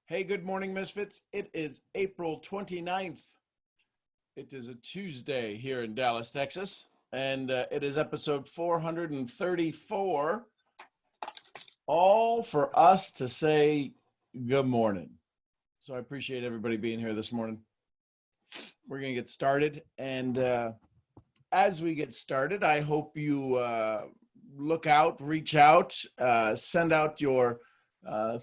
Hey, good morning, Misfits. It is April 29th. It is a Tuesday here in Dallas, Texas, and it is episode 434, all for us to say good morning. So I appreciate everybody being here this morning. We're going to get started, and as we get started, I hope you look out, reach out, send out your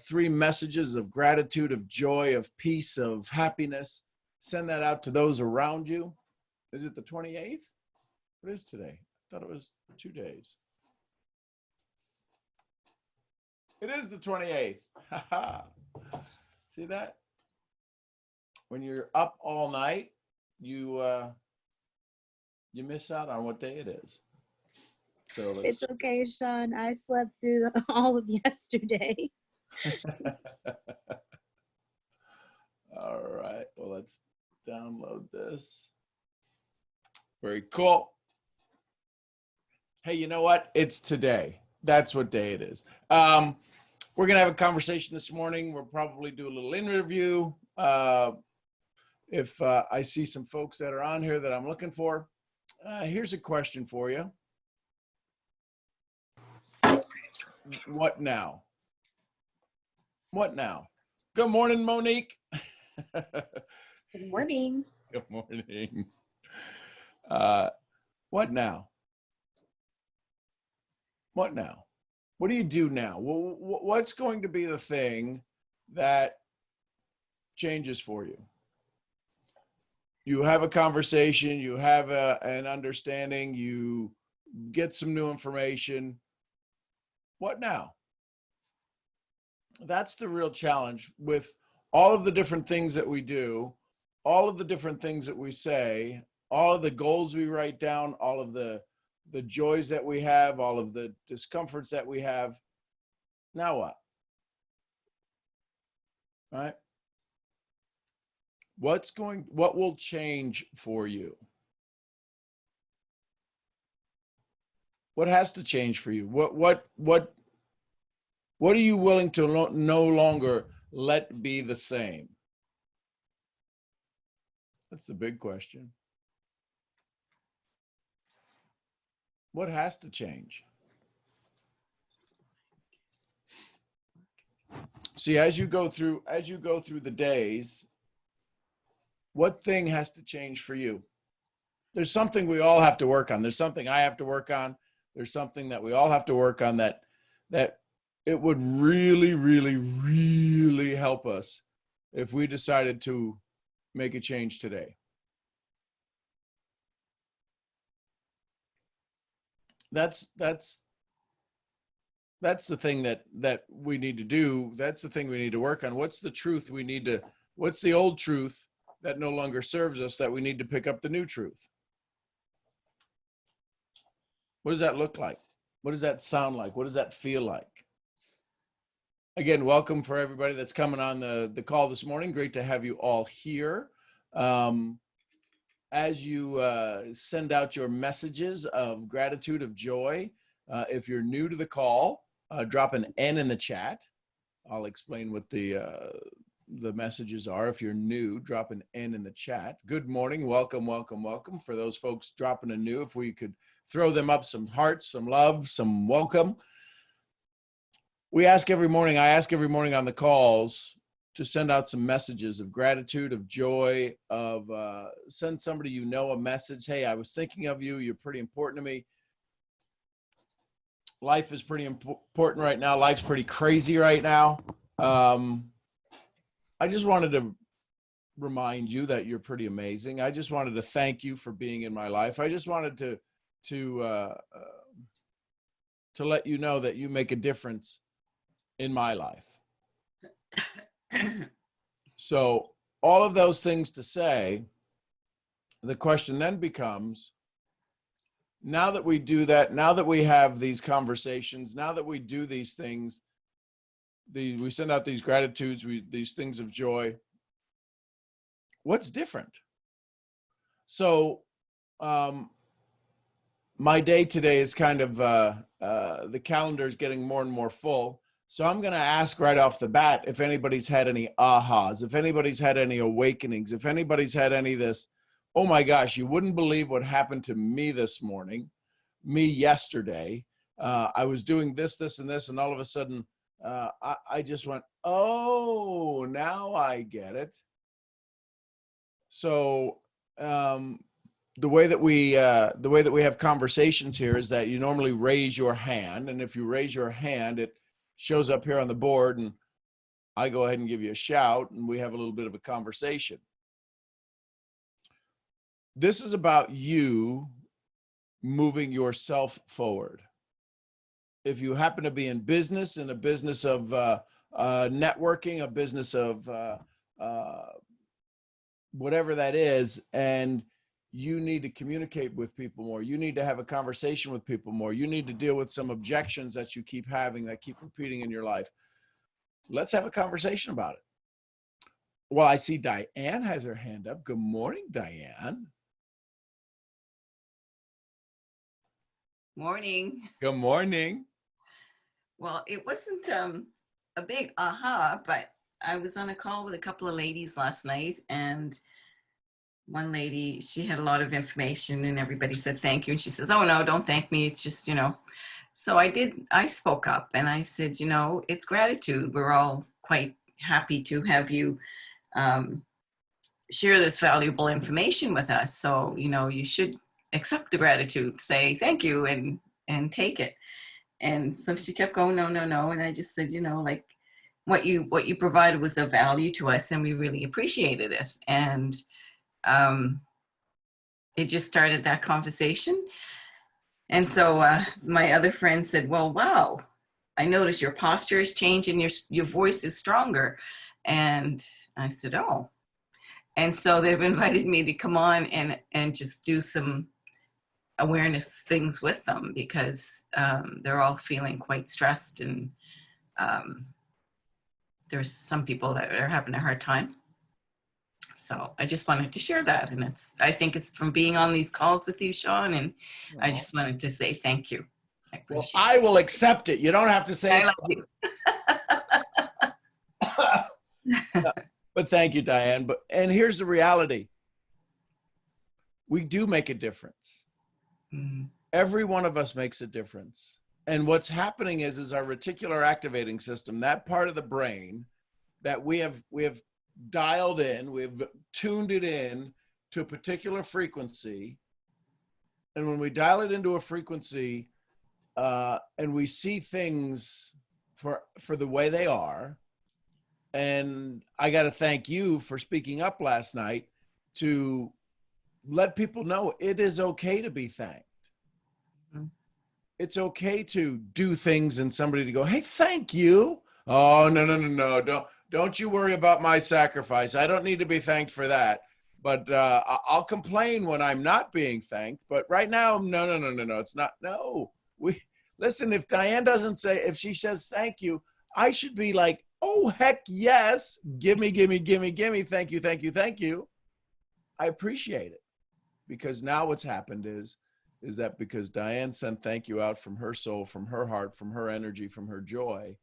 3 messages of gratitude, of joy, of peace, of happiness. Send that out to those around you. Is it the 28th? What is today? I thought it was 2 days. It is the 28th. See that? When you're up all night, you miss out on what day it is. So it's okay, Sean. I slept through all of yesterday. All right. Well, let's download this. Very cool. Hey, you know what? It's today. That's what day it is. We're going to have a conversation this morning. We'll probably do a little interview. If I see some folks that are on here that I'm looking for, here's a question for you. What now? What now? Good morning, Monique. Good morning. Good morning. What now? What now? What do you do now? Well, what's going to be the thing that changes for you? You have a conversation, you have an understanding, you get some new information. What now? That's the real challenge with all of the different things that we do, all of the different things that we say, all of the goals we write down, all of the joys that we have, all of the discomforts that we have. Now what? Right? What will change for you? What has to change for you? What are you willing to no longer let be the same? That's the big question. What has to change? See, as you go through the days, what thing has to change for you? There's something we all have to work on. There's something I have to work on. There's something that we all have to work on that it would really, really, really help us if we decided to make a change today. That's the thing that we need to do. That's the thing we need to work on. What's the truth what's the old truth that no longer serves us that we need to pick up the new truth? What does that look like? What does that sound like? What does that feel like? Again, welcome for everybody that's coming on the call this morning. Great to have you all here. As you send out your messages of gratitude, of joy, if you're new to the call, drop an N in the chat. I'll explain what the messages are. If you're new, drop an N in the chat. Good morning, welcome, welcome, welcome. For those folks dropping a new, if we could throw them up some hearts, some love, some welcome. I ask every morning on the calls to send out some messages of gratitude, of joy, of send somebody you know a message. Hey, I was thinking of you. You're pretty important to me. Life is pretty important right now. Life's pretty crazy right now. I just wanted to remind you that you're pretty amazing. I just wanted to thank you for being in my life. I just wanted to let you know that you make a difference in my life. So all of those things to say, the question then becomes, now that we do that, now that we have these conversations, now that we do these things, we send out these gratitudes, these things of joy, what's different? So my day today is kind of, the calendar is getting more and more full. So I'm going to ask right off the bat if anybody's had any ahas, if anybody's had any awakenings, if anybody's had any of this. Oh my gosh, you wouldn't believe what happened to me this morning, me yesterday. I was doing this, and this, and all of a sudden I just went, oh, now I get it. So the way that we have conversations here is that you normally raise your hand, and if you raise your hand, it shows up here on the board, and I go ahead and give you a shout, and we have a little bit of a conversation. This is about you moving yourself forward. If you happen to be in business, in a business of networking, a business of whatever that is, and you need to communicate with people more, you need to have a conversation with people more, you need to deal with some objections that you keep having, that keep repeating in your life, let's have a conversation about it. Well, I see Diane has her hand up. Good morning, Diane. Morning. Good morning. Well, it wasn't a big aha, but I was on a call with a couple of ladies last night, and one lady, she had a lot of information and everybody said thank you. And she says, oh no, don't thank me. It's just, So I spoke up and I said, it's gratitude. We're all quite happy to have you share this valuable information with us. So, you should accept the gratitude, say thank you and take it. And so she kept going, no. And I just said, like what you provided was of value to us and we really appreciated it. And it just started that conversation. And so my other friend said, well, wow, I noticed your posture has changed and your voice is stronger. And I said, oh. And so they've invited me to come on and just do some awareness things with them because they're all feeling quite stressed and there's some people that are having a hard time. So I just wanted to share that. And I think it's from being on these calls with you, Sean, and I just wanted to say thank you. Well, I will accept it. You don't have to say it. But thank you, Diane. And here's the reality. We do make a difference. Mm-hmm. Every one of us makes a difference. And what's happening is our reticular activating system, that part of the brain that we have dialed in, we've tuned it in to a particular frequency. And when we dial it into a frequency and we see things for the way they are, and I got to thank you for speaking up last night to let people know it is okay to be thanked. Mm-hmm. It's okay to do things and somebody to go, hey, thank you. Oh, no. Don't you worry about my sacrifice. I don't need to be thanked for that. But I'll complain when I'm not being thanked. But right now, no. It's not. No. Listen, if Diane doesn't say, if she says thank you, I should be like, oh, heck yes. Give me. Thank you. I appreciate it. Because now what's happened is that because Diane sent thank you out from her soul, from her heart, from her energy, from her joy,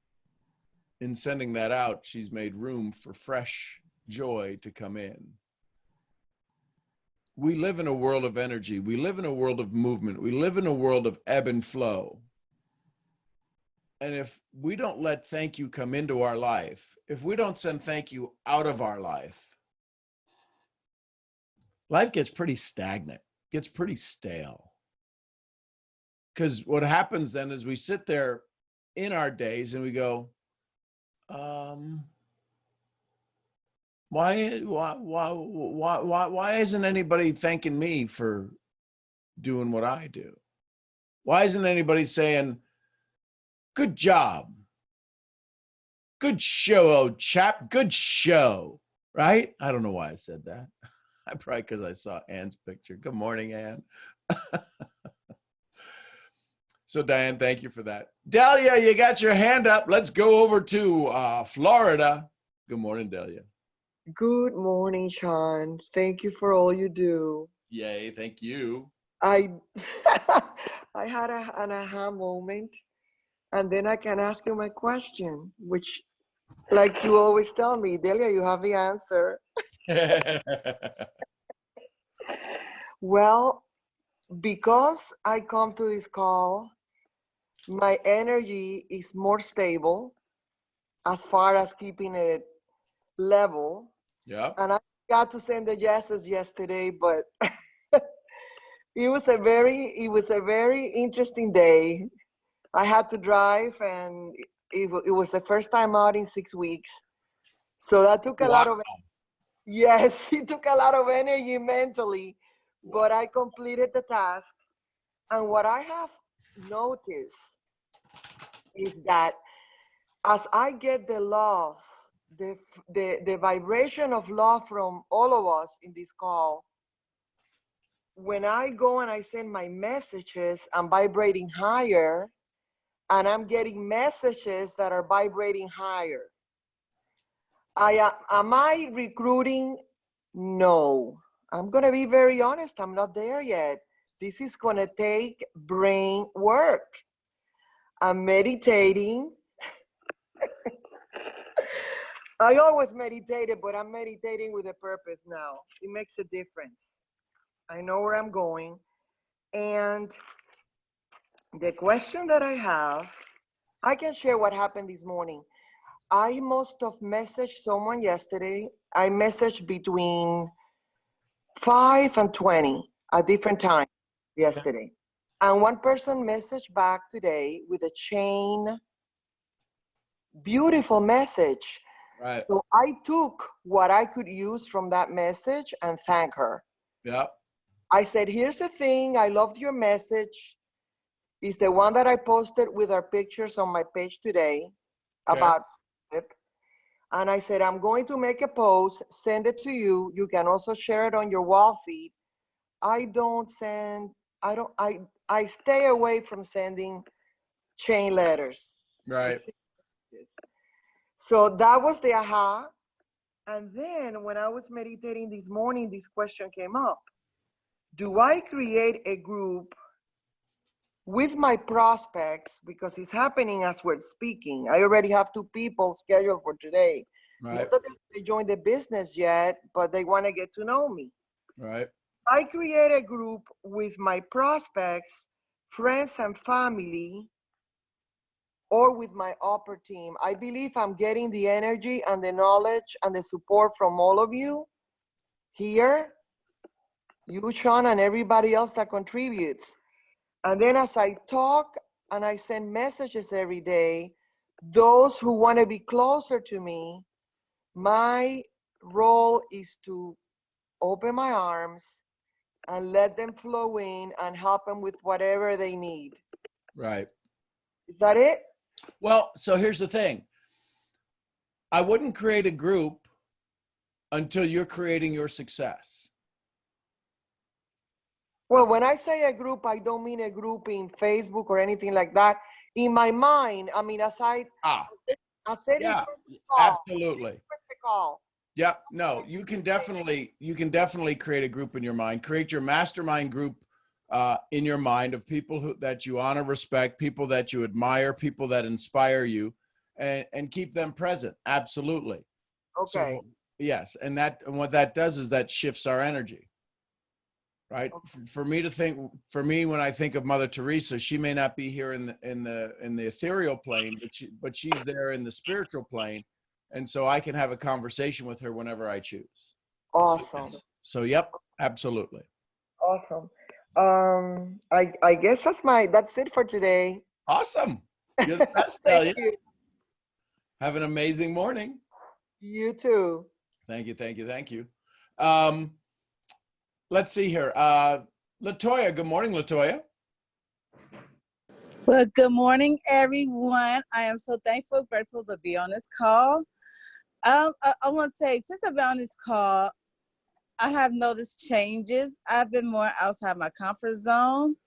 in sending that out, she's made room for fresh joy to come in. We live in a world of energy. We live in a world of movement. We live in a world of ebb and flow. And if we don't let thank you come into our life, if we don't send thank you out of our life gets pretty stagnant, gets pretty stale. Because what happens then is we sit there in our days and we go, why isn't anybody thanking me for doing what I do? Why isn't anybody saying, good job, good show, old chap, good show, right? I don't know why I said that. Probably because I saw Ann's picture. Good morning, Ann. So Diane, thank you for that. Delia, you got your hand up. Let's go over to Florida. Good morning, Delia. Good morning, Sean. Thank you for all you do. Yay, thank you. I had an aha moment and then I can ask you my question, which, like you always tell me, Delia, you have the answer. Well, because I come to this call, my energy is more stable as far as keeping it level. Yep. And I got to send the yeses yesterday, but it was a very interesting day. I had to drive, and it was the first time out in 6 weeks. So that took a lot Wow. of, yes, it took a lot of energy mentally, but I completed the task. And what I have noticed is that as I get the love, the vibration of love from all of us in this call, when I go and I send my messages, I'm vibrating higher, and I'm getting messages that are vibrating higher. Am I recruiting? No. I'm going to be very honest. I'm not there yet. This is going to take brain work. I'm meditating. I always meditated, but I'm meditating with a purpose now. It makes a difference. I know where I'm going. And the question that I have, I can share what happened this morning. I must have messaged someone yesterday. I messaged between 5 and 20 at different times yesterday. And one person messaged back today with a chain, beautiful message. Right. So I took what I could use from that message and thank her. Yep. I said, here's the thing. I loved your message. It's the one that I posted with our pictures on my page today about flip. And I said, I'm going to make a post, send it to you. You can also share it on your wall feed. I stay away from sending chain letters. Right. So that was the aha. And then when I was meditating this morning, this question came up. Do I create a group with my prospects, because it's happening as we're speaking? I already have 2 people scheduled for today. Right. Not that they joined the business yet, but they want to get to know me. Right. I create a group with my prospects, friends and family, or with my upper team. I believe I'm getting the energy and the knowledge and the support from all of you here, you, Sean, and everybody else that contributes. And then as I talk and I send messages every day, those who want to be closer to me, my role is to open my arms and let them flow in and help them with whatever they need. Right. Is that it? Well, so here's the thing. I wouldn't create a group until you're creating your success. Well, when I say a group, I don't mean a group in Facebook or anything like that. In my mind, I mean, I said Yeah, call. absolutely. First the call. Yep. No, you can definitely create a group in your mind. Create your mastermind group in your mind of people that you honor, respect, people that you admire, people that inspire you, and keep them present. Absolutely. Okay. So, yes, and what that does is that shifts our energy. Right. For me, when I think of Mother Teresa, she may not be here in the ethereal plane, but she's there in the spiritual plane, and so I can have a conversation with her whenever I choose. Awesome. So yep, absolutely. Awesome. I guess that's it for today. Awesome. You're the best, Thank Delia. you. Have an amazing morning. You too. Thank you. Let's see here. Latoya, good morning, Latoya. Well, good morning, everyone. I am so thankful, grateful to be on this call. I want to say, since I've been on this call, I have noticed changes. I've been more outside my comfort zone.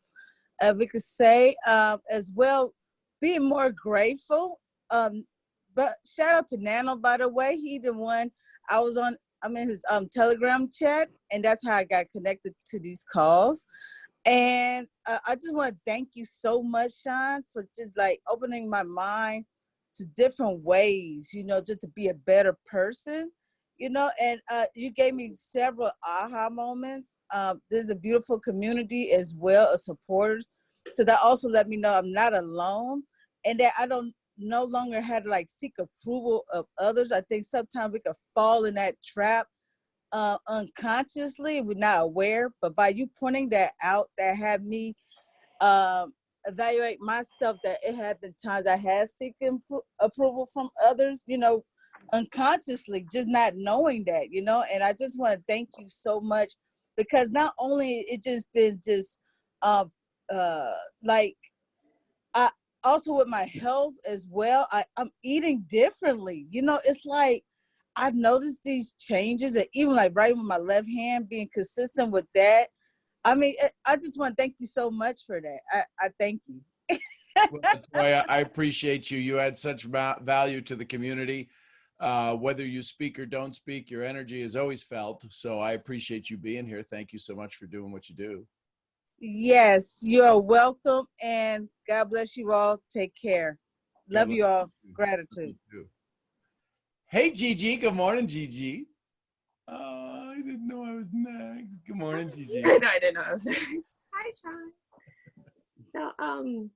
We could say, as well, being more grateful. But shout out to Nano, by the way. He the one I'm in his Telegram chat, and that's how I got connected to these calls. And I just want to thank you so much, Sean, for just like opening my mind to different ways, just to be a better person, and you gave me several aha moments. There's a beautiful community as well of supporters. So that also let me know I'm not alone and that I don't no longer have to like seek approval of others. I think sometimes we could fall in that trap unconsciously. We're not aware, but by you pointing that out, that had me evaluate myself, that it had been times I had seeking approval from others, unconsciously, just not knowing that, and I just want to thank you so much, because not only it just been just like I also with my health as well, I'm eating differently, it's like I noticed these changes, and even like right with my left hand, being consistent with that. I mean, I just want to thank you so much for that. I thank you. Well, Latoya, I appreciate you. You add such value to the community. Whether you speak or don't speak, your energy is always felt. So I appreciate you being here. Thank you so much for doing what you do. Yes, you are welcome, and God bless you all. Take care. Love you all. Gratitude. Hey, Gigi. Good morning, Gigi. I didn't know I was next. Good morning, Gigi. No, I didn't know I was next. Hi, Sean. So, I kind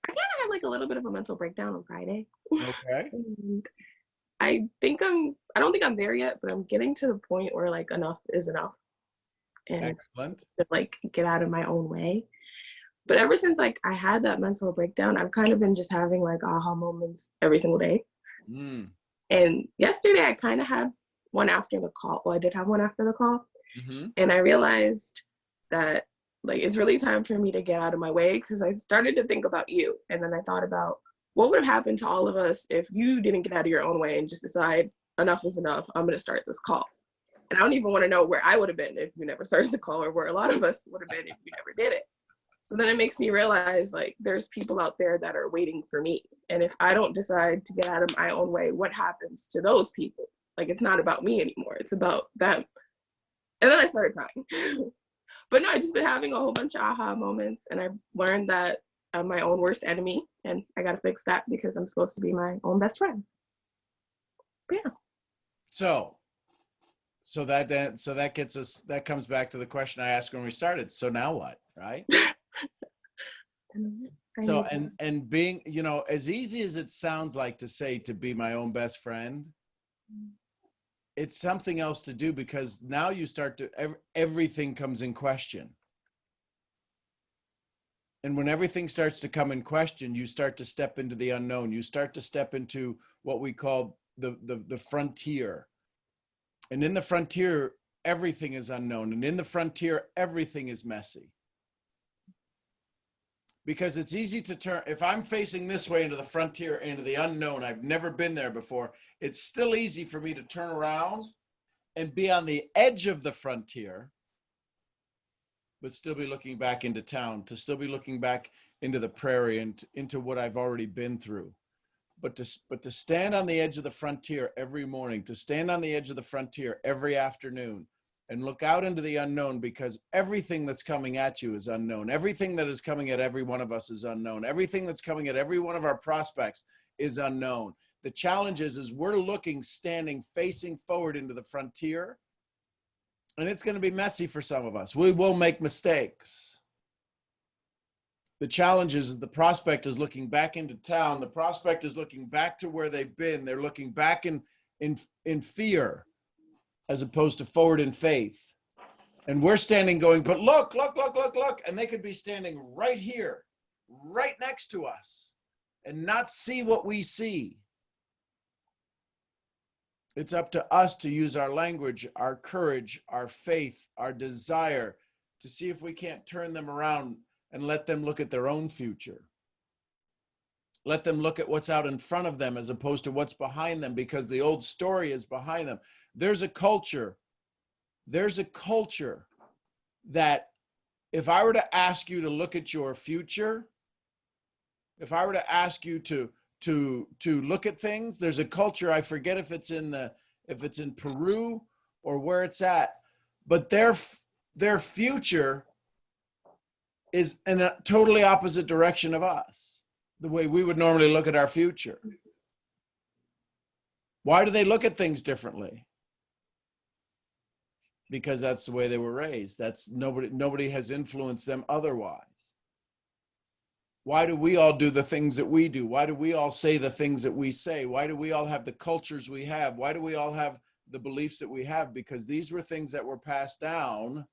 of had like a little bit of a mental breakdown on Friday. Okay. And I don't think I'm there yet, but I'm getting to the point where like enough is enough. And Excellent. to, like get out of my own way. But ever since like I had that mental breakdown, I've kind of been just having like aha moments every single day. Mm. And yesterday I kind of had one after the call. Well, I did have one after the call. Mm-hmm. And I realized that like it's really time for me to get out of my way, because I started to think about you. And then I thought about what would have happened to all of us if you didn't get out of your own way and just decide enough is enough, I'm going to start this call. And I don't even want to know where I would have been if you never started the call, or where a lot of us would have been if you never did it. So then it makes me realize like there's people out there that are waiting for me. And if I don't decide to get out of my own way, what happens to those people? Like, it's not about me anymore. It's about them. And then I started crying. But no, I've just been having a whole bunch of aha moments. And I've learned that I'm my own worst enemy. And I got to fix that, because I'm supposed to be my own best friend. But yeah. So that gets us, that comes back to the question I asked when we started. So now what, right? So, and being, as easy as it sounds like to say to be my own best friend, it's something else to do, because now you start to, everything comes in question. And when everything starts to come in question, you start to step into the unknown. You start to step into what we call the frontier. And in the frontier, everything is unknown. And in the frontier, everything is messy. Because it's easy to turn, if I'm facing this way into the frontier, into the unknown, I've never been there before, it's still easy for me to turn around and be on the edge of the frontier, but still be looking back into town, to still be looking back into the prairie and into what I've already been through. But to stand on the edge of the frontier every morning, to stand on the edge of the frontier every afternoon, and look out into the unknown, because everything that's coming at you is unknown. Everything that is coming at every one of us is unknown. Everything that's coming at every one of our prospects is unknown. The challenge is we're looking, standing, facing forward into the frontier, and it's going to be messy for some of us. We will make mistakes. The challenge is the prospect is looking back into town. The prospect is looking back to where they've been. They're looking back in fear, as opposed to forward in faith. And we're standing going, but look. And they could be standing right here, right next to us, and not see what we see. It's up to us to use our language, our courage, our faith, our desire, to see if we can't turn them around and let them look at their own future. Let them look at what's out in front of them as opposed to what's behind them, because the old story is behind them. There's a culture that if I were to ask you to look at your future, if I were to ask you to look at things, there's a culture, I forget if it's in Peru or where it's at, but their future is in a totally opposite direction of us, the way we would normally look at our future. Why do they look at things differently? Because that's the way they were raised. That's nobody has influenced them otherwise. Why do we all do the things that we do? Why do we all say the things that we say? Why do we all have the cultures we have? Why do we all have the beliefs that we have? Because these were things that were passed down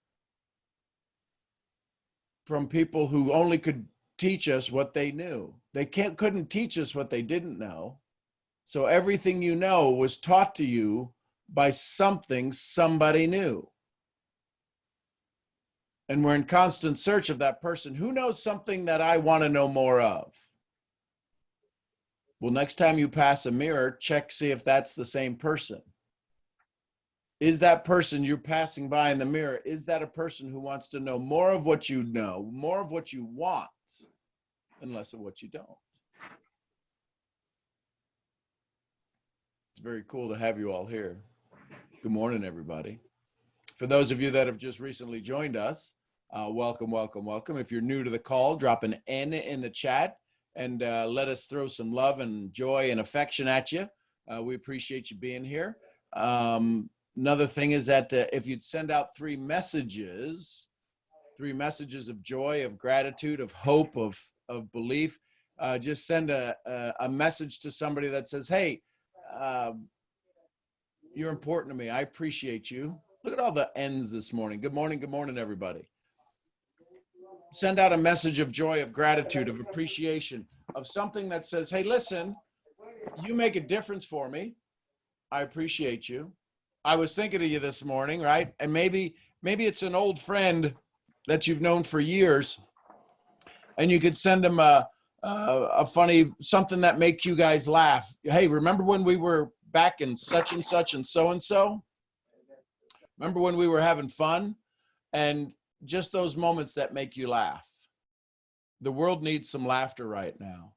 from people who only could teach us what they knew. They couldn't teach us what they didn't know. So everything you know was taught to you by something somebody knew. And we're in constant search of that person. Who knows something that I want to know more of? Well, next time you pass a mirror, check, see if that's the same person. Is that person you're passing by in the mirror, is that a person who wants to know more of what you know, more of what you want, and less of what you don't? It's very cool to have you all here. Good morning, everybody. For those of you that have just recently joined us, welcome, welcome, welcome. If you're new to the call, drop an N in the chat and let us throw some love and joy and affection at you. We appreciate you being here. Another thing is that if you'd send out three messages of joy, of gratitude, of hope, of belief, just send a message to somebody that says, hey, you're important to me. I appreciate you. Look at all the N's this morning. Good morning, everybody. Send out a message of joy, of gratitude, of appreciation, of something that says, hey, listen, you make a difference for me. I appreciate you. I was thinking of you this morning, right? And maybe it's an old friend that you've known for years, and you could send them a funny, something that makes you guys laugh. Hey, remember when we were back in such and such and so? Remember when we were having fun? And just those moments that make you laugh. The world needs some laughter right now.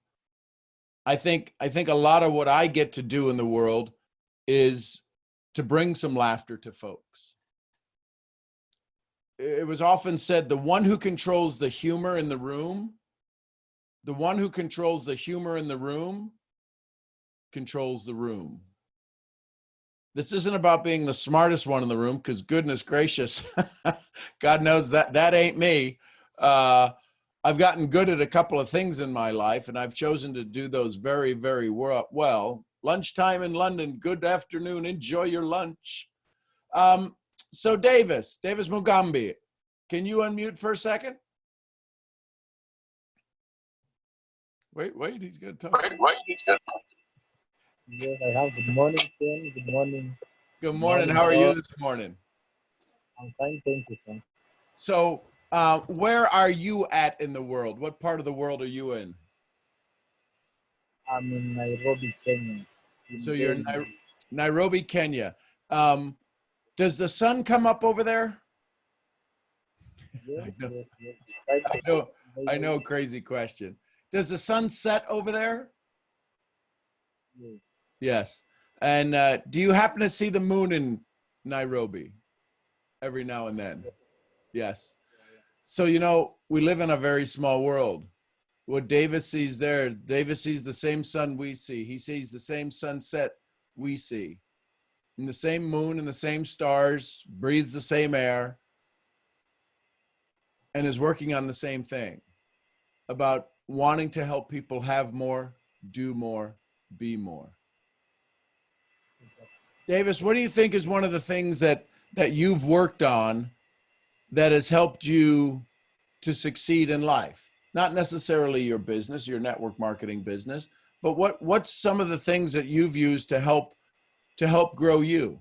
I think a lot of what I get to do in the world is to bring some laughter to folks. It was often said, the one who controls the humor in the room, controls the room. This isn't about being the smartest one in the room, because goodness gracious, God knows that ain't me. I've gotten good at a couple of things in my life, and I've chosen to do those very, very well. Lunchtime in London, good afternoon, enjoy your lunch. So Davis Mugambi, can you unmute for a second? Wait, he's gonna talk. Yes, I have. Good morning, Sam. Good morning. Good morning. How are you this morning? I'm fine, thank you, Sam. So, where are you at in the world? What part of the world are you in? I'm in Nairobi, Kenya. So you're in Nairobi, Kenya. Does the sun come up over there? Yes, I know. yes. I know, crazy question. Does the sun set over there? Yes. Yes. And do you happen to see the moon in Nairobi every now and then? Yes. So, we live in a very small world. What Davis sees there, Davis sees the same sun we see. He sees the same sunset we see. And the same moon and the same stars, breathes the same air, and is working on the same thing about wanting to help people have more, do more, be more. Davis, what do you think is one of the things that you've worked on that has helped you to succeed in life? Not necessarily your business, your network marketing business, but what's some of the things that you've used to help grow you?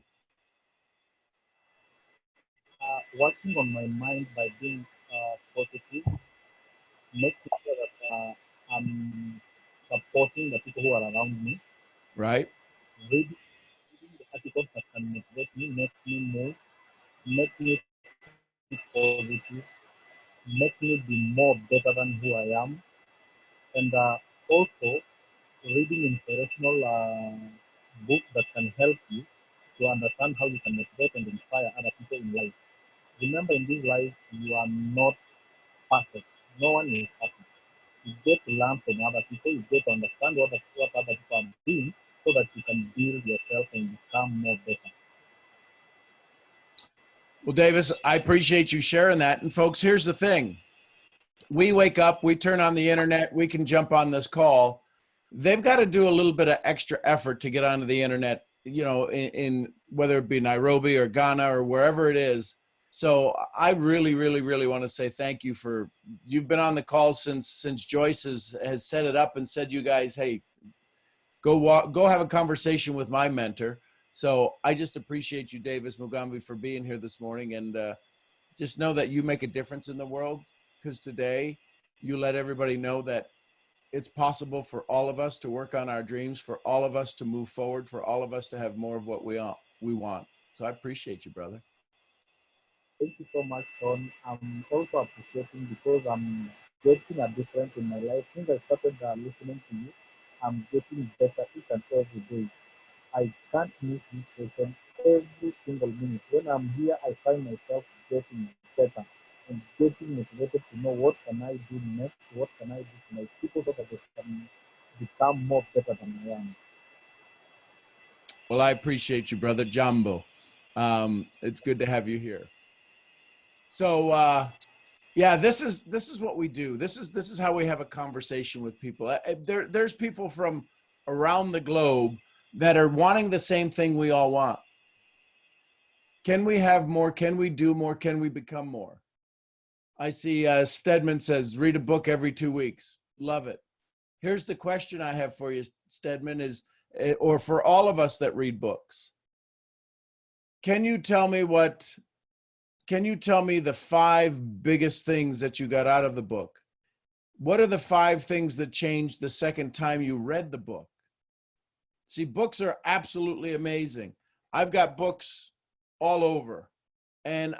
Working on my mind by being positive, making sure that I'm supporting the people who are around me. Right. Reading the articles that can motivate me, make me move, make me think positive, make me be more better than who I am, and also reading inspirational books that can help you to understand how you can motivate and inspire other people in life. Remember, in this life, you are not perfect. no one is happy. You get to learn from other people, you get to understand what other people are doing so that you can build yourself and become more better. Well, Davis, I appreciate you sharing that. And folks, here's the thing. We wake up, we turn on the internet, we can jump on this call. They've got to do a little bit of extra effort to get onto the internet, you know, in whether it be Nairobi or Ghana or wherever it is. So I really, really, really want to say thank you for, you've been on the call since Joyce has set it up and said, you guys, hey, go have a conversation with my mentor. So I just appreciate you, Davis Mugambi, for being here this morning. And just know that you make a difference in the world, because today you let everybody know that it's possible for all of us to work on our dreams, for all of us to move forward, for all of us to have more of what we want. So I appreciate you, brother. Thank you so much, Sean. I'm also appreciating because I'm getting a difference in my life. Since I started listening to you, I'm getting better each and every day. I can't miss this session every single minute. When I'm here, I find myself getting better and getting motivated to know what can I do next, what can I do to my people so that they can become more better than I am. Well, I appreciate you, brother Jumbo. It's good to have you here. So yeah, this is what we do. This is how we have a conversation with people. There's people from around the globe that are wanting the same thing we all want. Can we have more? Can we do more? Can we become more? I see Stedman says, read a book every 2 weeks. Love it. Here's the question I have for you, Stedman, or for all of us that read books. Can you tell me the 5 biggest things that you got out of the book? What are the 5 things that changed the second time you read the book? See, books are absolutely amazing. I've got books all over, and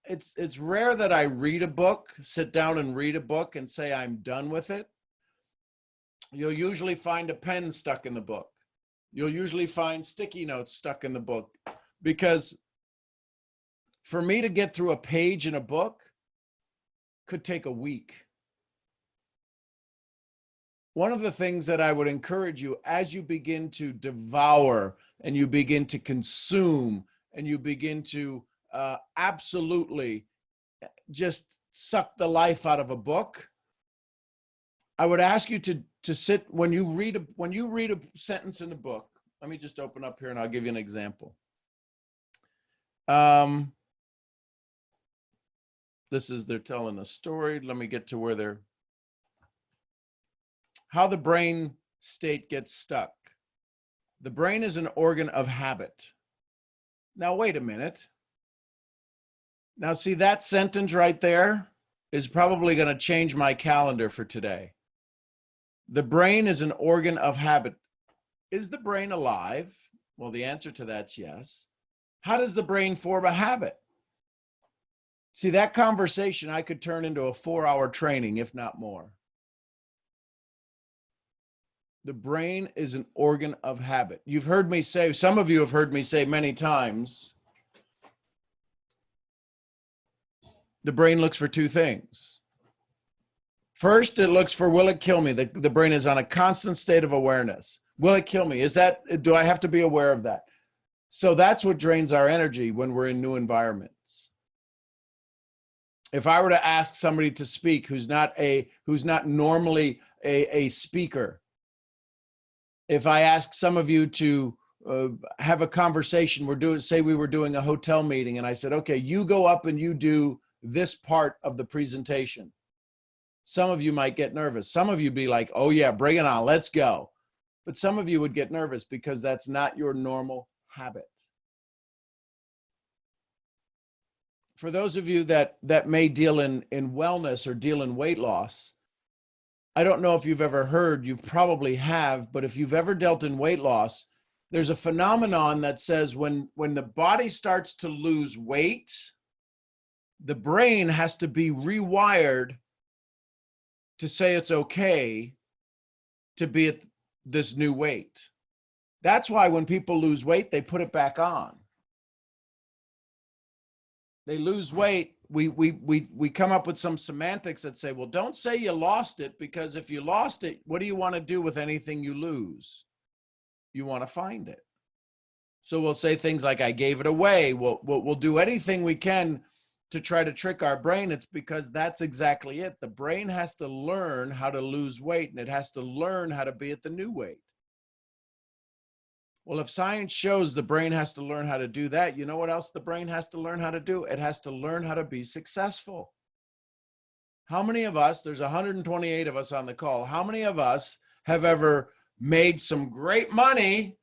it's rare that I read a book, sit down and read a book and say I'm done with it. You'll usually find a pen stuck in the book. You'll usually find sticky notes stuck in the book, because for me to get through a page in a book could take a week. One of the things that I would encourage you, as you begin to devour and you begin to consume and you begin to absolutely just suck the life out of a book, I would ask you to sit when you read a sentence in a book. Let me just open up here and I'll give you an example. They're telling a story. Let me get to where how the brain state gets stuck. The brain is an organ of habit. Now, wait a minute. Now, see, that sentence right there is probably going to change my calendar for today. The brain is an organ of habit. Is the brain alive? Well, the answer to that's yes. How does the brain form a habit? See, that conversation I could turn into a 4-hour training, if not more. The brain is an organ of habit. You've heard me say, some of you have heard me say many times, the brain looks for 2 things. First, it looks for, will it kill me? The brain is on a constant state of awareness. Will it kill me? Do I have to be aware of that? So that's what drains our energy when we're in new environments. If I were to ask somebody to speak who's not normally a speaker, if I ask some of you to have a conversation, say we were doing a hotel meeting and I said, okay, you go up and you do this part of the presentation. Some of you might get nervous. Some of you be like, oh yeah, bring it on, let's go. But some of you would get nervous because that's not your normal habit. For those of you that may deal in wellness or deal in weight loss, I don't know if you've ever heard, you probably have, but if you've ever dealt in weight loss, there's a phenomenon that says when the body starts to lose weight, the brain has to be rewired to say it's okay to be at this new weight. That's why when people lose weight, they put it back on. They lose weight we come up with some semantics that say, well, don't say you lost it, because if you lost it, what do you want to do with anything you lose? You want to find it. So we'll say things like, I gave it away. We'll do anything we can to try to trick our brain. It's because that's exactly it. The brain has to learn how to lose weight, and it has to learn how to be at the new weight. Well, if science shows the brain has to learn how to do that, you know what else the brain has to learn how to do? It has to learn how to be successful. How many of us, there's 128 of us on the call, how many of us have ever made some great money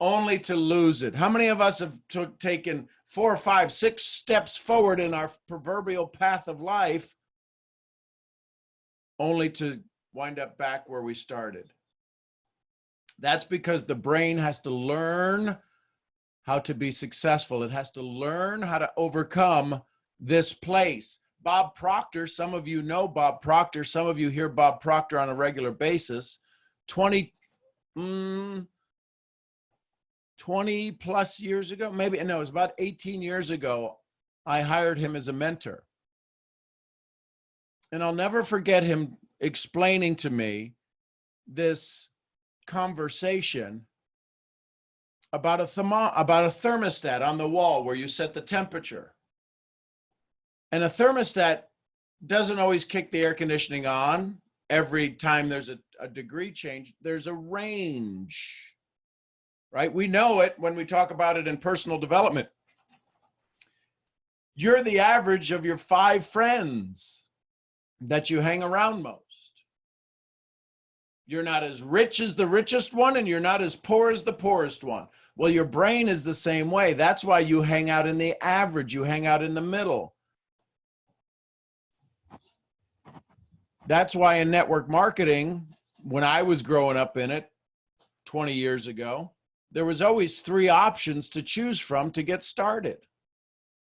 only to lose it? How many of us have taken 4, 5, 6 steps forward in our proverbial path of life only to wind up back where we started? That's because the brain has to learn how to be successful. It has to learn how to overcome this place. Bob Proctor, some of you know Bob Proctor. Some of you hear Bob Proctor on a regular basis. 20 plus years ago, maybe, no, it was about 18 years ago, I hired him as a mentor. And I'll never forget him explaining to me this conversation about a thermostat on the wall where you set the temperature. And a thermostat doesn't always kick the air conditioning on every time there's a degree change. There's a range, right? We know it when we talk about it in personal development. You're the average of your 5 friends that you hang around most. You're not as rich as the richest one, and you're not as poor as the poorest one. Well, your brain is the same way. That's why you hang out in the average. You hang out in the middle. That's why in network marketing, when I was growing up in it 20 years ago, there was always 3 options to choose from to get started.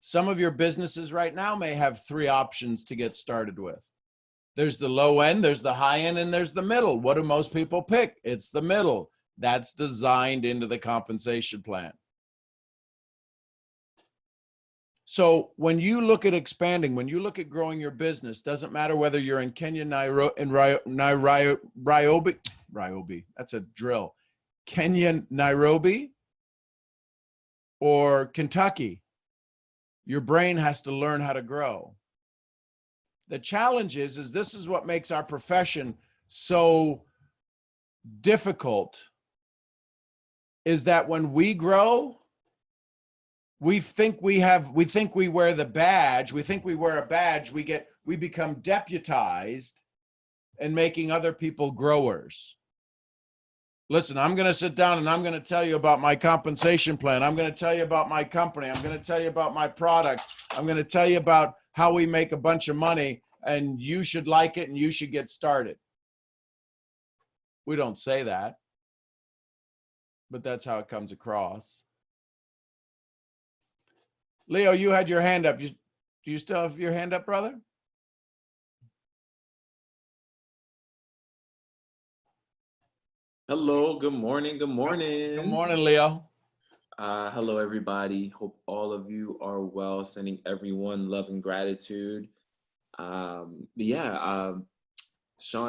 Some of your businesses right now may have 3 options to get started with. There's the low end, there's the high end, and there's the middle. What do most people pick? It's the middle. That's designed into the compensation plan. So when you look at expanding, when you look at growing your business, doesn't matter whether you're in Kenya, Nairobi, that's a drill. Kenya, Nairobi, or Kentucky, your brain has to learn how to grow. The challenge is this is what makes our profession so difficult, is that when we grow, we think we wear the badge, we think we wear a badge, we become deputized in making other people growers. Listen, I'm going to sit down and I'm going to tell you about my compensation plan. I'm going to tell you about my company. I'm going to tell you about my product. I'm going to tell you about how we make a bunch of money, and you should like it and you should get started. We don't say that, but that's how it comes across. Leo, you had your hand up. Do you still have your hand up, brother? Hello, good morning, good morning. Good morning, Leo. Hello, everybody. Hope all of you are well. Sending everyone love and gratitude. Sean,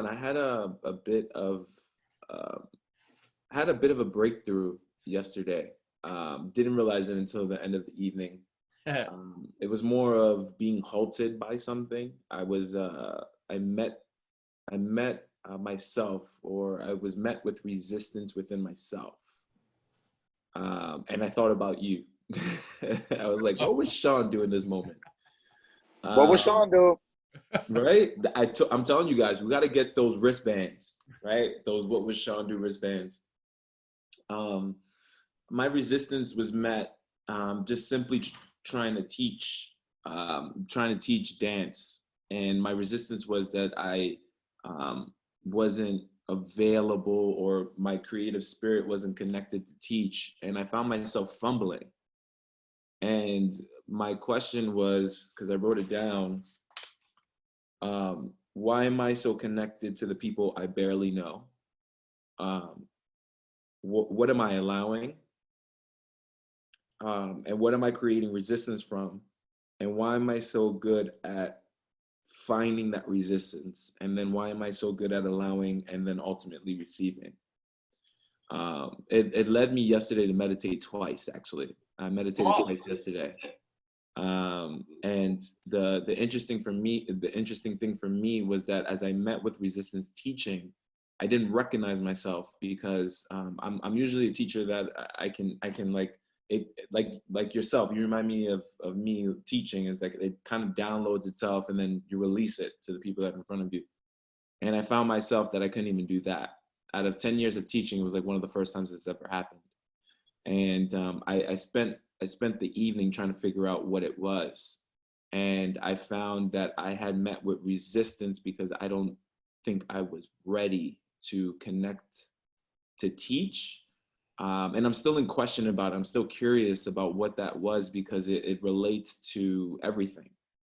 I had a bit of a breakthrough yesterday. Didn't realize it until the end of the evening. It was more of being halted by something. I met myself, or I was met with resistance within myself. And I thought about you. I was like, what was Sean doing this moment? What was Sean do? Right? I'm telling you guys, we got to get those wristbands, right? Those what was Sean do wristbands. My resistance was met just simply trying to teach dance. And my resistance was that I wasn't available, or my creative spirit wasn't connected to teach. And I found myself fumbling. And my question was, because I wrote it down, why am I so connected to the people I barely know? What am I allowing? And what am I creating resistance from? And why am I so good at finding that resistance? And then why am I so good at allowing and then ultimately receiving? It led me yesterday to meditate twice, actually. I meditated twice yesterday. And the interesting thing for me was that as I met with resistance teaching, I didn't recognize myself because I'm usually a teacher that I can like it, like yourself. You remind me of me teaching is like it kind of downloads itself and then you release it to the people that are in front of you. And I found myself that I couldn't even do that. Out of 10 years of teaching, it was like one of the first times this ever happened. And I spent the evening trying to figure out what it was. And I found that I had met with resistance because I don't think I was ready to connect to teach. And I'm still in question about it. I'm still curious about what that was because it relates to everything.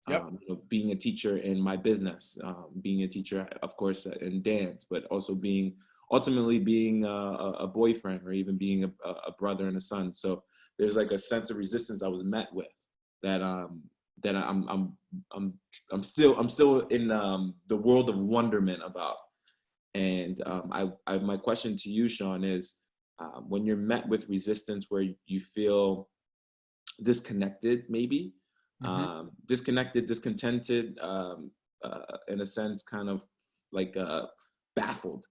Yep. You know, being a teacher in my business, being a teacher, of course, in dance, but also ultimately being a boyfriend or even being a brother and a son. So there's like a sense of resistance I was met with that I'm still in the world of wonderment about. And my question to you, Sean, is when you're met with resistance where you feel disconnected, maybe disconnected, discontented, in a sense, kind of like baffled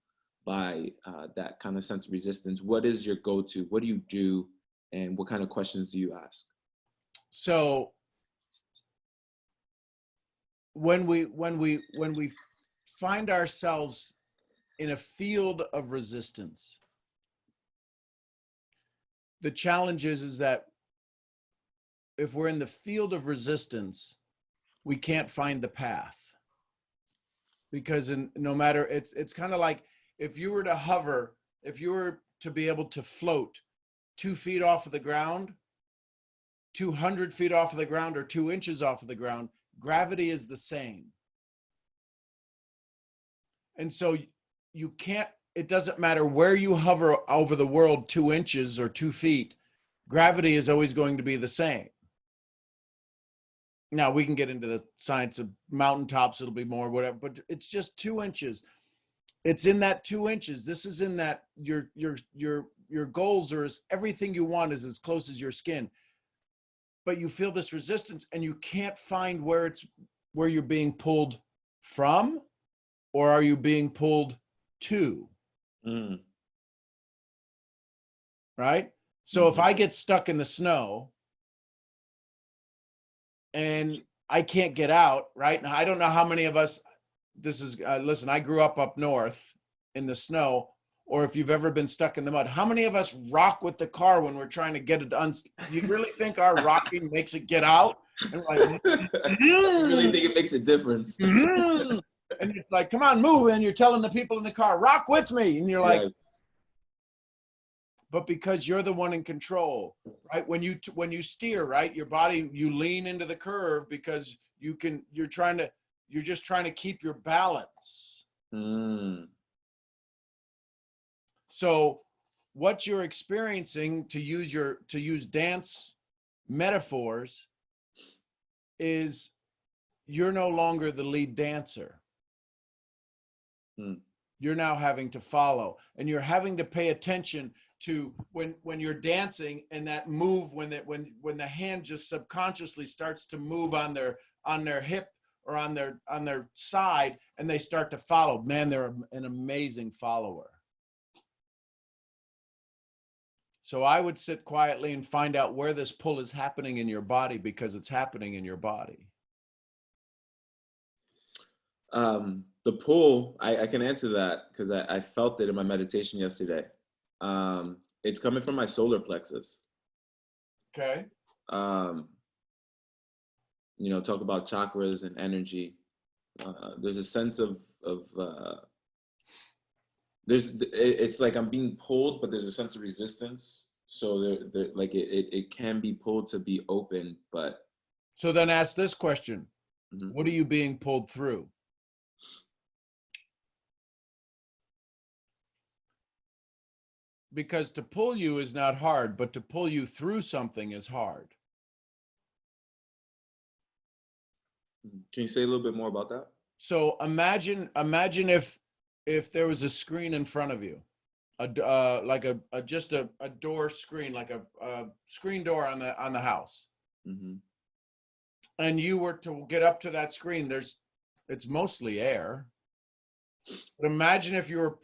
by that kind of sense of resistance. What is your go-to? What do you do? And what kind of questions do you ask? So when we find ourselves in a field of resistance, the challenge is that if we're in the field of resistance, we can't find the path. Because no matter, it's kind of like if you were to hover, if you were to be able to float 2 feet off of the ground, 200 feet off of the ground, or 2 inches off of the ground, gravity is the same. And so you can't, it doesn't matter where you hover over the world 2 inches or 2 feet, gravity is always going to be the same. Now we can get into the science of mountaintops, it'll be more, whatever, but it's just 2 inches. It's in that 2 inches. This is in that your goals are everything you want is as close as your skin. But you feel this resistance and you can't find where you're being pulled from, or are you being pulled to? Right? So if I get stuck in the snow and I can't get out, right? Now, I don't know how many of us, listen, I grew up north in the snow, or if you've ever been stuck in the mud, how many of us rock with the car when we're trying to get it done? Do you really think our rocking makes it get out? And like, You really think it makes a difference? and you're like, come on, move. And you're telling the people in the car, rock with me. And you're like, Yes. But because you're the one in control, right? When you steer, right, your body, you lean into the curve because you're just trying to keep your balance. So what you're experiencing, to use dance metaphors, is you're no longer the lead dancer. You're now having to follow, and you're having to pay attention to when you're dancing and that move, when the hand just subconsciously starts to move on their hip or on their side, and they start to follow. Man, they're an amazing follower. So I would sit quietly and find out where this pull is happening in your body, because it's happening in your body. The pull, I can answer that because I felt it in my meditation yesterday. It's coming from my solar plexus. Okay. You know, talk about chakras and energy. There's a sense of it's like I'm being pulled, but there's a sense of resistance. So like it can be pulled to be open, but. So then ask this question. What are you being pulled through? Because to pull you is not hard, but to pull you through something is hard. Can you say a little bit more about that? So imagine if there was a screen in front of you, like just a door screen, like a screen door on the house, Mm-hmm. and you were to get up to that screen. It's mostly air, but imagine if you were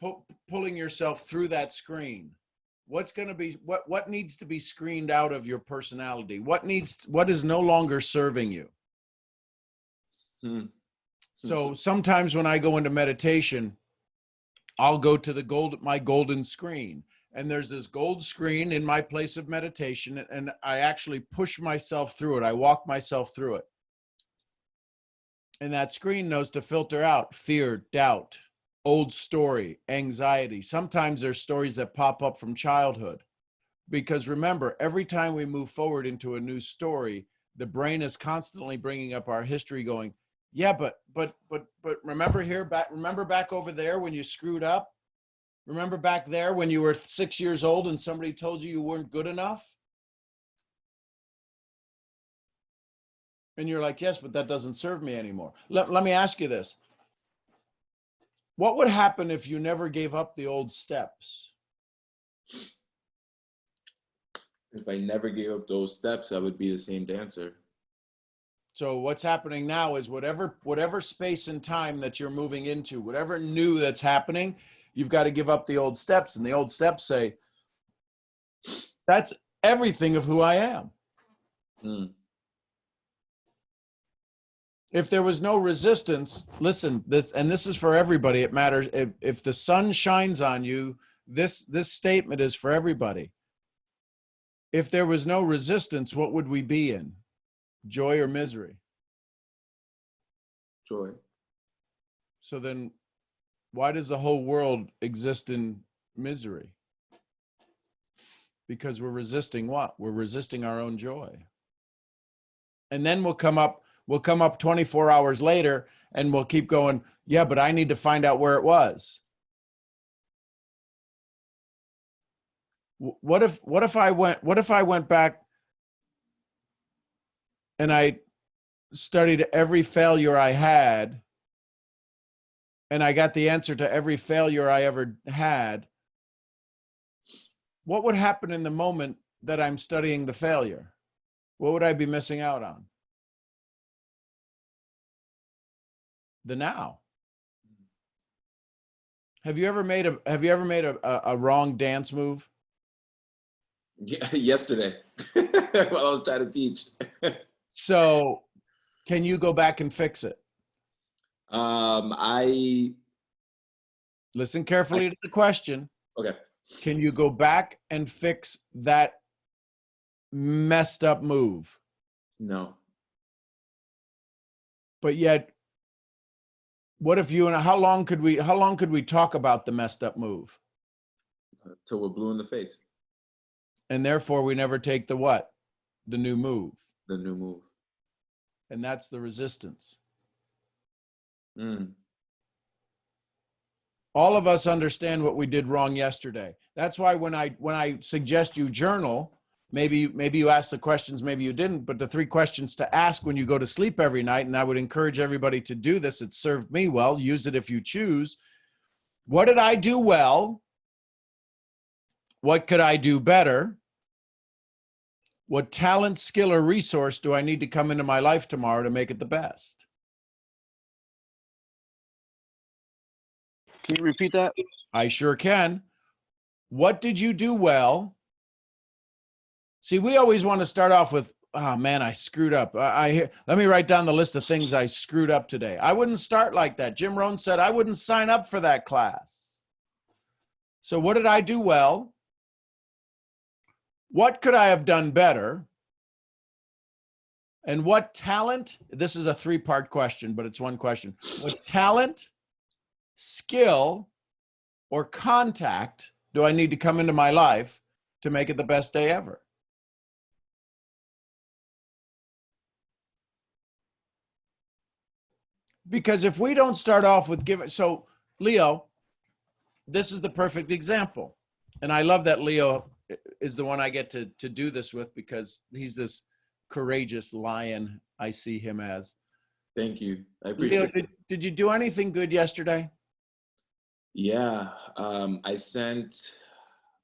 pulling yourself through that screen. What's going to be what needs to be screened out of your personality? What is no longer serving you? Hmm. So sometimes when I go into meditation, I'll go to my golden screen, and there's this gold screen in my place of meditation, and I actually push myself through it. I walk myself through it. And that screen knows to filter out fear, doubt, old story, anxiety. Sometimes there's stories that pop up from childhood. Because remember, every time we move forward into a new story, the brain is constantly bringing up our history going, yeah, but remember back over there when you screwed up? Remember back there when you were 6 years old and somebody told you weren't good enough? And you're like, yes, but that doesn't serve me anymore. Let me ask you this. What would happen if you never gave up the old steps? If I never gave up those steps, I would be the same dancer. So what's happening now is whatever space and time that you're moving into, whatever new that's happening, you've got to give up the old steps. And the old steps say, that's everything of who I am. Hmm. If there was no resistance, listen, this is for everybody. It matters. If the sun shines on you, this statement is for everybody. If there was no resistance, what would we be in? Joy or misery? Joy. So then why does the whole world exist in misery? Because we're resisting what? We're resisting our own joy. And then we'll come up 24 hours later and we'll keep going, yeah, but I need to find out where it was. What if I went back and I studied every failure I had and I got the answer to every failure I ever had? What would happen in the moment that I'm studying the failure? What would I be missing out on? The now. Have you ever made a wrong dance move? Yeah, yesterday while I was trying to teach. So can you go back and fix it? I Listen carefully to the question. Okay. Can you go back and fix that messed up move? No. But yet, what if how long could we talk about the messed up move? Till we're blue in the face. And therefore we never take the what? The new move. The new move. And that's the resistance. All of us understand what we did wrong yesterday. That's why when I suggest you journal, maybe you asked the questions, maybe you didn't, but the 3 questions to ask when you go to sleep every night, and I would encourage everybody to do this. It served me well. Use it if you choose. What did I do well? What could I do better? What talent, skill, or resource do I need to come into my life tomorrow to make it the best? Can you repeat that? I sure can. What did you do well? See, we always want to start off with, oh man, I screwed up. Let me write down the list of things I screwed up today. I wouldn't start like that. Jim Rohn said I wouldn't sign up for that class. So what did I do well? What could I have done better? And what talent, this is a 3-part question, but it's one question. What talent, skill, or contact do I need to come into my life to make it the best day ever? Because if we don't start off with giving, so Leo, this is the perfect example. And I love that Leo is the one I get to do this with, because he's this courageous lion I see him as. Thank you. I Leo, appreciate it. did you do anything good yesterday? Yeah, I sent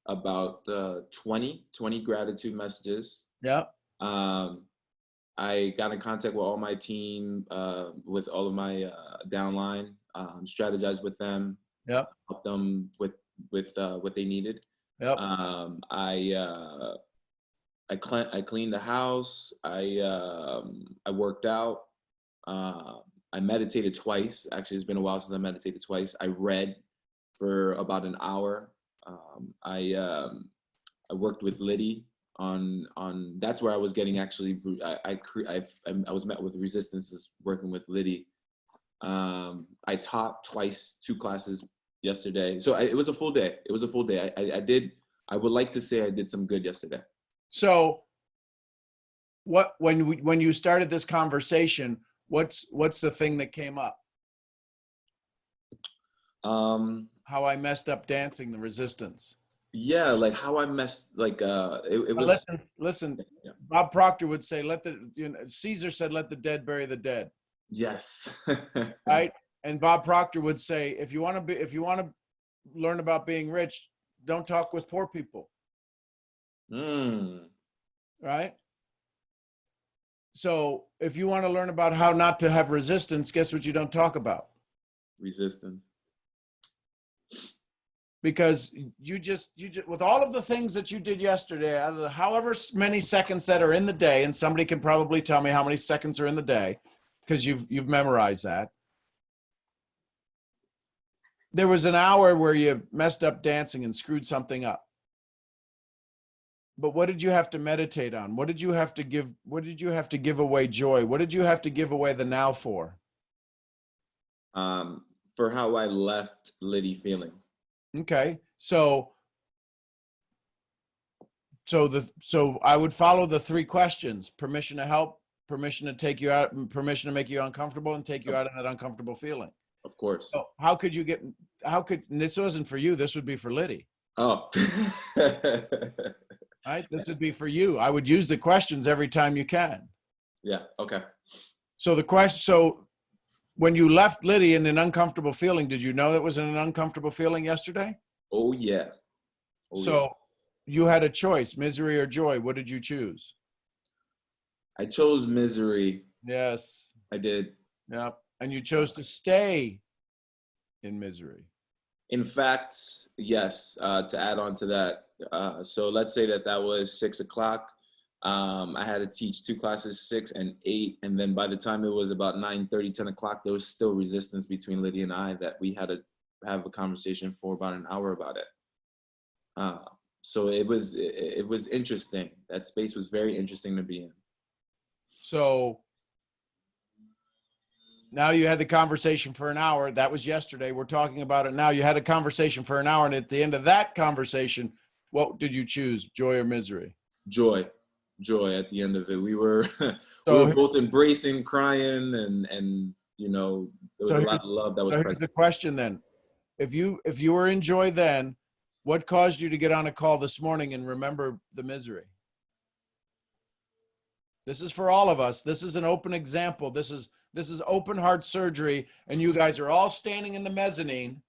about 20 gratitude messages. Yeah. I got in contact with all my team, with all of my downline, strategized with them, Yeah. helped them with what they needed. Yep. I cleaned the house. I worked out. I meditated twice. Actually, it's been a while since I meditated twice. I read for about an hour. I worked with Liddy on that's where I was getting actually. I was met with resistance working with Liddy. I taught twice, 2 classes yesterday. So it was a full day. It was a full day. I would like to say I did some good yesterday. So when you started this conversation, what's the thing that came up? How I messed up dancing, the resistance. Yeah, like how I messed, like it was. Listen. Yeah. Bob Proctor would say, Caesar said, "Let the dead bury the dead." Yes. Right. And Bob Proctor would say, if you want to learn about being rich, don't talk with poor people. Right. So if you want to learn about how not to have resistance, guess what you don't talk about? Resistance. Because you just with all of the things that you did yesterday, however many seconds that are in the day, and somebody can probably tell me how many seconds are in the day because you've memorized that. There was an hour where you messed up dancing and screwed something up. But what did you have to meditate on? What did you have to give? What did you have to give away joy? What did you have to give away the now for? For how I left Liddy feeling. Okay. So I would follow the 3 questions: permission to help, permission to take you out, and permission to make you uncomfortable and take you out of that uncomfortable feeling. Of course. So and this wasn't for you, this would be for Liddy. Oh. Right? This would be for you. I would use the questions every time you can. Yeah. Okay. So when you left Liddy in an uncomfortable feeling, did you know it was an uncomfortable feeling yesterday? Oh yeah. You had a choice, misery or joy. What did you choose? I chose misery. Yes. I did. Yep. And you chose to stay in misery. In fact, yes, to add on to that. So let's say that was 6 o'clock. I had to teach 2 classes, 6 and 8. And then by the time it was about 9:30, 10 o'clock, there was still resistance between Liddy and I that we had to have a conversation for about an hour about it. So it was interesting. That space was very interesting to be in. So now you had the conversation for an hour. That was yesterday. We're talking about it now. You had a conversation for an hour. And at the end of that conversation, what did you choose, joy or misery? Joy at the end of it. We were both embracing, crying, and there was a lot of love that was present. Here's the question then. If you were in joy then, what caused you to get on a call this morning and remember the misery? This is for all of us. This is an open example. This is open heart surgery, and you guys are all standing in the mezzanine.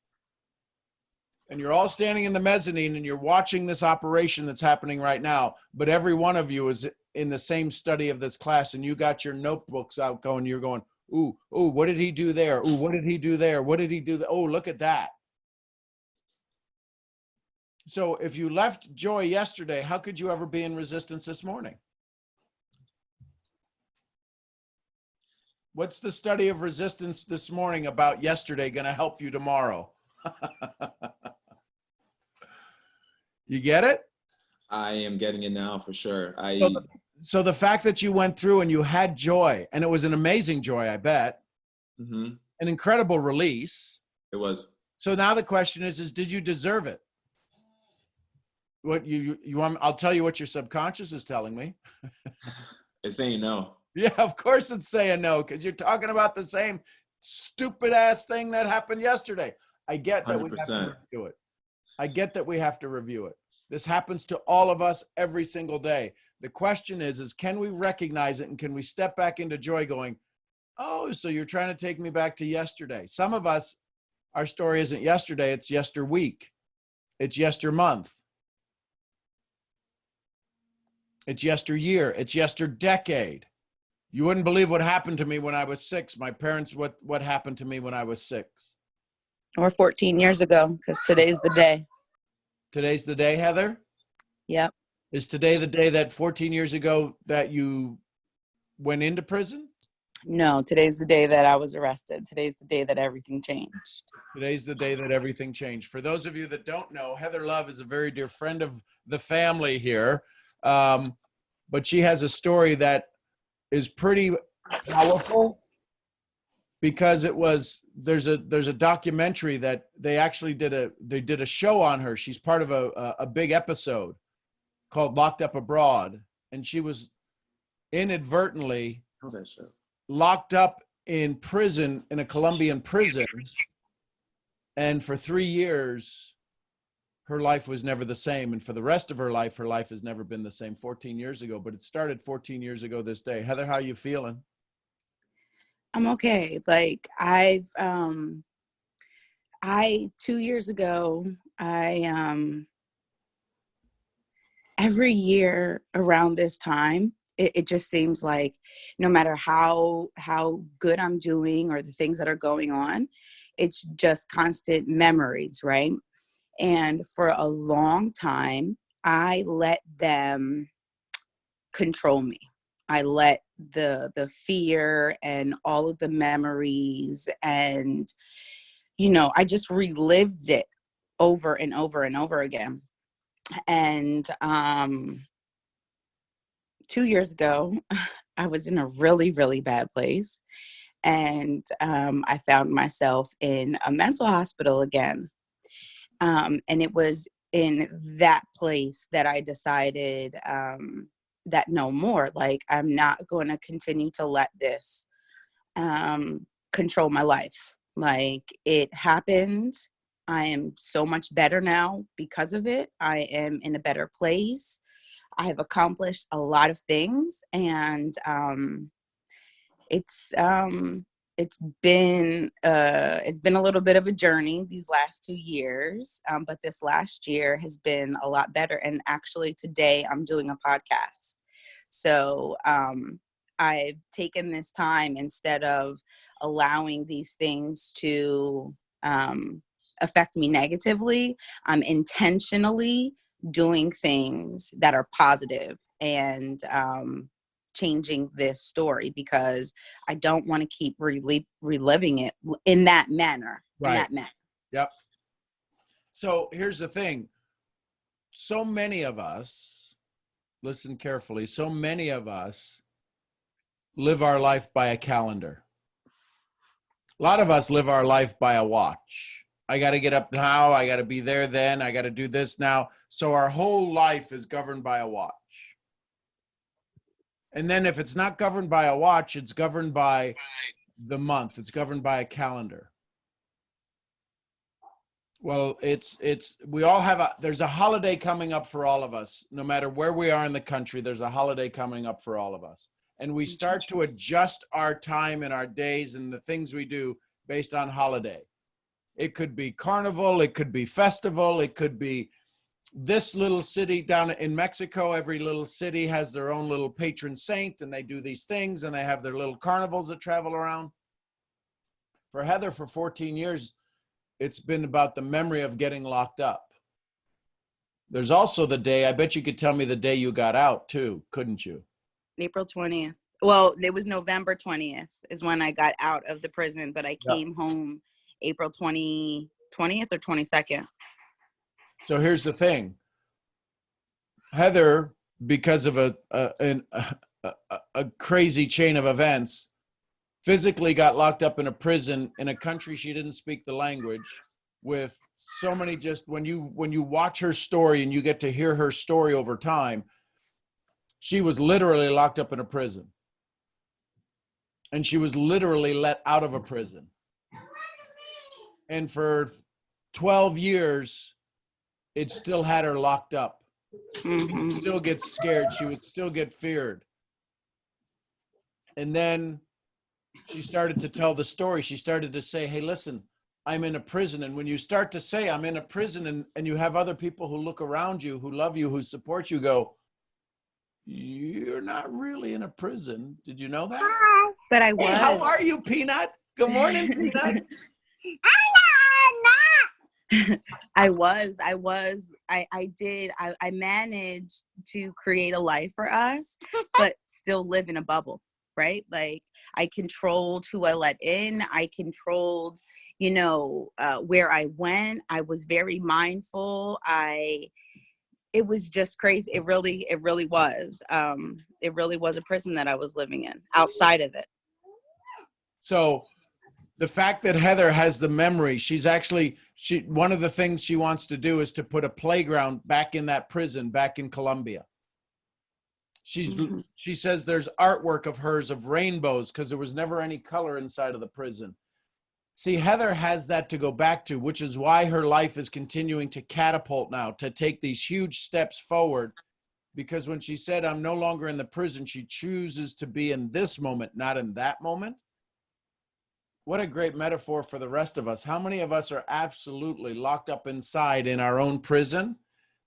And you're all standing in the mezzanine and you're watching this operation that's happening right now. But every one of you is in the same study of this class, and you got your notebooks out going. You're going, ooh, what did he do there? Ooh, what did he do there? What did he do? Oh, look at that. So if you left joy yesterday, how could you ever be in resistance this morning? What's the study of resistance this morning about yesterday going to help you tomorrow? You get it? I am getting it now for sure. So the fact that you went through and you had joy, and it was an amazing joy, I bet, an incredible release. It was. So now the question is did you deserve it? What you want? I'll tell you what your subconscious is telling me. It's saying no. Yeah, of course it's saying no, because you're talking about the same stupid ass thing that happened yesterday. I get that 100%. We have to review it. I get that we have to review it. This happens to all of us every single day. The question is can we recognize it and can we step back into joy going, Oh, so you're trying to take me back to yesterday. Some of us, our story isn't yesterday, it's yesterweek. It's yestermonth. It's yesteryear. It's yesterdecade. You wouldn't believe what happened to me when I was 6. My parents, what happened to me when I was 6. Or 14 years ago, because today's the day. Today's the day, Heather? Yep. Is today the day that 14 years ago that you went into prison? No, today's the day that I was arrested. Today's the day that everything changed. Today's the day that everything changed. For those of you that don't know, Heather Love is a very dear friend of the family here. But she has a story that is pretty powerful because there's a documentary that they actually did a show on her. She's part of a big episode called Locked Up Abroad. And she was inadvertently How's that show? locked up in prison, in a Colombian prison. And for 3 years, her life was never the same. And for the rest of her life has never been the same 14 years ago. But it started 14 years ago this day. Heather, how you feeling? I'm okay. Like 2 years ago, every year around this time, it just seems like no matter how good I'm doing or the things that are going on, it's just constant memories, right? And for a long time, I let them control me. I let the fear and all of the memories and, I just relived it over and over and over again. And 2 years ago, I was in a really, really bad place. And I found myself in a mental hospital again. And it was in that place that I decided that no more, like, I'm not going to continue to let this control my life. Like, it happened. I am so much better now because of it. I am in a better place. I have accomplished a lot of things, and it's been a little bit of a journey these last 2 years, but this last year has been a lot better. And actually today I'm doing a podcast. So I've taken this time, instead of allowing these things to affect me negatively, I'm intentionally doing things that are positive and changing this story, because I don't want to keep reliving it in that manner. Right. In that manner. Yep. So here's the thing. So many of us, listen carefully, so many of us live our life by a calendar. A lot of us live our life by a watch. I got to get up now. I got to be there then. I got to do this now. So our whole life is governed by a watch. And then if it's not governed by a watch, it's governed by the month. It's governed by a calendar. Well, we all have there's a holiday coming up for all of us. No matter where we are in the country, there's a holiday coming up for all of us. And we start to adjust our time and our days and the things we do based on holiday. It could be carnival, it could be festival, it could be this little city down in Mexico. Every little city has their own little patron saint, and they do these things, and they have their little carnivals that travel around. For Heather, for 14 years, it's been about the memory of getting locked up. There's also the day, I bet you could tell me the day you got out too, couldn't you? April 20th. Well, it was November 20th is when I got out of the prison, but I came home April 20th or 22nd. So here's the thing. Heather, because of a crazy chain of events, physically got locked up in a prison in a country she didn't speak the language, with so many, just when you watch her story and you get to hear her story over time, she was literally locked up in a prison. And she was literally let out of a prison. And for 12 years, it still had her locked up. She would still get scared. She would still get feared. And then she started to tell the story. She started to say, hey, listen, I'm in a prison. And when you start to say I'm in a prison and you have other people who look around you, who love you, who support you, go, you're not really in a prison. Did you know that? But I Hey, how was. are you, Peanut? Good morning, Peanut. I managed to create a life for us, but still live in a bubble, right? Like I controlled who I let in. I controlled, where I went. I was very mindful. It was just crazy. It really was. It really was a prison that I was living in outside of it. So the fact that Heather has the memory, one of the things she wants to do is to put a playground back in that prison, back in Colombia. She says there's artwork of hers of rainbows because there was never any color inside of the prison. See, Heather has that to go back to, which is why her life is continuing to catapult now, to take these huge steps forward. Because when she said, I'm no longer in the prison, she chooses to be in this moment, not in that moment. What a great metaphor for the rest of us. How many of us are absolutely locked up inside in our own prison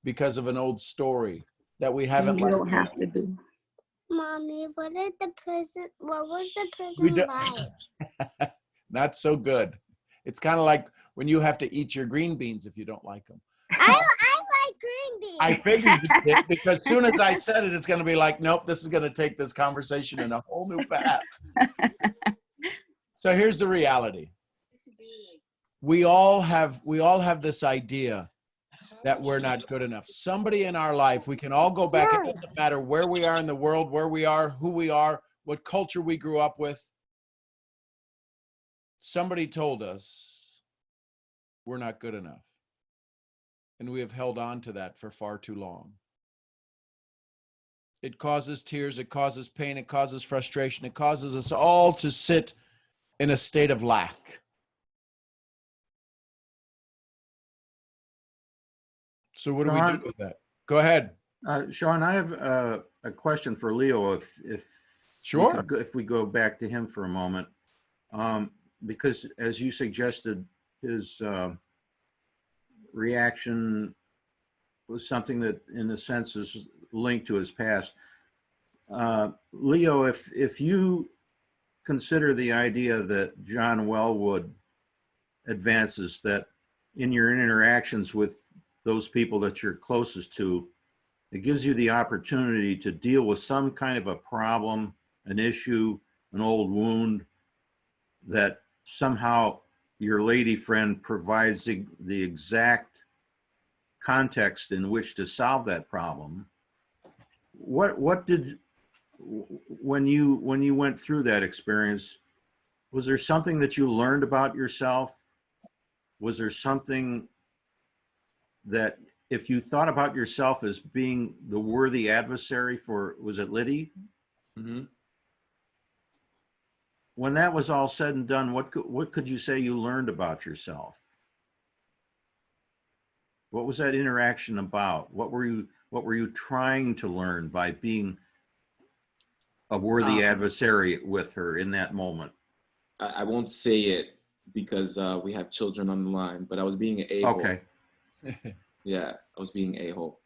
because of an old story that we haven't You let don't go? have to be. Mommy, what was the We prison don't- like? Not so good. It's kind of like when you have to eat your green beans if you don't like them. I like green beans. I figured you did, because as soon as I said it, it's going to be like, nope, this is going to take this conversation in a whole new path. So here's the reality. We all have this idea that we're not good enough. Somebody in our life, we can all go back. It doesn't matter where we are in the world, where we are, who we are, what culture we grew up with. Somebody told us we're not good enough. And we have held on to that for far too long. It causes tears, it causes pain, it causes frustration, it causes us all to sit in a state of lack. So what do we do with that? Go ahead. Sean, I have a question for Leo. If Sure. if we go back to him for a moment, because as you suggested, his reaction was something that, in a sense, is linked to his past. Leo, if you consider the idea that John Wellwood advances, that in your interactions with those people that you're closest to, it gives you the opportunity to deal with some kind of a problem, an issue, an old wound, that somehow your lady friend provides the exact context in which to solve that problem. What did, when you went through that experience, was there something that you learned about yourself? Was there something that, if you thought about yourself as being the worthy adversary for, was it Liddy? Mm-hmm. When that was all said and done, what could you say you learned about yourself? What was that interaction about? What were you trying to learn by being a worthy adversary with her in that moment? I won't say it because we have children on the line, but I was being an a-hole. Okay. Yeah, I was being a-hole.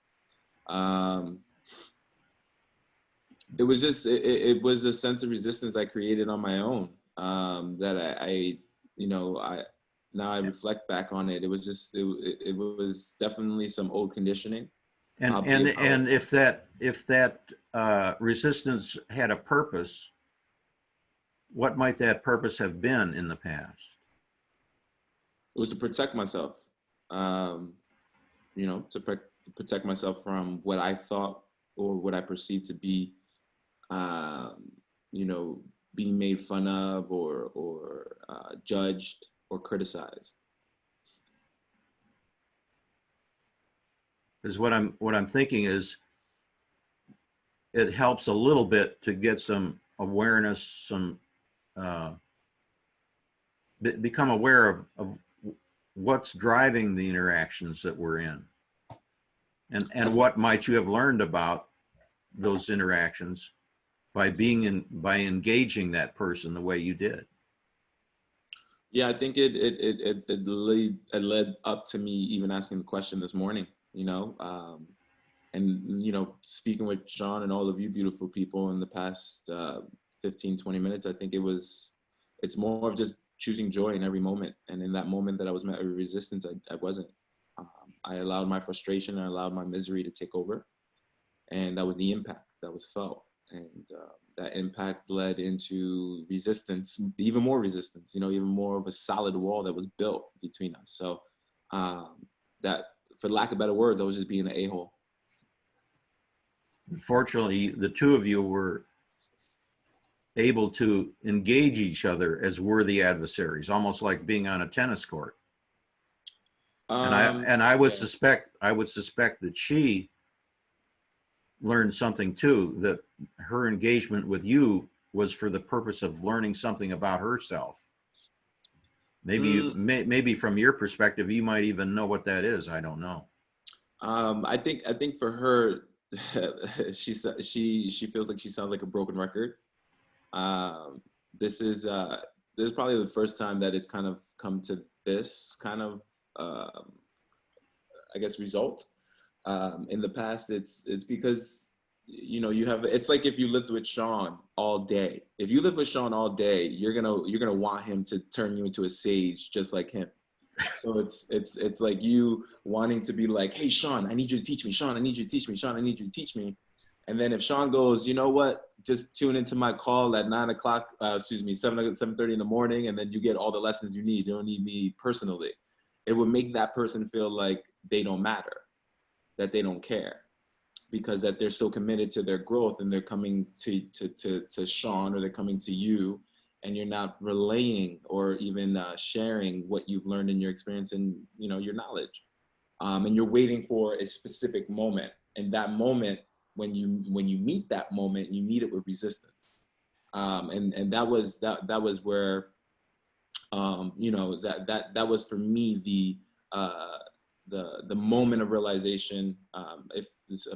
It was just, it was a sense of resistance I created on my own, that I now I reflect back on it. It was just, it was definitely some old conditioning. And if that resistance had a purpose, what might that purpose have been in the past? It was to protect myself, to protect myself from what I thought or what I perceived to be, being made fun of or judged or criticized. Because what I'm thinking is, it helps a little bit to get some awareness, some become aware of what's driving the interactions that we're in, and what might you have learned about those interactions by engaging that person the way you did? Yeah, I think it led up to me even asking the question this morning, and, speaking with Sean and all of you beautiful people in the past 15, 20 minutes, I think it's more of just choosing joy in every moment. And in that moment that I was met with resistance, I wasn't. I allowed my frustration, I allowed my misery to take over. And that was the impact that was felt. And that impact led into resistance, even more resistance, even more of a solid wall that was built between us. So that, for lack of better words, I was just being an a-hole. Fortunately, the two of you were able to engage each other as worthy adversaries, almost like being on a tennis court. And I would suspect that she learned something too, that her engagement with you was for the purpose of learning something about herself. Maybe from your perspective, you might even know what that is. I don't know. I think for her, she feels like she sounds like a broken record. This is probably the first time that it's kind of come to this kind of I guess result. In the past, it's because it's like if you lived with Sean all day. If you live with Sean all day, you're gonna want him to turn you into a sage just like him. So it's like you wanting to be like, hey Sean, I need you to teach me. Sean, I need you to teach me. Sean, I need you to teach me. And then if Sean goes, you know what, just tune into my call at 7:30 in the morning, and then you get all the lessons you need. You don't need me personally. It would make that person feel like they don't matter, that they don't care, because that they're so committed to their growth, and they're coming to Sean, or they're coming to you, and you're not relaying or even sharing what you've learned in your experience and your knowledge, and you're waiting for a specific moment. And that moment, when you meet that moment, you meet it with resistance, and that was where that was for me the moment of realization, if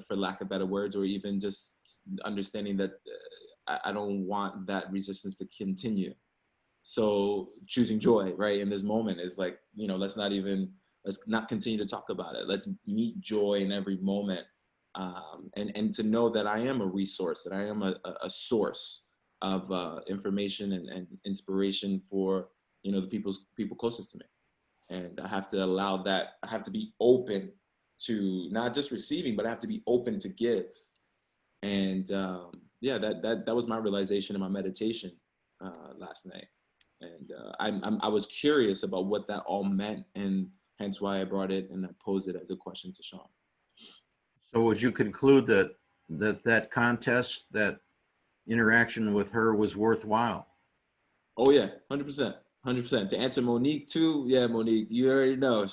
for lack of better words, or even just understanding that I don't want that resistance to continue. So choosing joy, right, in this moment is like, let's not continue to talk about it. Let's meet joy in every moment, and to know that I am a resource, that I am a source of information and inspiration for the people closest to me. And I have to allow that. I have to be open to not just receiving, but I have to be open to give. And that was my realization in my meditation last night. And I was curious about what that all meant, and hence why I brought it and I posed it as a question to Sean. So would you conclude that contest, that interaction with her, was worthwhile? Oh yeah, 100%. 100%. To answer Monique too, yeah, Monique, you already know.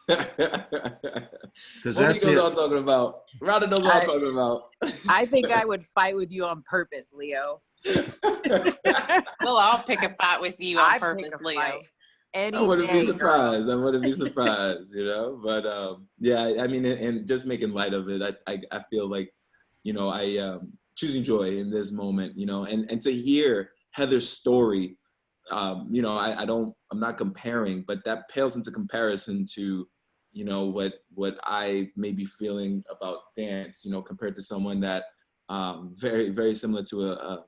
Because Monique knows what I'm talking about. Rhonda knows what I'm talking about. I think I would fight with you on purpose, Leo. Well, I'll pick a fight with you on purpose, Leo. I wouldn't be surprised. I wouldn't be surprised, But yeah, I mean, and just making light of it, I feel like, choosing joy in this moment, and to hear Heather's story. I'm not comparing, but that pales into comparison to, what I may be feeling about dance, compared to someone that, very, very similar to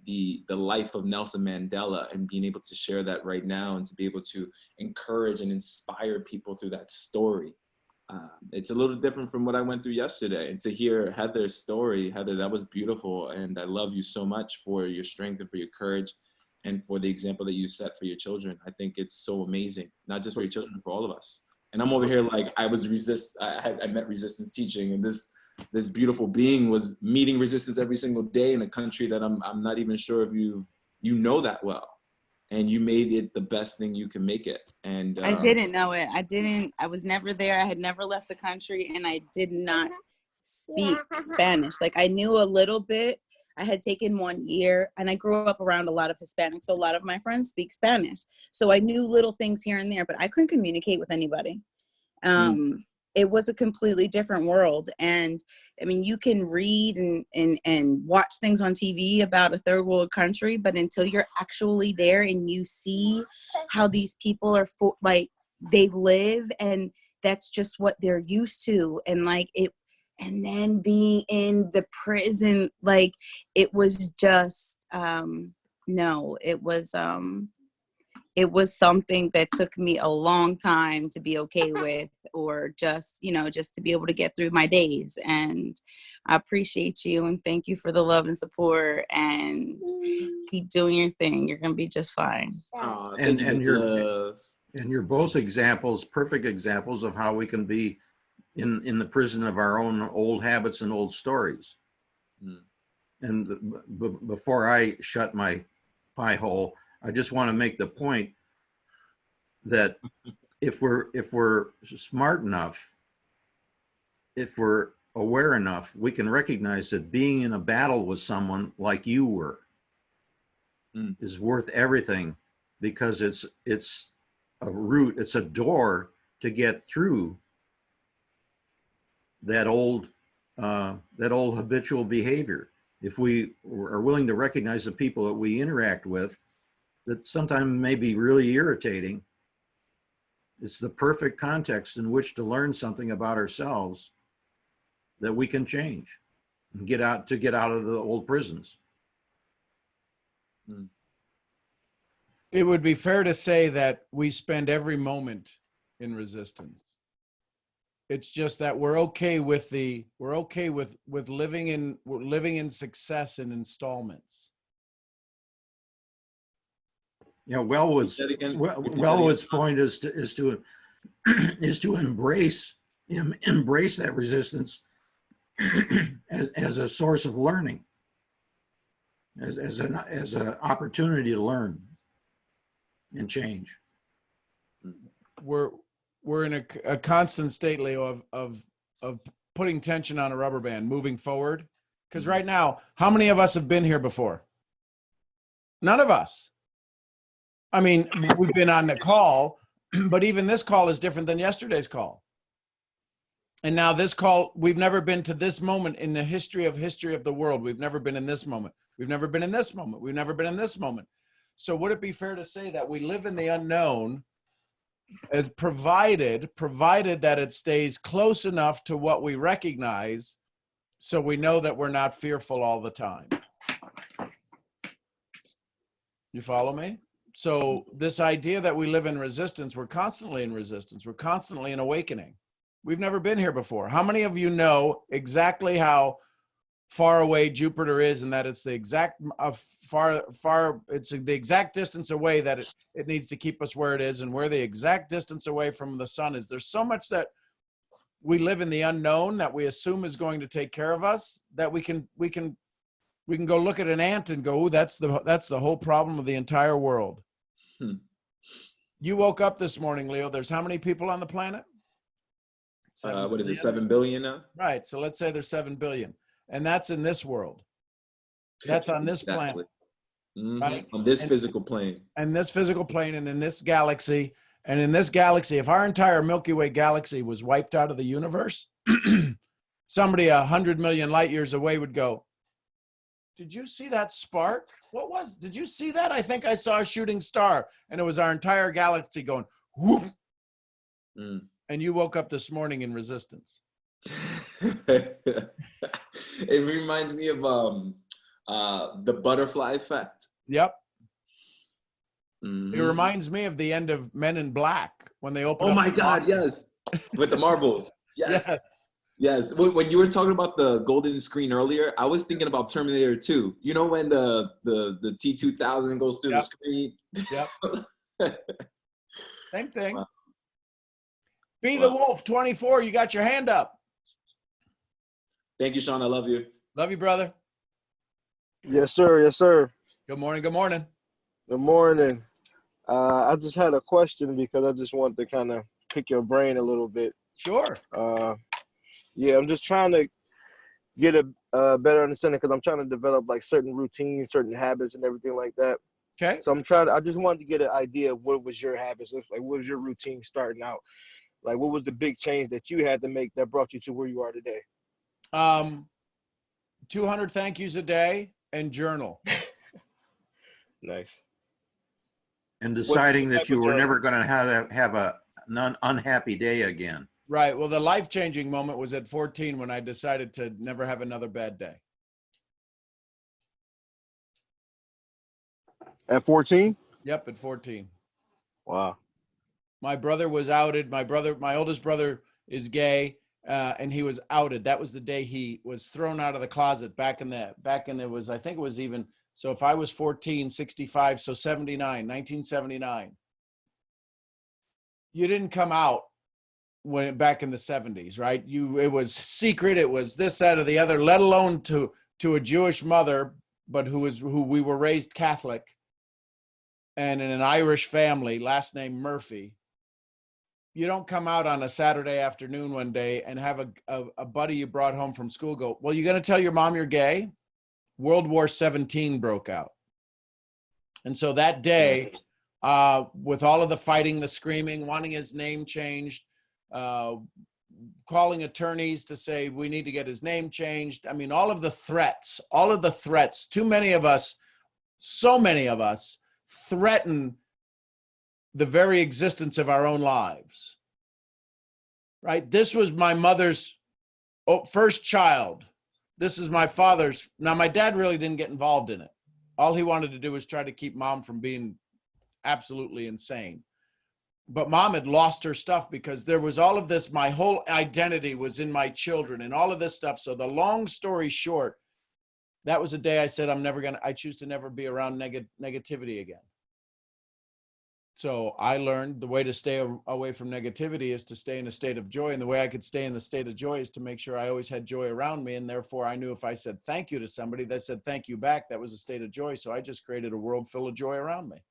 the life of Nelson Mandela, and being able to share that right now, and to be able to encourage and inspire people through that story. It's a little different from what I went through yesterday, and to hear Heather's story. Heather, that was beautiful. And I love you so much for your strength and for your courage, and for the example that you set for your children. I think it's so amazing, not just for your children, for all of us. And I'm over here like I met resistance teaching, and this beautiful being was meeting resistance every single day in a country that I'm not even sure if you know that well, and you made it the best thing you can make it. And I didn't know it. I was never there. I had never left the country, and I did not speak Spanish. Like, I knew a little bit. I had taken 1 year, and I grew up around a lot of Hispanics, so a lot of my friends speak Spanish. So I knew little things here and there, but I couldn't communicate with anybody. it was a completely different world. And I mean, you can read and watch things on TV about a third world country, but until you're actually there and you see how these people are like they live, and that's just what they're used to. And like it, and then being in the prison, like it was just, no, it was something that took me a long time to be okay with, or just, you know, just to be able to get through my days. And I appreciate you and thank you for the love and support, and keep doing your thing. You're going to be just fine. Aw, And, thank you, and Miss you're, Love. and you're both examples, perfect examples of how we can be in the prison of our own old habits and old stories. And before I shut my pie hole, I just want to make the point that if we're smart enough, if we're aware enough, we can recognize that being in a battle with someone like you were is worth everything, because it's a route, it's a door to get through that old habitual behavior. If we are willing to recognize the people that we interact with that sometimes may be really irritating, it's the perfect context in which to learn something about ourselves that we can change and get out of the old prisons. It would be fair to say that we spend every moment in resistance. It's just that we're okay with living in success in installments. You know, Wellwood's point is to embrace that resistance as a source of learning, as an opportunity to learn and change. We're in a constant state, Leo, of putting tension on a rubber band, moving forward. Because right now, how many of us have been here before? None of us. I mean, we've been on the call, but even this call is different than yesterday's call. And now this call, we've never been to this moment in the history of the world. We've never been in this moment. We've never been in this moment. We've never been in this moment. So would it be fair to say that we live in the unknown, as provided that it stays close enough to what we recognize so we know that we're not fearful all the time? You follow me? So this idea that we live in resistance, we're constantly in resistance. We're constantly in awakening. We've never been here before. How many of you know exactly how far away Jupiter is, and that it's the exact it's the exact distance away that it needs to keep us where it is, and where the exact distance away from the sun is? There's so much that we live in the unknown that we assume is going to take care of us, that we can go look at an ant and go, "Ooh, that's the whole problem of the entire world." You woke up this morning, Leo. There's how many people on the planet? What is it, 7 billion now? Right. So let's say there's 7 billion. And that's in this world. That's on this planet. Right? On this physical plane. And this physical plane, and in this galaxy. And in this galaxy, if our entire Milky Way galaxy was wiped out of the universe, somebody 100 million light years away would go, "Did you see that spark? Did you see that? I think I saw a shooting star." And it was our entire galaxy going, whoop. And you woke up this morning in resistance. It reminds me of the butterfly effect. Yep. It reminds me of the end of Men in Black when they open up. Oh my God, yes. With the marbles. Yes. Yes. Yes. When you were talking about the golden screen earlier, I was thinking about Terminator 2. You know when the T-2000 goes through the screen? Yep. Same thing. Wow. Be the Wolf 24, you got your hand up. Thank you, Sean. I love you. Love you, brother. Yes, sir. Yes, sir. Good morning. Good morning. Good morning. I just had a question because I just wanted to kind of pick your brain a little bit. Sure. Yeah, I'm just trying to get a better understanding because I'm trying to develop like certain routines, certain habits and everything like that. Okay. So I just wanted to get an idea of what was your habits, like what was your routine starting out? Like, what was the big change that you had to make that brought you to where you are today? 200 thank yous a day and journal. Nice. And What deciding type that you of were journal? never going to have an unhappy day again. Right. Well, the life-changing moment was at 14 when I decided to never have another bad day. At 14? Yep, at 14. Wow. My brother was outed. My oldest brother is gay, and he was outed. That was the day he was thrown out of the closet back in it was, I think it was even, so if I was 14, 65, so 79, 1979. You didn't come out back in the 70s, right? It was secret. It was this, that, or the other, let alone to a Jewish mother, but who we were raised Catholic and in an Irish family, last name Murphy. You don't come out on a Saturday afternoon one day and have a buddy you brought home from school go, well, you're going to tell your mom you're gay? World War 17 broke out. And so that day, with all of the fighting, the screaming, wanting his name changed, calling attorneys to say we need to get his name changed. I mean, all of the threats, too many of us, so many of us threaten the very existence of our own lives, right? This was my mother's first child. This is my father's. Now, my dad really didn't get involved in it. All he wanted to do was try to keep mom from being absolutely insane. But mom had lost her stuff because there was all of this. My whole identity was in my children and all of this stuff. So the long story short, that was the day I said, I choose to never be around negativity again. So I learned the way to stay away from negativity is to stay in a state of joy. And the way I could stay in the state of joy is to make sure I always had joy around me. And therefore I knew if I said thank you to somebody that said thank you back, that was a state of joy. So I just created a world full of joy around me,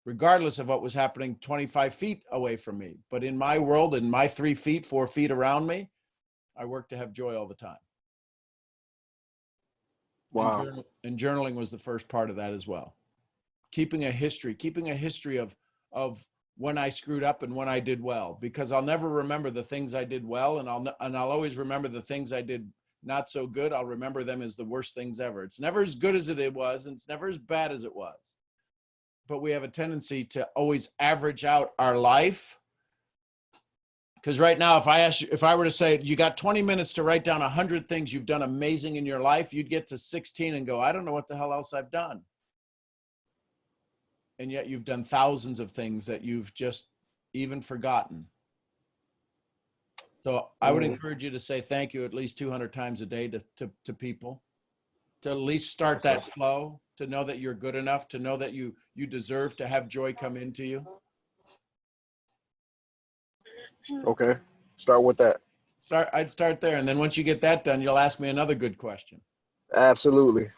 regardless of what was happening 25 feet away from me. But in my world, in my 3 feet, 4 feet around me, I work to have joy all the time. Wow. And journaling was the first part of that as well. Keeping a history of when I screwed up and when I did well, because I'll never remember the things I did well, and I'll always remember the things I did not so good. I'll remember them as the worst things ever. It's never as good as it was, and it's never as bad as it was. But we have a tendency to always average out our life. Because right now, if I were to say, you got 20 minutes to write down 100 things you've done amazing in your life, you'd get to 16 and go, I don't know what the hell else I've done. And yet you've done thousands of things that you've just even forgotten. So I would encourage you to say thank you at least 200 times a day to people, to at least start that flow, to know that you're good enough, to know that you deserve to have joy come into you. Okay. Start with that. I'd start there. And then once you get that done, you'll ask me another good question. Absolutely.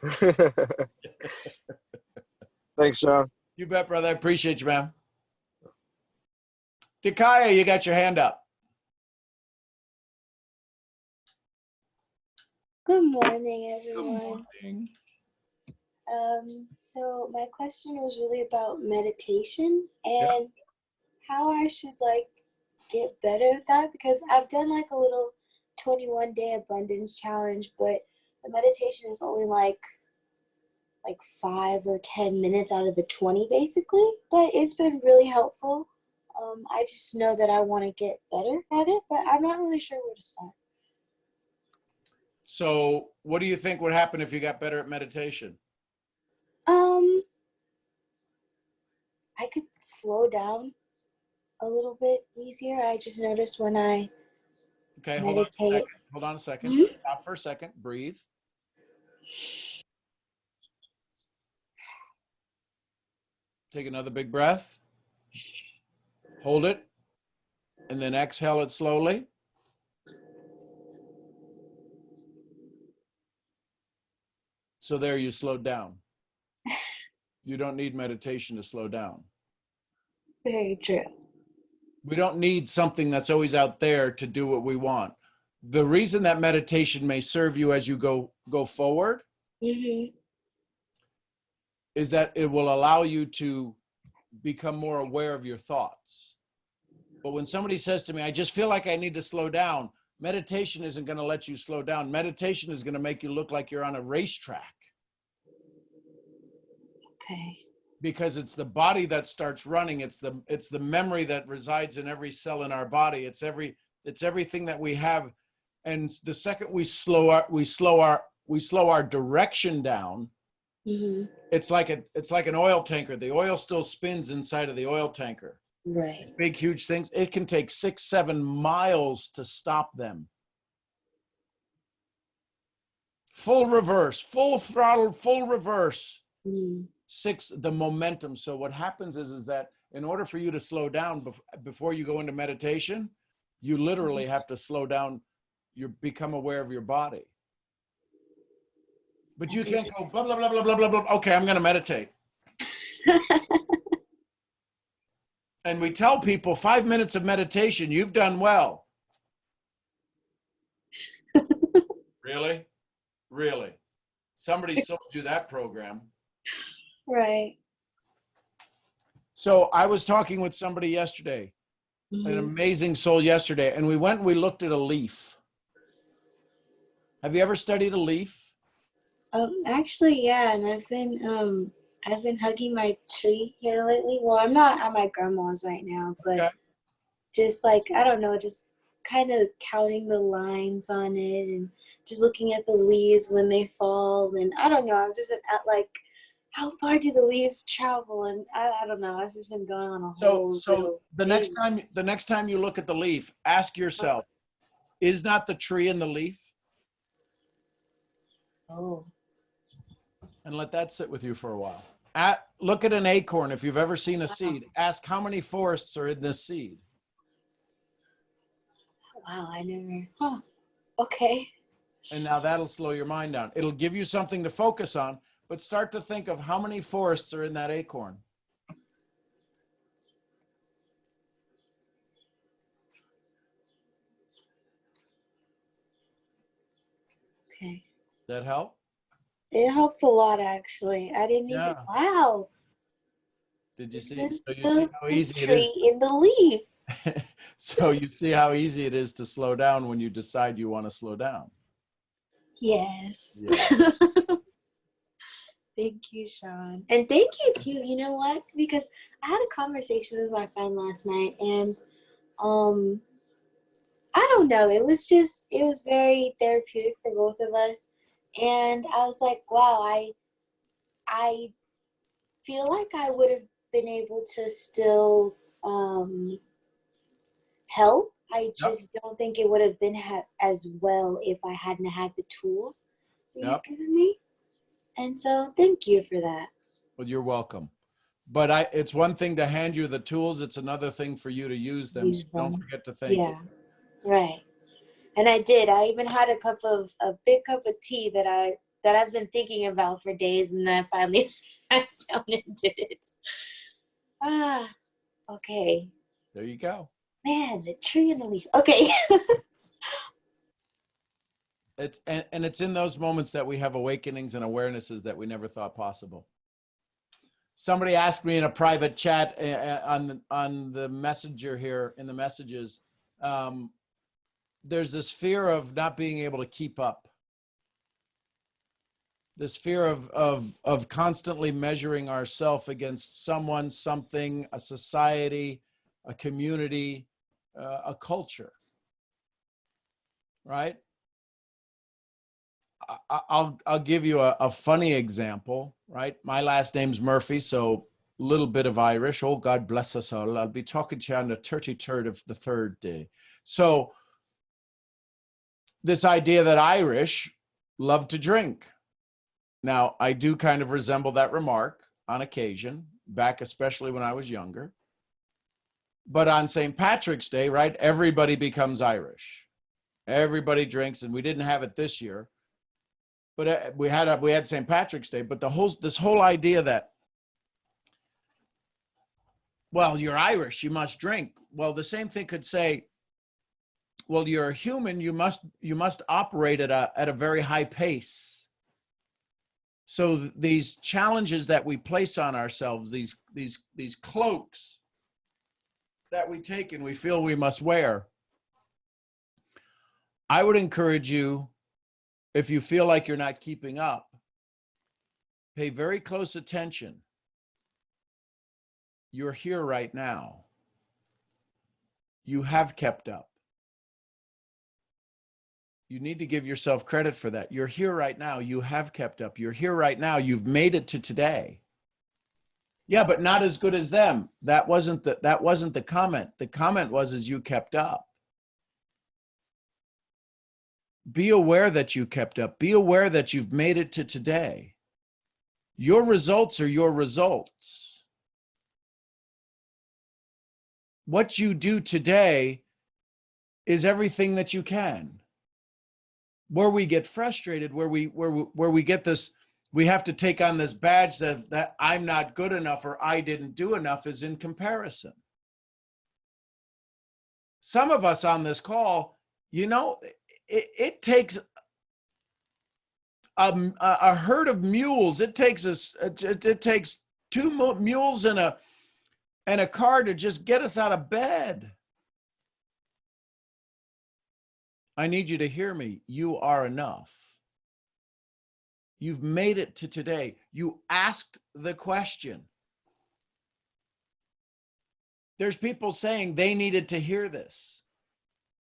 Thanks, John. You bet, brother. I appreciate you, man. Takaya, you got your hand up. Good morning, everyone. Good morning. So my question was really about meditation and how I should get better at that, because I've done a little 21-day abundance challenge, but the meditation is only like 5 or 10 minutes out of the 20 basically, but it's been really helpful. I just know that I want to get better at it, but I'm not really sure where to start. So what do you think would happen if you got better at meditation? I could slow down a little bit easier. I just noticed when I meditate. Hold on a second. Mm-hmm. Stop for a second. Breathe. Take another big breath. Hold it. And then exhale it slowly. So there, you slowed down. You don't need meditation to slow down. Very true. We don't need something that's always out there to do what we want. The reason that meditation may serve you as you go forward is that it will allow you to become more aware of your thoughts. But when somebody says to me, I just feel like I need to slow down, meditation isn't going to let you slow down. Meditation is going to make you look like you're on a racetrack. Okay. Because it's the body that starts running. It's the memory that resides in every cell in our body. It's everything that we have. And the second we slow our direction down, Mm-hmm. it's like an oil tanker. The oil still spins inside of the oil tanker. Right. Big, huge things. It can take 6-7 miles to stop them. Full reverse, full throttle, full reverse. Mm. The momentum. So what happens is that in order for you to slow down before you go into meditation, you literally have to slow down. You become aware of your body. But you can't go blah, blah, blah, blah, blah, blah, blah. Okay, I'm going to meditate. And we tell people 5 minutes of meditation, you've done well. Really? Really? Somebody sold you that program. Right. So I was talking with somebody yesterday, Mm-hmm. an amazing soul yesterday, and we went and we looked at a leaf. Have you ever studied a leaf? Actually, yeah, and I've been hugging my tree here lately. Well, I'm not at my grandma's right now, but Okay. just like, I don't know, just kind of counting the lines on it and just looking at the leaves when they fall. And I don't know, I've just been at like, how far do the leaves travel? And I don't know, I've just been going on a whole So the next time you look at the leaf, ask yourself, is not the tree in the leaf? Oh. And let that sit with you for a while. Look at an acorn. If you've ever seen a seed, ask how many forests are in this seed. Wow, I never, okay. And now that'll slow your mind down. It'll give you something to focus on, but start to think of how many forests are in that acorn. Okay. That help? It helped a lot, actually. I didn't even, wow. Did you see? It's So you see how easy it is. tree in the leaf. So you see how easy it is to slow down when you decide you want to slow down. Yes. Yeah. Thank you, Sean. And thank you too. You know what? Because I had a conversation with my friend last night, and I don't know. It was very therapeutic for both of us. And I was like, wow, I feel like I would have been able to still help. I just don't think it would have been as well if I hadn't had the tools that you've given me. And so thank you for that. Well, you're welcome. But it's one thing to hand you the tools. It's another thing for you to use them. So don't forget to thank you. Right. And I did. I even had a big cup of tea that I've been thinking about for days, and then I finally sat down and did it. Okay. There you go. Man, the tree and the leaf. Okay. It's in those moments that we have awakenings and awarenesses that we never thought possible. Somebody asked me in a private chat on the messenger here in the messages, there's this fear of not being able to keep up. This fear of constantly measuring ourselves against someone, something, a society, a community, a culture, right? I'll give you a funny example, right? My last name's Murphy, so a little bit of Irish. Oh, God bless us all. I'll be talking to you on the 33rd of the 3rd day. So this idea that Irish love to drink. Now, I do kind of resemble that remark on occasion, back especially when I was younger. But on St. Patrick's Day, right, everybody becomes Irish. Everybody drinks, and we didn't have it this year. But we had St. Patrick's Day, but this whole idea that, well, you're Irish, you must drink. Well, the same thing could say, well, you're a human, you must operate at a very high pace. So these challenges that we place on ourselves, these cloaks, that we take and we feel we must wear. I would encourage you, if you feel like you're not keeping up, pay very close attention. You're here right now. You have kept up. You need to give yourself credit for that. You're here right now. You have kept up. You're here right now. You've made it to today. Yeah, but not as good as them. That wasn't the comment. The comment was, as you kept up. Be aware that you kept up. Be aware that you've made it to today. Your results are your results. What you do today is everything that you can. Where we get frustrated, where we get this, we have to take on this badge that I'm not good enough or I didn't do enough, is in comparison. Some of us on this call, it takes a herd of mules. It takes two mules and a car to just get us out of bed. I need you to hear me. You are enough. You've made it to today. You asked the question. There's people saying they needed to hear this.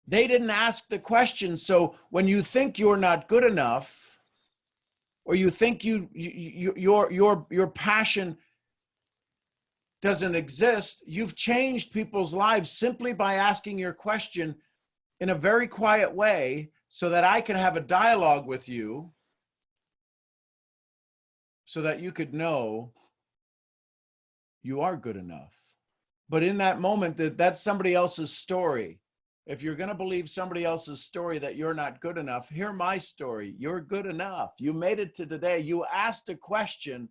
They didn't ask the question. So when you think you're not good enough, or you think your passion doesn't exist, you've changed people's lives simply by asking your question in a very quiet way so that I can have a dialogue with you, so that you could know you are good enough. But in that moment, that's somebody else's story. If you're going to believe somebody else's story that you're not good enough, hear my story. You're good enough. You made it to today. You asked a question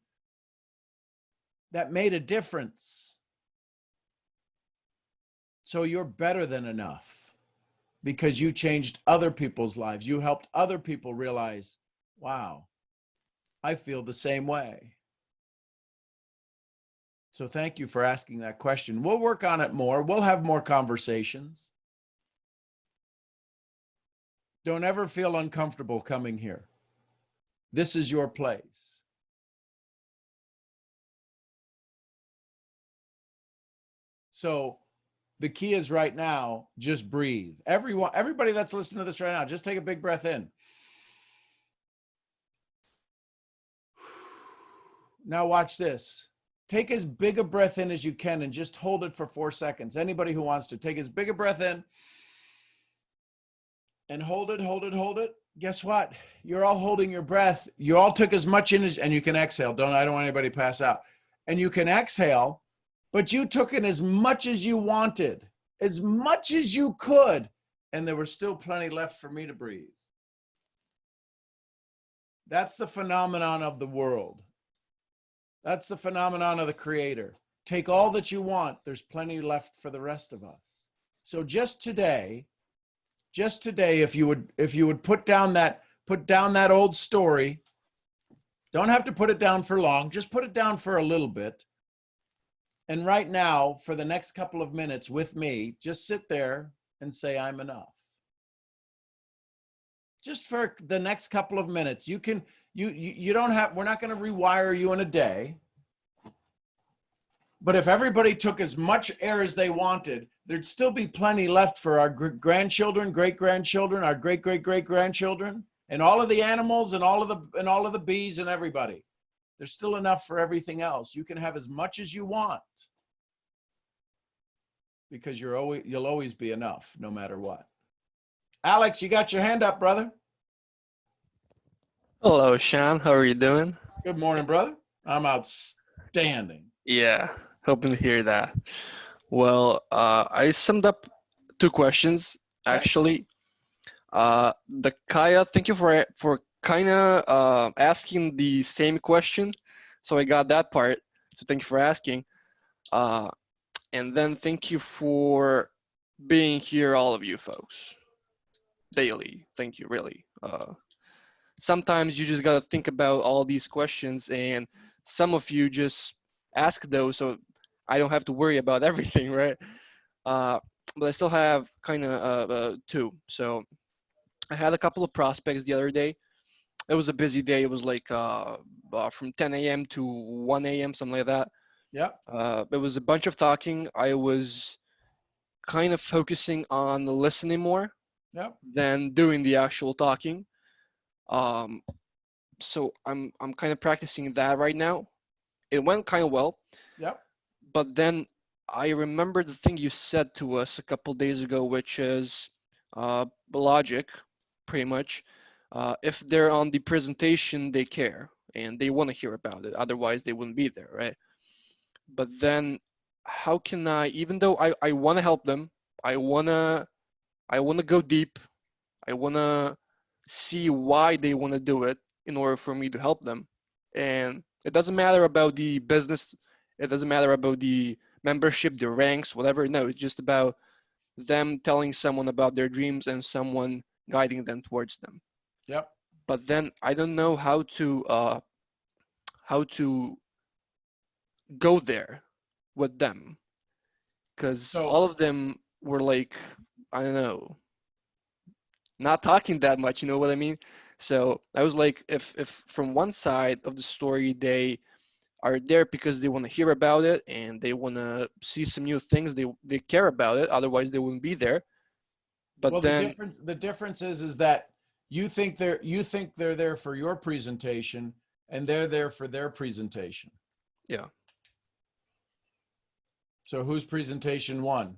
that made a difference. So you're better than enough, because you changed other people's lives. You helped other people realize, wow, I feel the same way. So thank you for asking that question. We'll work on it more. We'll have more conversations. Don't ever feel uncomfortable coming here. This is your place. So the key is right now, just breathe. Everybody that's listening to this right now, just take a big breath in. Now watch this. Take as big a breath in as you can and just hold it for 4 seconds. Anybody who wants to, take as big a breath in and hold it, hold it, hold it. Guess what? You're all holding your breath. You all took as much in as, and you can exhale. I don't want anybody to pass out. And you can exhale, but you took in as much as you wanted, as much as you could, and there was still plenty left for me to breathe. That's the phenomenon of the world. That's the phenomenon of the Creator. Take all that you want. There's plenty left for the rest of us. So just today, if you would put down that old story, don't have to put it down for long, just put it down for a little bit. And right now, for the next couple of minutes with me, just sit there and say, I'm enough. Just for the next couple of minutes. You don't have, we're not going to rewire you in a day. But if everybody took as much air as they wanted, there'd still be plenty left for our grandchildren, great-grandchildren, our great-great-great-grandchildren, and all of the animals and all of the bees and everybody. There's still enough for everything else. You can have as much as you want, because you'll always be enough no matter what. Alex, you got your hand up, brother. Hello, Sean. How are you doing? Good morning, brother. I'm outstanding. Yeah, hoping to hear that. Well, I summed up 2 questions, actually. The Kaya, thank you for kind of asking the same question. So I got that part. So thank you for asking. And then thank you for being here, all of you folks, daily. Thank you, really. Sometimes you just got to think about all these questions, and some of you just ask those, so I don't have to worry about everything, right? uh, but I still have kind of two. So I had a couple of prospects the other day. It was a busy day. It was like from 10 a.m. to 1 a.m., something like that. Yep. It was a bunch of talking. I was kind of focusing on listening more Yep. than doing the actual talking. Um, so I'm kind of practicing that right now. It went kind of well, Yep. but then I remember the thing you said to us a couple days ago, which is logic, pretty much. If they're on the presentation, they care and they want to hear about it. Otherwise, they wouldn't be there, right? But then, how can I? Even though I want to help them, I wanna I wanna go deep. I wanna see why they want to do it in order for me to help them. And it doesn't matter about the business. It doesn't matter about the membership, the ranks, whatever. No, it's just about them telling someone about their dreams and someone guiding them towards them. Yep. But then I don't know how to go there with them because So all of them were like, I don't know, not talking that much. You know what I mean? So I was like, if from one side of the story they are there because they want to hear about it and they want to see some new things, they care about it. Otherwise, they wouldn't be there. well, But the then, difference is that you think they're there for your presentation, and they're there for their presentation. yeah, So whose presentation won?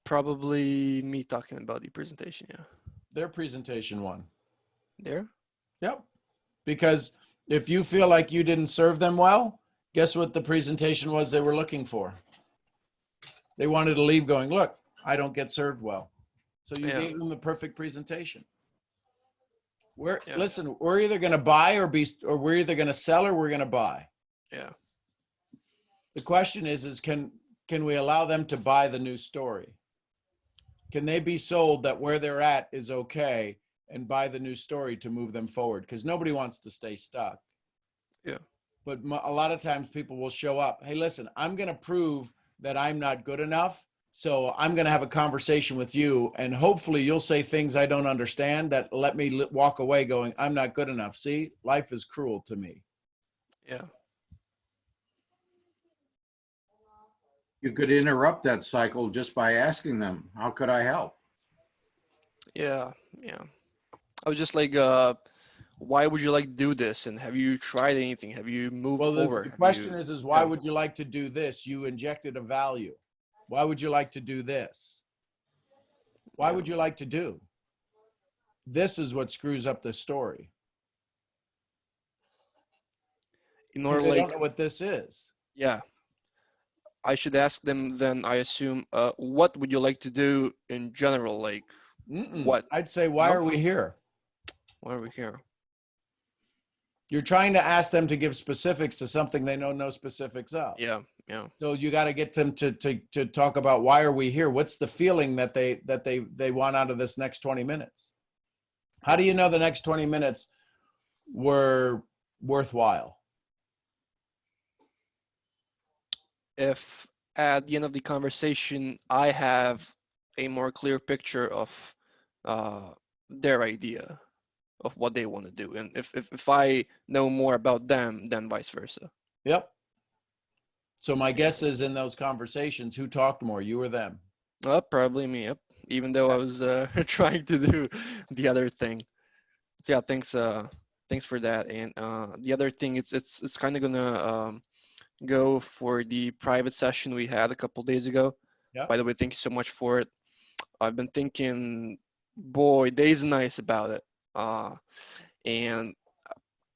probably me talking about the presentation. Yeah, Their presentation won. there. Yep. Because if you feel like you didn't serve them well, guess what the presentation was they were looking for? They wanted to leave going, look, I don't get served well. So you Yeah, gave them the perfect presentation. yeah, Listen, we're either going to buy or we're either going to sell or we're going to buy. yeah, The question is can we allow them to buy the new story? Can they be sold that where they're at is okay and buy the new story to move them forward? Because nobody wants to stay stuck. yeah, But a lot of times people will show up. Hey, listen, I'm going to prove that I'm not good enough. So I'm going to have a conversation with you, and hopefully you'll say things I don't understand that let me walk away going, I'm not good enough. See, life is cruel to me. yeah. You could interrupt that cycle just by asking them, how could I help? Yeah, yeah. I was just like, why would you like to do this? And have you tried anything? Have you moved Well, forward? the Have question you, is why yeah, would you like to do this? You injected a value. Why would you like to do this? Why yeah. would you like to do? This is what screws up the story In because order, they don't like, know what this is. yeah, I should ask them then, I assume, what would you like to do in general? Like, what? I'd say, why No? are we here? Why are we here? You're trying to ask them to give specifics to something they know no specifics of. Yeah, yeah, So you got to get them to talk about why are we here? What's the feeling that they want out of this next 20 minutes? How do you know the next 20 minutes were worthwhile? if at the end of the conversation I have a more clear picture of uh, their idea of what they want to do, and if I know more about them, then vice versa. Yep. So my Yeah. guess is in those conversations, who talked more, you or them? Probably me. Yep. Even though I was trying to do the other thing. So yeah, thanks for that. And the other thing, it's kind of gonna go for the private session we had a couple days ago. Yeah. By the way, thank you so much for it. I've been thinking, boy, days nice about it. And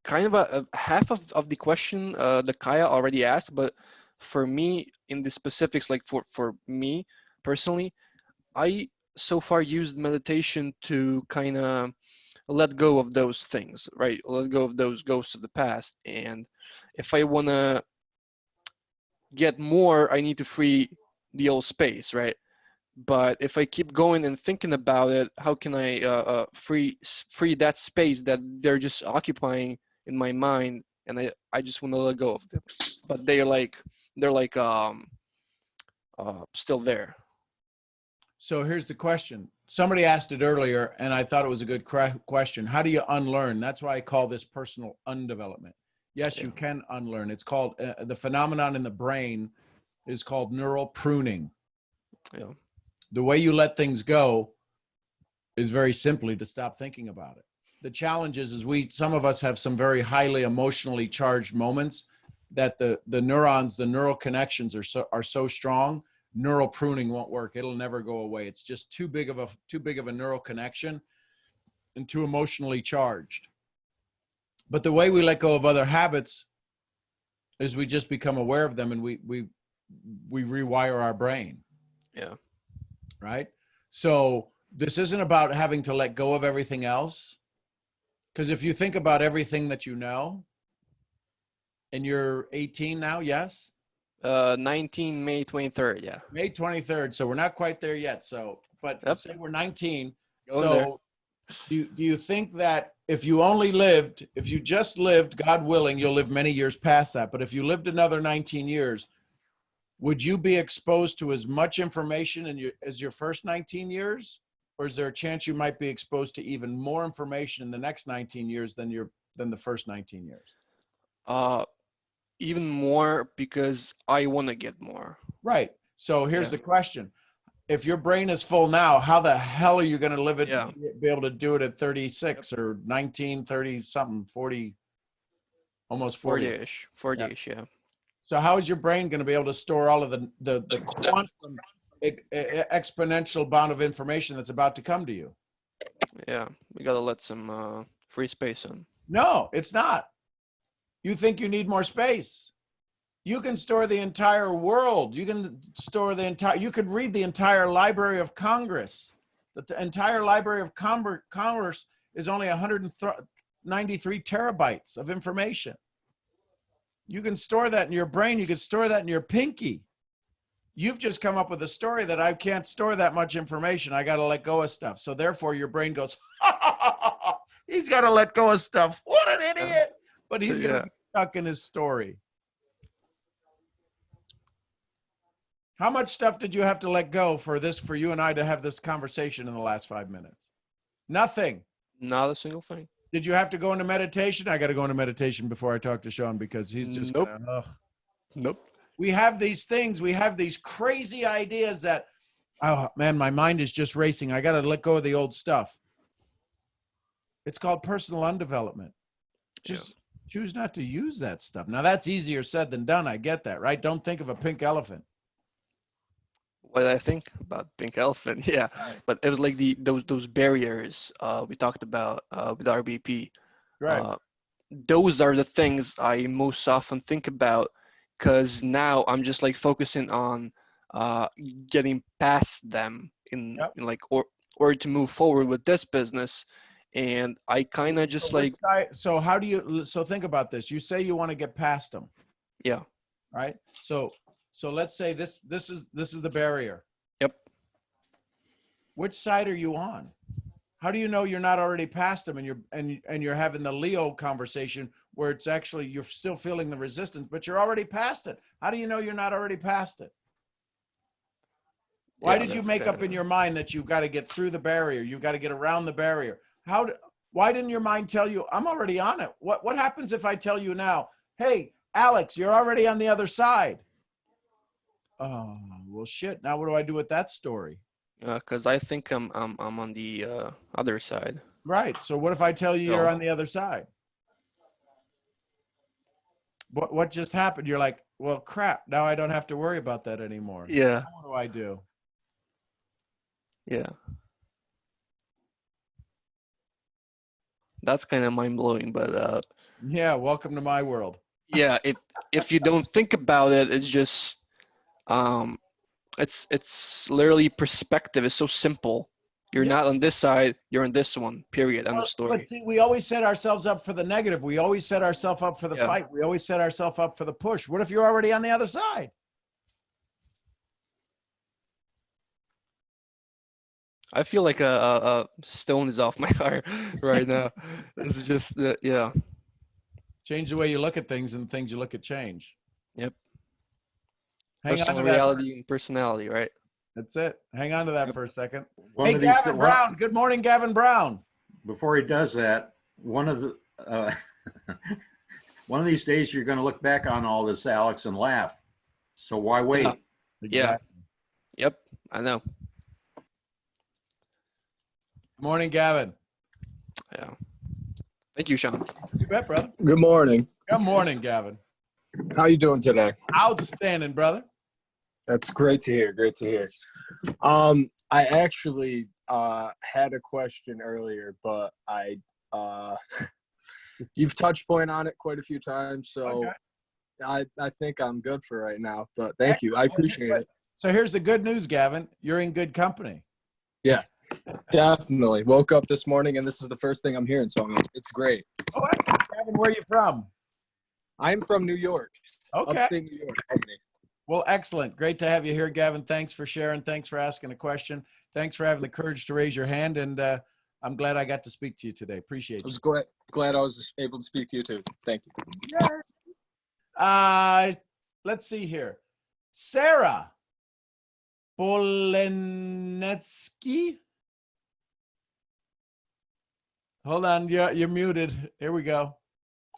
kind of a half of the question that Kaya already asked, but for me, in the specifics, like for me personally, I so far used meditation to kind of let go of those things, right? Let go of those ghosts of the past. And if I want to get more, I need to free the old space, right? But if I keep going and thinking about it, how can I free that space that they're just occupying in my mind, and I just want to let go of them. But they're like still there. So here's the question. Somebody asked it earlier, and I thought it was a good question. How do you unlearn? That's why I call this personal undevelopment. Yes, you can unlearn. It's called, the phenomenon in the brain is called neural pruning. Yeah. The way you let things go is very simply to stop thinking about it. The challenge is some of us have some very highly emotionally charged moments that the neurons, the neural connections are so strong. Neural pruning won't work. It'll never go away. It's just too big of a neural connection and too emotionally charged. But the way we let go of other habits is we just become aware of them, and we rewire our brain. Yeah. Right? So this isn't about having to let go of everything else. Because if you think about everything that you know, and you're 18 now, yes? 19 May 23rd, yeah. May 23rd. So we're not quite there yet. So, but say we're 19. Going there. So do you think that if you just lived, God willing, you'll live many years past that. But if you lived another 19 years, would you be exposed to as much information as your first 19 years? Or is there a chance you might be exposed to even more information in the next 19 years than the first 19 years? Even more, because I want to get more. Right. So here's the question. If your brain is full now, how the hell are you going to live it, be able to do it at 36 or 19, 30 something, 40, almost 40? 40-ish, 40-ish, yeah. So how is your brain going to be able to store all of the quantum exponential amount of information that's about to come to you? Yeah, we got to let some free space in. No, it's not. You think you need more space. You can store the entire world. You can store you could read the entire Library of Congress. The entire Library of Congress is only 193 terabytes of information. You can store that in your brain. You can store that in your pinky. You've just come up with a story that I can't store that much information. I got to let go of stuff. So therefore your brain goes, he's got to let go of stuff. What an idiot. But he's going to be stuck in his story. How much stuff did you have to let go for you and I to have this conversation in the last 5 minutes? Nothing. Not a single thing. Did you have to go into meditation? I got to go into meditation before I talk to Sean because he's just Nope. We have these things. We have these crazy ideas that, oh man, my mind is just racing. I got to let go of the old stuff. It's called personal undevelopment. Just choose not to use that stuff. Now that's easier said than done. I get that, right? Don't think of a pink elephant. What I think about pink elephant, yeah. But it was like those barriers we talked about with RBP. Right. Those are the things I most often think about, because now I'm just like focusing on getting past them in like or to move forward with this business. And I kind of just so how do you, so think about this. You say you want to get past them. Yeah. Right. So let's say this is the barrier. Yep. Which side are you on? How do you know you're not already past them and you're having the Leo conversation where it's actually you're still feeling the resistance, but you're already past it? How do you know you're not already past it? Why did you make up in your mind that you've got to get through the barrier? You've got to get around the barrier. Why didn't your mind tell you, I'm already on it? What happens if I tell you now, hey, Alex, you're already on the other side? Oh, well, shit. Now what do I do with that story? Because I think I'm on the other side. Right. So what if I tell you you're on the other side? What just happened? You're like, well, crap. Now I don't have to worry about that anymore. Yeah. What do I do? Yeah. That's kind of mind blowing, but yeah. Welcome to my world. Yeah. If you don't think about it, it's just it's literally perspective. It's so simple. You're not on this side, you're on this one, period. End of story. But see, we always set ourselves up for the negative. We always set ourselves up for the fight. We always set ourselves up for the push. What if you're already on the other side? I feel like a stone is off my heart right now. It's just yeah. Change the way you look at things, and things you look at change. Yep. Hang on Personal to that. reality and personality, right? That's it. Hang on to that for a second. One Hey, of these- Gavin Brown. Good morning, Gavin Brown. Before he does that, one of the one of these days you're going to look back on all this, Alex, and laugh. So why wait? Yeah. Exactly. Yep, I know. Morning, Gavin. Yeah. Thank you, Sean. You bet, brother. Good morning. Good morning, Gavin. How you doing today? Outstanding, brother. That's great to hear. Great to hear. I actually had a question earlier, but you've touched point on it quite a few times, so I think I'm good for right now. But thank you. I appreciate it. So here's the good news, Gavin. You're in good company. Yeah, definitely. Woke up this morning and this is the first thing I'm hearing, so it's great. Oh, excellent. Gavin, where are you from? I'm from New York. Okay. Upstate New York. Well, excellent. Great to have you here, Gavin. Thanks for sharing. Thanks for asking a question. Thanks for having the courage to raise your hand. And I'm glad I got to speak to you today. Appreciate I you. was glad I was able to speak to you too. Thank you. Let's see here. Sarah Bolenetsky. Hold on. You're muted. Here we go.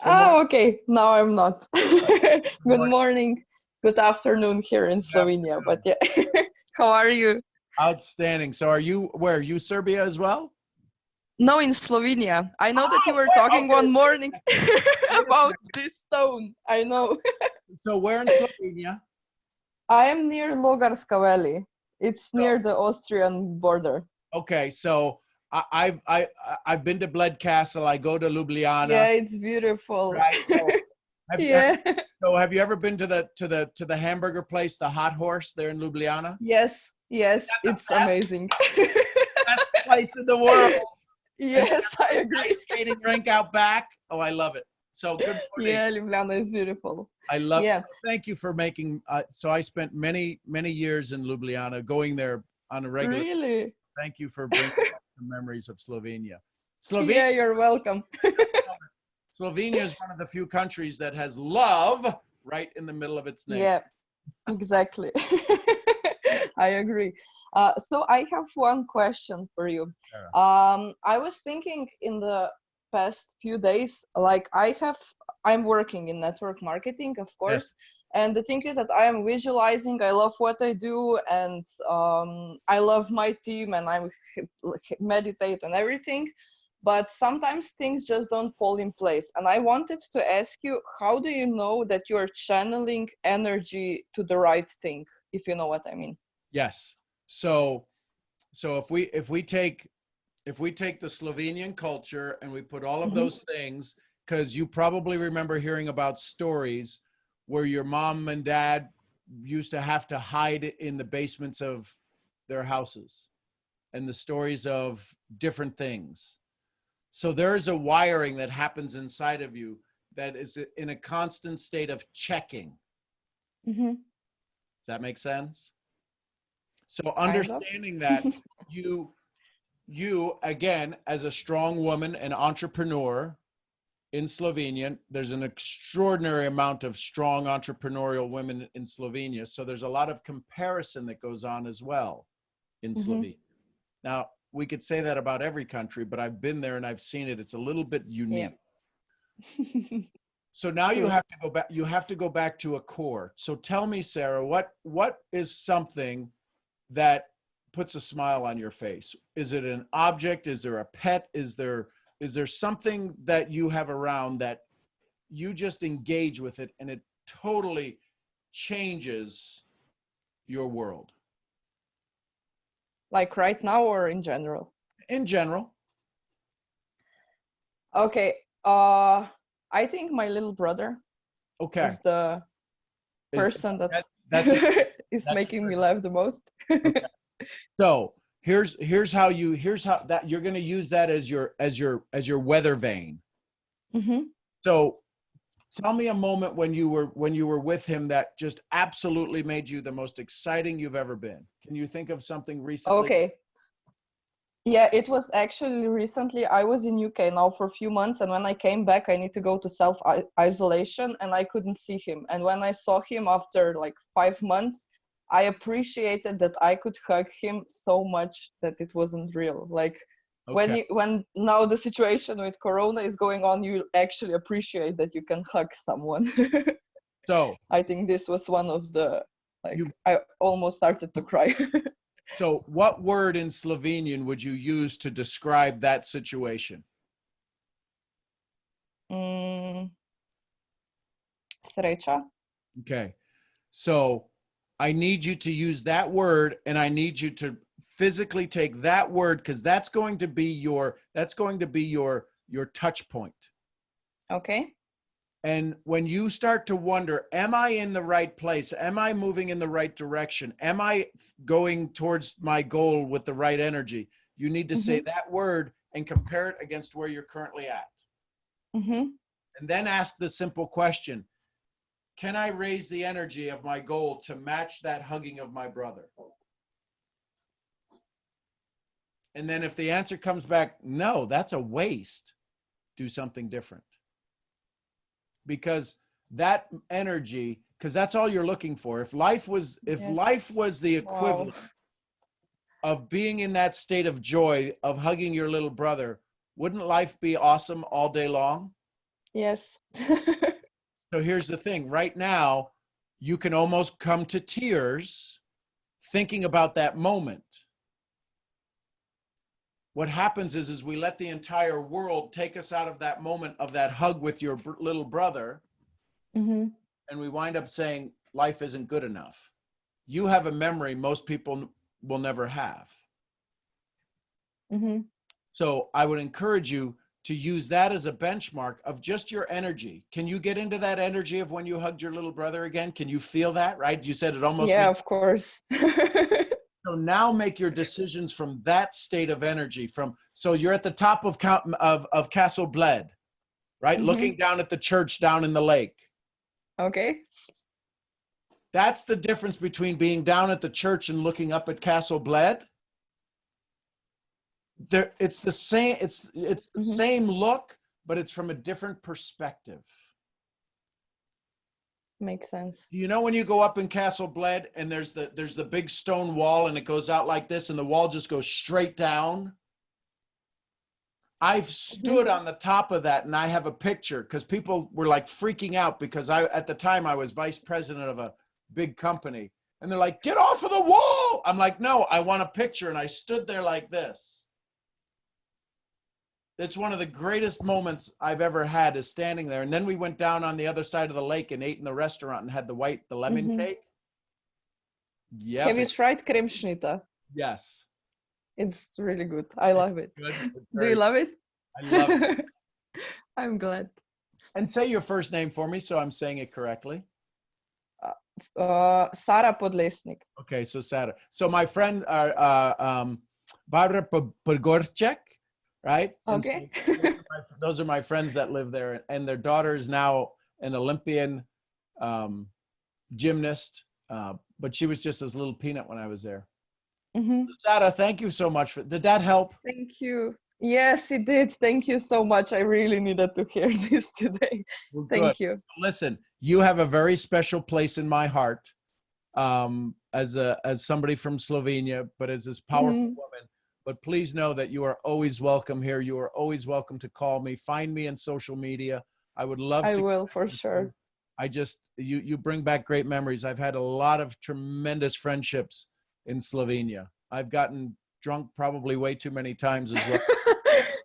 Oh, okay. Now I'm not. Good morning. Good afternoon here in Slovenia. But yeah, how are you? Outstanding. So are you, where? Are you Serbia as well? No, in Slovenia. I know that you were talking one morning about this stone. I know. So where in Slovenia? I am near Logarska Valley. It's near the Austrian border. Okay, so I've been to Bled Castle. I go to Ljubljana. Yeah, it's beautiful. Right. So have you ever been to the hamburger place, the Hot Horse, there in Ljubljana? Yes, it's amazing. Best place in the world. Yes, I agree. Ice skating rink out back. Oh, I love it. So good morning. Yeah, Ljubljana is beautiful. I love Yeah. it. So thank you for making. So I spent many years in Ljubljana, going there on a regular. Really? Thank you for bringing back some memories of Slovenia. Yeah, you're welcome. Slovenia is one of the few countries that has love right in the middle of its name. Yeah, exactly. I agree. So I have one question for you. Sure. I was thinking in the past few days, like I'm working in network marketing, of course. And the thing is that I am visualizing, I love what I do, and I love my team, and I meditate and everything. But sometimes things just don't fall in place. And I wanted to ask you, how do you know that you're channeling energy to the right thing, if you know what I mean? Yes. So if we take the Slovenian culture and we put all of those things, because you probably remember hearing about stories where your mom and dad used to have to hide in the basements of their houses, and the stories of different things. So there is a wiring that happens inside of you that is in a constant state of checking. Does that make sense? So understanding that you again, as a strong woman and entrepreneur in Slovenia, there's an extraordinary amount of strong entrepreneurial women in Slovenia. So there's a lot of comparison that goes on as well in Slovenia. Now, we could say that about every country, but I've been there and I've seen it. It's a little bit unique. Yeah. So now you have to go back. You have to go back to a core. So tell me, Sarah, what is something that puts a smile on your face? Is it an object? Is there a pet? Is there something that you have around that you just engage with it and it totally changes your world? Like right now or in general? In general. Okay. I think my little brother is the person that is making me laugh the most. So here's how that you're going to use that as your weather vane. So tell me a moment when you were with him that just absolutely made you the most exciting you've ever been. Can you think of something recently? Okay. Yeah, it was actually recently. I was in UK now for a few months, and when I came back, I need to go to self-isolation, and I couldn't see him. And when I saw him after like 5 months, I appreciated that I could hug him so much that it wasn't real. Like Okay. when now the situation with Corona is going on, you actually appreciate that you can hug someone. So I think this was one of the like you, I almost started to cry. so what word in Slovenian would you use to describe that situation? Sreća. Okay. So I need you to use that word, and I need you to physically take that word, because that's going to be your touch point. Okay. And when you start to wonder, am I in the right place? Am I moving in the right direction? Am I going towards my goal with the right energy? You need to say that word and compare it against where you're currently at. Mm-hmm. And then ask the simple question, can I raise the energy of my goal to match that hugging of my brother? And then if the answer comes back, no, that's a waste, do something different. Because that energy, because that's all you're looking for. If life was the equivalent of being in that state of joy, of hugging your little brother, wouldn't life be awesome all day long? Yes. So here's the thing. Right now, you can almost come to tears thinking about that moment. What happens is we let the entire world take us out of that moment of that hug with your little brother. Mm-hmm. And we wind up saying life isn't good enough. You have a memory most people will never have. Mm-hmm. So I would encourage you to use that as a benchmark of just your energy. Can you get into that energy of when you hugged your little brother again? Can you feel that, right? You said it almost. Yeah, of course. So now make your decisions from that state of energy. So you're at the top of Castle Bled, right? Mm-hmm. Looking down at the church down in the lake. Okay. That's the difference between being down at the church and looking up at Castle Bled. It's the same. It's the same look, but it's from a different perspective. Makes sense. You know when you go up in Castle Bled and there's the big stone wall and it goes out like this and the wall just goes straight down? I've stood on the top of that and I have a picture because people were like freaking out because at the time I was vice president of a big company and they're like, get off of the wall. I'm like, no, I want a picture. And I stood there like this. It's one of the greatest moments I've ever had is standing there. And then we went down on the other side of the lake and ate in the restaurant and had the lemon cake. Yeah. Have you tried kremšnita? Yes. It's really good. I love it. Good. Do you love it? I love it. I'm glad. And say your first name for me so I'm saying it correctly. Sara Podlesnik. Okay, so Sara. So my friend Barbara Pogorchek, right? Okay. So those are my friends that live there, and their daughter is now an Olympian gymnast, but she was just this little peanut when I was there. Mm-hmm. Sara, thank you so much. Did that help? Thank you. Yes, it did. Thank you so much. I really needed to hear this today. Well, thank you. Listen, you have a very special place in my heart as somebody from Slovenia, but as this powerful woman. But please know that you are always welcome here. You are always welcome to call me. Find me in social media. I would love to. I will for sure. You bring back great memories. I've had a lot of tremendous friendships in Slovenia. I've gotten drunk probably way too many times as well.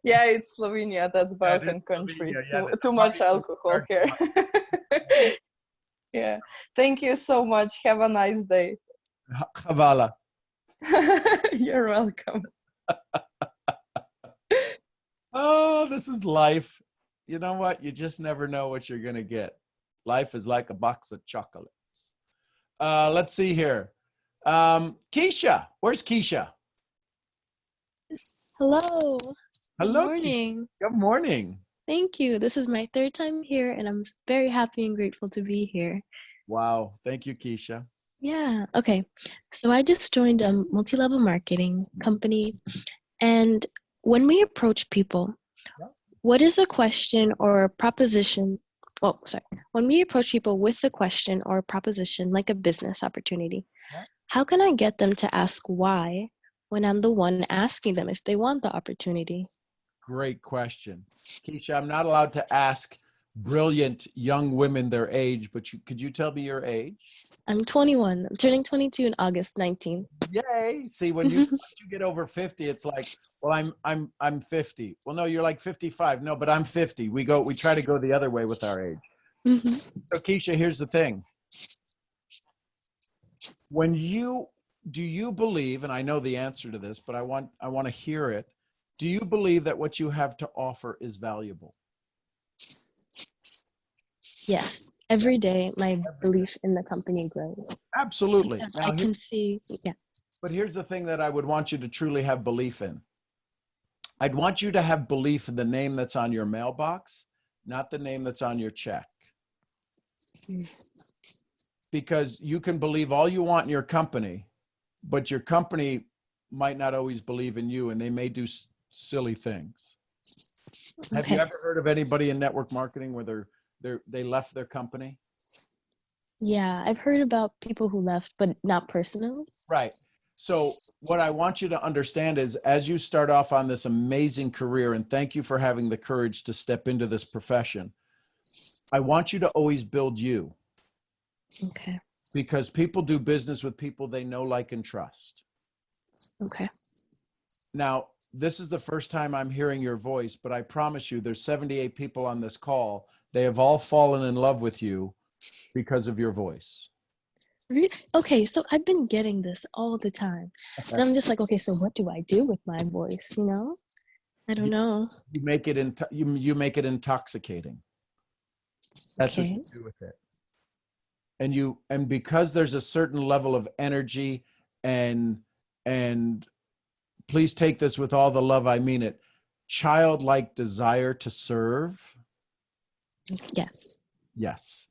Yeah, it's Slovenia. That's Balkan country. Yeah, too much alcohol here. Yeah. Thank you so much. Have a nice day. Hvala. You're welcome. Oh, this is life. You know what? You just never know what you're going to get. Life is like a box of chocolates. Let's see here. Keisha. Where's Keisha? Hello. Hello. Good morning. Good morning. Thank you. This is my third time here, and I'm very happy and grateful to be here. Wow. Thank you, Keisha. Yeah. Okay. So I just joined a multi-level marketing company, And when we approach people, what is a question or a proposition? Oh, sorry. When we approach people with a question or a proposition, like a business opportunity, how can I get them to ask why when I'm the one asking them if they want the opportunity? Great question. Keisha, I'm not allowed to ask brilliant young women their age, but could you tell me your age? I'm 21. I'm turning 22 in August 19th. Yay. See, once you get over 50, it's like, well, I'm 50. Well, no, you're like 55. No, but I'm 50. We try to go the other way with our age. So Keisha, here's the thing. Do you believe, and I know the answer to this, but I want to hear it. Do you believe that what you have to offer is valuable? Yes. Every day, my belief in the company grows. Absolutely. Because Now, I can see, yeah. But here's the thing that I would want you to truly have belief in. I'd want you to have belief in the name that's on your mailbox, not the name that's on your check. Because you can believe all you want in your company, but your company might not always believe in you, and they may do silly things. Okay. Have you ever heard of anybody in network marketing where they left their company? Yeah, I've heard about people who left, but not personally. Right. So what I want you to understand is, as you start off on this amazing career, and thank you for having the courage to step into this profession, I want you to always build you. Okay. Because people do business with people they know, like, and trust. Okay. Now, this is the first time I'm hearing your voice, but I promise you there's 78 people on this call. They have all fallen in love with you because of your voice. Okay, so I've been getting this all the time. And I'm just like, okay, so what do I do with my voice, you know? I don't know. You make it you make it intoxicating. That's what you do with it. And because there's a certain level of energy and please take this with all the love I mean it, childlike desire to serve. Yes. Yes.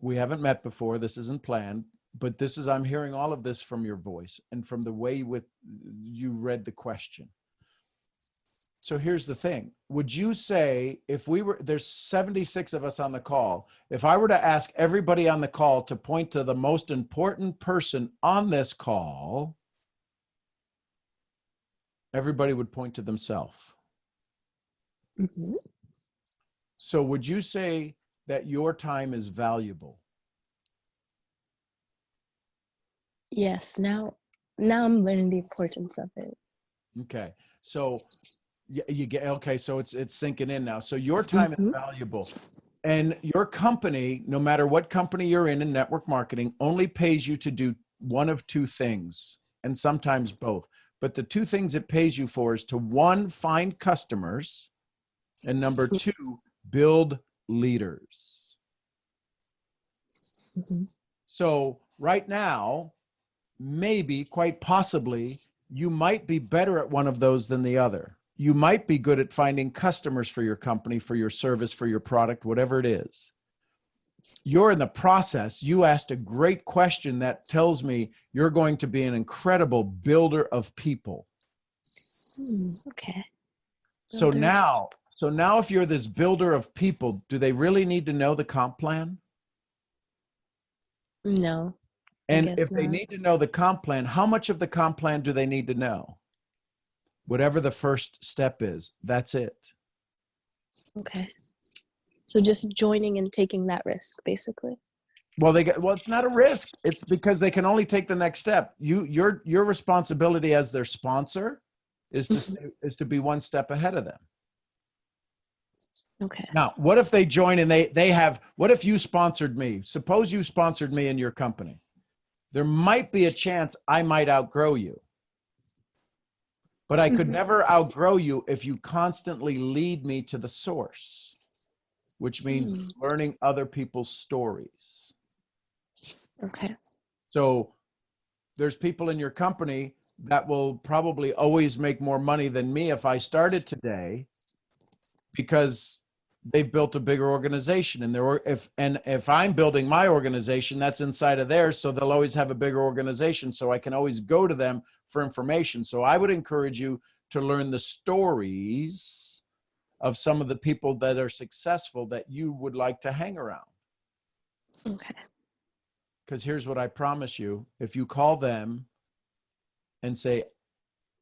We haven't met before. This isn't planned, but I'm hearing all of this from your voice and from the way you read the question. So here's the thing. Would you say, there's 76 of us on the call, if I were to ask everybody on the call to point to the most important person on this call, everybody would point to themselves. Mm-hmm. So would you say that your time is valuable? Yes, now I'm learning the importance of it. Okay. So you get, okay, so it's sinking in now. So your time is valuable. And your company, no matter what company you're in network marketing, only pays you to do one of two things, and sometimes both. But the two things it pays you for is to, one, find customers, and number two, build leaders. So right now, maybe, quite possibly, you might be better at one of those than the other. You might be good at finding customers for your company, for your service, for your product, whatever it is. You're in the process. You asked a great question that tells me you're going to be an incredible builder of people. Okay. So now if you're this builder of people, do they really need to know the comp plan? No. And if they need to know the comp plan, how much of the comp plan do they need to know? Whatever the first step is, that's it. Okay. So just joining and taking that risk, basically. Well, it's not a risk. It's because they can only take the next step. Your responsibility as their sponsor is to be one step ahead of them. Okay. Now, what if they join and what if you sponsored me? Suppose you sponsored me in your company. There might be a chance I might outgrow you. But I could never outgrow you if you constantly lead me to the source, which means learning other people's stories. Okay. So there's people in your company that will probably always make more money than me if I started today, because they've built a bigger organization, and if I'm building my organization, that's inside of theirs, so they'll always have a bigger organization, so I can always go to them for information. So I would encourage you to learn the stories of some of the people that are successful that you would like to hang around. Okay. Because here's what I promise you. If you call them and say,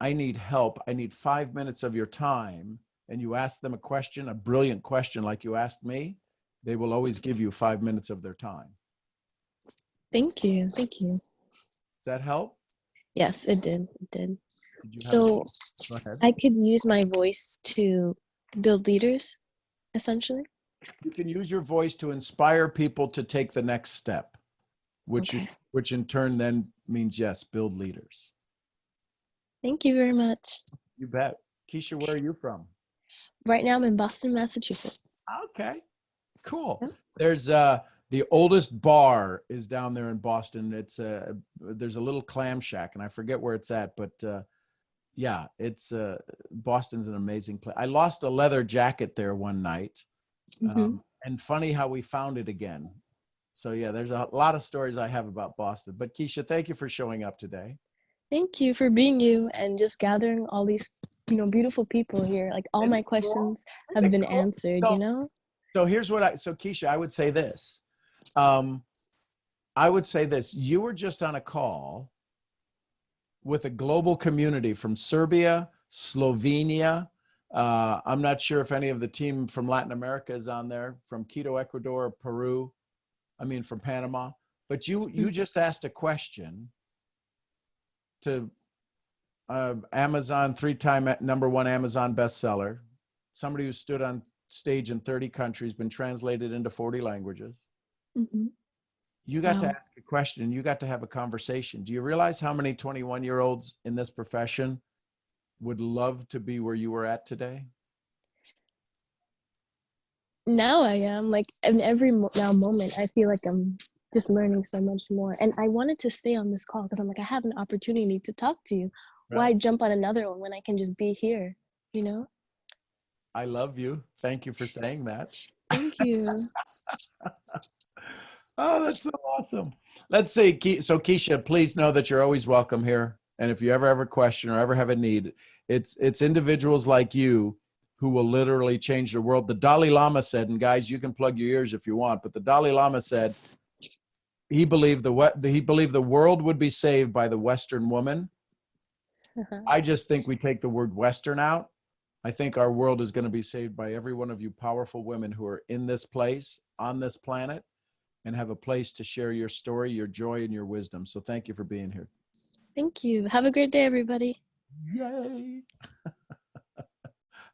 I need help, I need 5 minutes of your time, and you ask them a question, a brilliant question like you asked me, they will always give you 5 minutes of their time. Thank you. Thank you. Does that help? Yes, it did. It did. Did you have So Go ahead. I could use my voice to build leaders, essentially. You can use your voice to inspire people to take the next step, which Okay. which in turn then means, yes, build leaders. Thank you very much. You bet. Keisha, where are you from? Right now I'm in Boston, Massachusetts. Okay, cool. There's the oldest bar is down there in Boston. It's there's a little clam shack, and I forget where it's at, but yeah, it's Boston's an amazing place. I lost a leather jacket there one night, and funny how we found it again. So yeah, there's a lot of stories I have about Boston. But Keisha, thank you for showing up today. Thank you for being you and just gathering all these, beautiful people here. Like all my questions have been answered, So here's what so Keisha, I would say this. You were just on a call with a global community from Serbia, Slovenia. I'm not sure if any of the team from Latin America is on there, from Quito, Ecuador, Peru. From Panama. But you just asked a question to Amazon, 3-time #1 Amazon bestseller, somebody who stood on stage in 30 countries, been translated into 40 languages. You got to ask a question. You got to have a conversation. Do you realize how many 21-year-olds in this profession would love to be where you were at today? Now I am, like, in every moment, I feel like I'm just learning so much more. And I wanted to stay on this call because I'm like, I have an opportunity to talk to you. Right. Why jump on another one when I can just be here, I love you. Thank you for saying that. Thank you. Oh, that's so awesome. Let's see. So Keisha, please know that you're always welcome here. And if you ever have a question or ever have a need, it's individuals like you who will literally change the world. The Dalai Lama said, and guys, you can plug your ears if you want, but the Dalai Lama said he believed the world would be saved by the Western woman. I just think we take the word Western out. I think our world is going to be saved by every one of you powerful women who are in this place, on this planet, and have a place to share your story, your joy, and your wisdom. So thank you for being here. Thank you. Have a great day, everybody. Yay.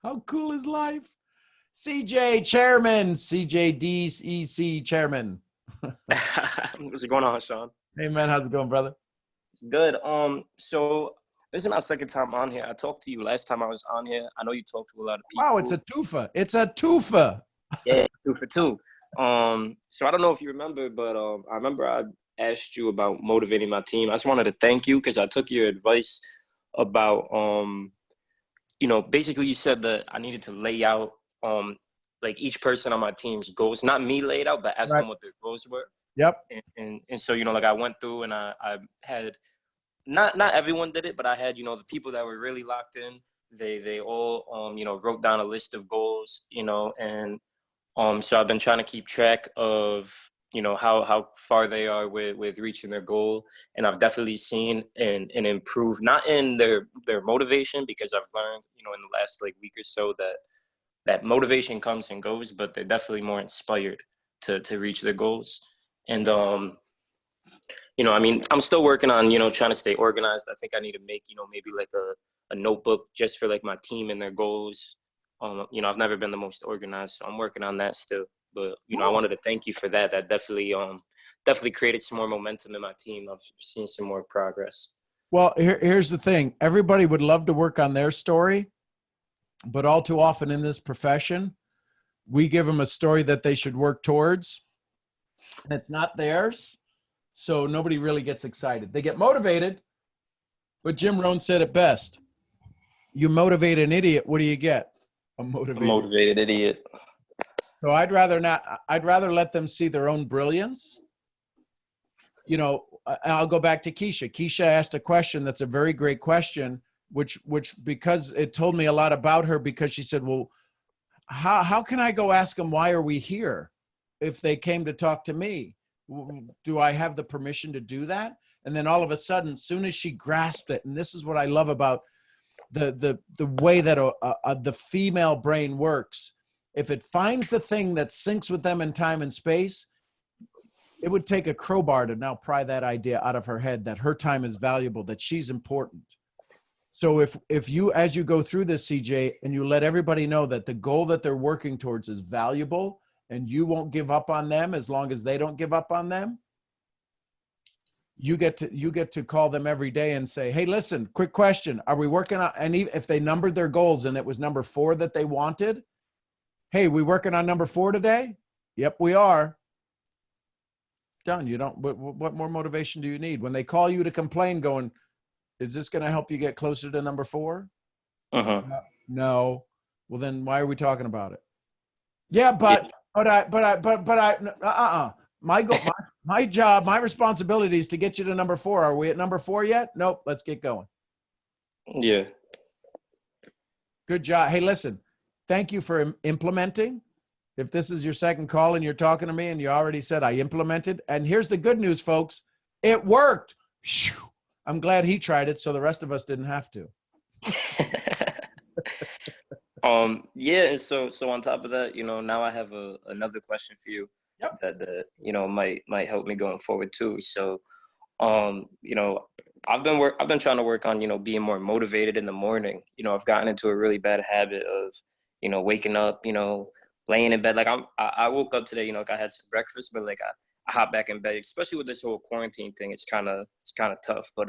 How cool is life? CJ Chairman, CJDEC Chairman. What's going on, Sean? Hey man, how's it going, brother? It's good. So this is my second time on here. I talked to you last time I was on here. I know you talked to a lot of people. Wow, it's a twofer. It's a twofer. Yeah, 2 for 2. So I don't know if you remember, but I remember I asked you about motivating my team. I just wanted to thank you because I took your advice about basically you said that I needed to lay out like each person on my team's goals, not me laid out, but ask them what their goals were. Yep. And so, like I went through and I had, not everyone did it, but I had, the people that were really locked in, they all, wrote down a list of goals, and so I've been trying to keep track of, how far they are with reaching their goal. And I've definitely seen an improve, not in their motivation, because I've learned, in the last week or so that motivation comes and goes, but they're definitely more inspired to reach their goals. And, I'm still working on, trying to stay organized. I think I need to make, maybe a notebook just for my team and their goals. I've never been the most organized, so I'm working on that still. But, I wanted to thank you for that. That definitely created some more momentum in my team. I've seen some more progress. Well, here's the thing. Everybody would love to work on their story, but all too often in this profession, we give them a story that they should work towards, and it's not theirs. So nobody really gets excited. They get motivated, but Jim Rohn said it best. You motivate an idiot, what do you get? A motivated idiot. So I'd rather let them see their own brilliance. I'll go back to Keisha. Keisha asked a question that's a very great question. which because it told me a lot about her, because she said, well, how can I go ask them, why are we here? If they came to talk to me, do I have the permission to do that? And then all of a sudden, as soon as she grasped it, and this is what I love about the way that the female brain works. If it finds the thing that syncs with them in time and space, it would take a crowbar to now pry that idea out of her head, that her time is valuable, that she's important. So if you, as you go through this, CJ, and you let everybody know that the goal that they're working towards is valuable, and you won't give up on them as long as they don't give up on them, you get to call them every day and say, hey, listen, quick question. Are we working on, and if they numbered their goals and it was number 4 that they wanted, hey, we working on number 4 today? Yep, we are. Done. You don't, what more motivation do you need? When they call you to complain going, is this going to help you get closer to number 4? No. Well, then why are we talking about it? Yeah, my goal, my job, my responsibility is to get you to number 4. Are we at number 4 yet? Nope. Let's get going. Yeah. Good job. Hey, listen, thank you for implementing. If this is your second call and you're talking to me and you already said I implemented, and here's the good news, folks, it worked. I'm glad he tried it so the rest of us didn't have to. Yeah, and so on top of that, now I have another question for you. Yep. That might help me going forward too. So I've been trying to work on being more motivated in the morning. I've gotten into a really bad habit of waking up, laying in bed. Like I woke up today, like I had some breakfast, but like I hop back in bed, especially with this whole quarantine thing. It's kind of tough, but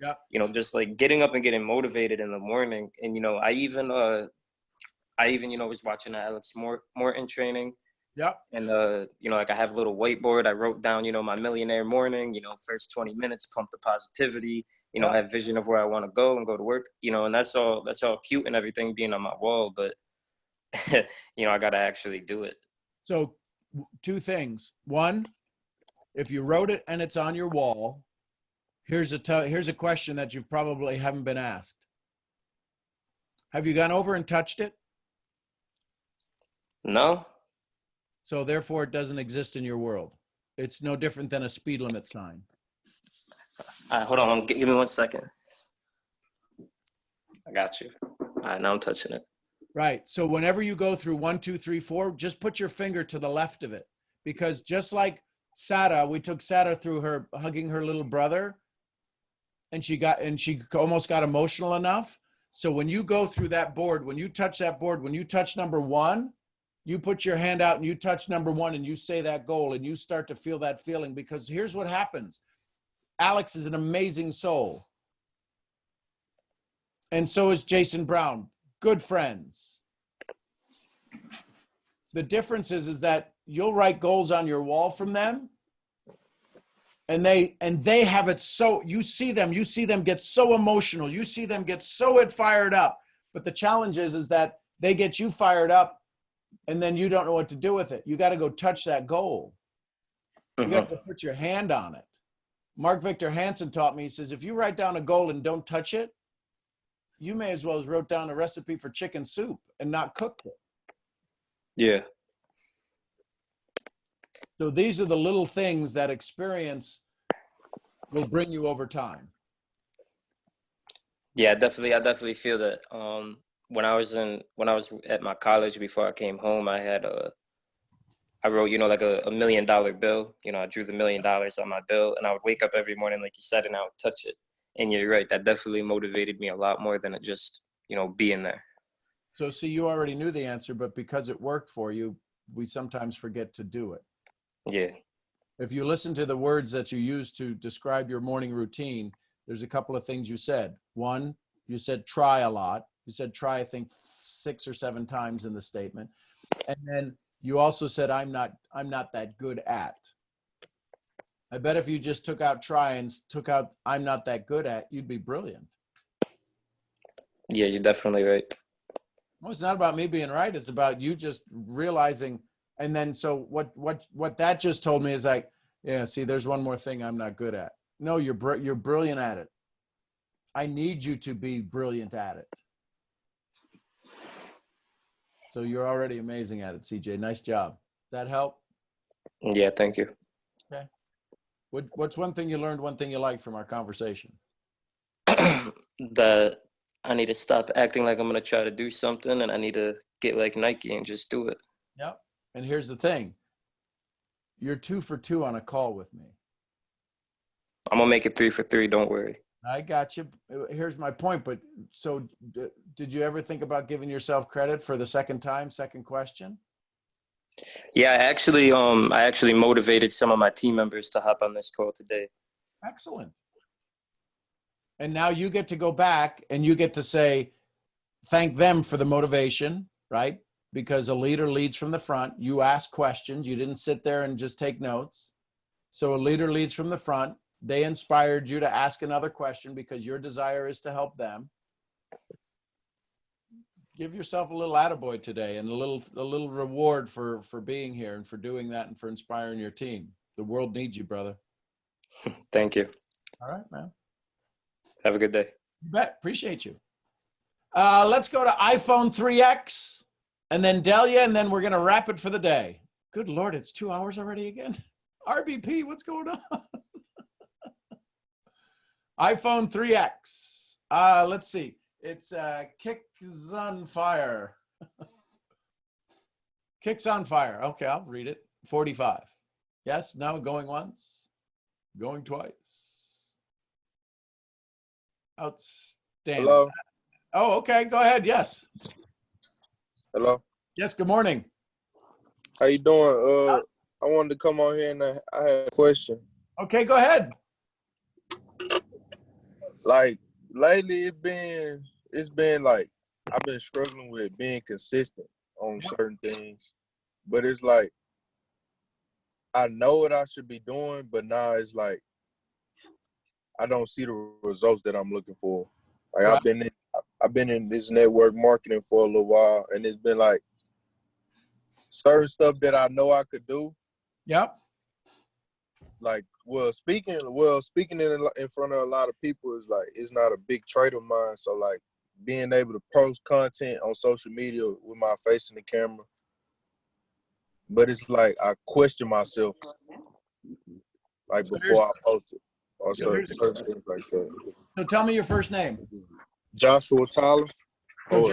yeah, just like getting up and getting motivated in the morning. And I even was watching the Alex Morton training. Yeah. And like I have a little whiteboard. I wrote down my millionaire morning. First 20 minutes, pump the positivity. Have vision of where I want to go and go to work. And that's all cute and everything being on my wall, but I got to actually do it. So 2 things. One, if you wrote it and it's on your wall, here's a question that you probably haven't been asked. Have you gone over and touched it? No. So therefore it doesn't exist in your world. It's no different than a speed limit sign. All right, hold on. Give me 1 second. I got you. All right, now I'm touching it. Right. So whenever you go through 1, 2, 3, 4, just put your finger to the left of it, because just like Sada, we took Sada through her hugging her little brother, and she almost got emotional enough. So when you go through that board, when you touch that board, when you touch number 1, you put your hand out and you touch number 1 and you say that goal and you start to feel that feeling, because here's what happens. Alex is an amazing soul. And so is Jason Brown. Good friends. The difference is that you'll write goals on your wall from them, and they have it, so you see them get so emotional, you see them get so fired up. But the challenge is that they get you fired up and then you don't know what to do with it. You got to go touch that goal. You got to put your hand on it. Mark Victor Hansen taught me, he says, if you write down a goal and don't touch it, you may as well have wrote down a recipe for chicken soup and not cooked it. Yeah. So these are the little things that experience will bring you over time. Yeah, I definitely feel that. When I was at my college before I came home, I wrote, like a $1 million bill. I drew the $1 million on my bill, and I would wake up every morning, like you said, and I would touch it. And you're right, that definitely motivated me a lot more than it just, being there. So see, you already knew the answer, but because it worked for you, we sometimes forget to do it. Yeah. If you listen to the words that you use to describe your morning routine, there's a couple of things you said. 1, you said try a lot. You said try, I think 6 or 7 times in the statement. And then you also said, I'm not that good at. I bet if you just took out try and took out I'm not that good at, you'd be brilliant. Yeah, you're definitely right. Well, it's not about me being right. It's about you just realizing. And then, so what that just told me is like, yeah, see, there's one more thing I'm not good at. No, you're brilliant at it. I need you to be brilliant at it. So you're already amazing at it, CJ. Nice job. Does that help? Yeah, thank you. Okay. What's one thing you learned, one thing you liked from our conversation? That I need to stop acting like I'm gonna try to do something, and I need to get like Nike and just do it. Yep. And here's the thing. You're 2 for 2 on a call with me. I'm gonna make it 3 for 3. Don't worry. I got you. Here's my point. But so did you ever think about giving yourself credit for the second question? Yeah, I actually motivated some of my team members to hop on this call today. Excellent. And now you get to go back and you get to say, thank them for the motivation, right? Because a leader leads from the front. You ask questions. You didn't sit there and just take notes. So a leader leads from the front. They inspired you to ask another question because your desire is to help them. Give yourself a little attaboy today and a little reward for being here and for doing that and for inspiring your team. The world needs you, brother. Thank you. All right, man. Have a good day. You bet. Appreciate you. Let's go to iPhone 3X and then Delia, and then we're going to wrap it for the day. Good Lord, it's 2 hours already again. RBP, what's going on? iPhone 3X. Let's see. It's Kicks on Fire. Kicks on Fire. Okay, I'll read it. 45. Yes, no, going once, going twice. Outstanding. Hello. Oh, okay. Go ahead. Yes. Hello. Yes. Good morning. How you doing? I wanted to come on here and I had a question. Okay, go ahead. Like lately, it's been like I've been struggling with being consistent on certain things, but it's like I know what I should be doing, but now it's like I don't see the results that I'm looking for. Like Right. I've been in this network marketing for a little while, and it's been like certain stuff that I know I could do. Yep. Like, speaking in front of a lot of people is like it's not a big trait of mine. So like being able to post content on social media with my face in the camera, but it's like I question myself like before I post it or certain things like that. So tell me your first name. Joshua Tyler. So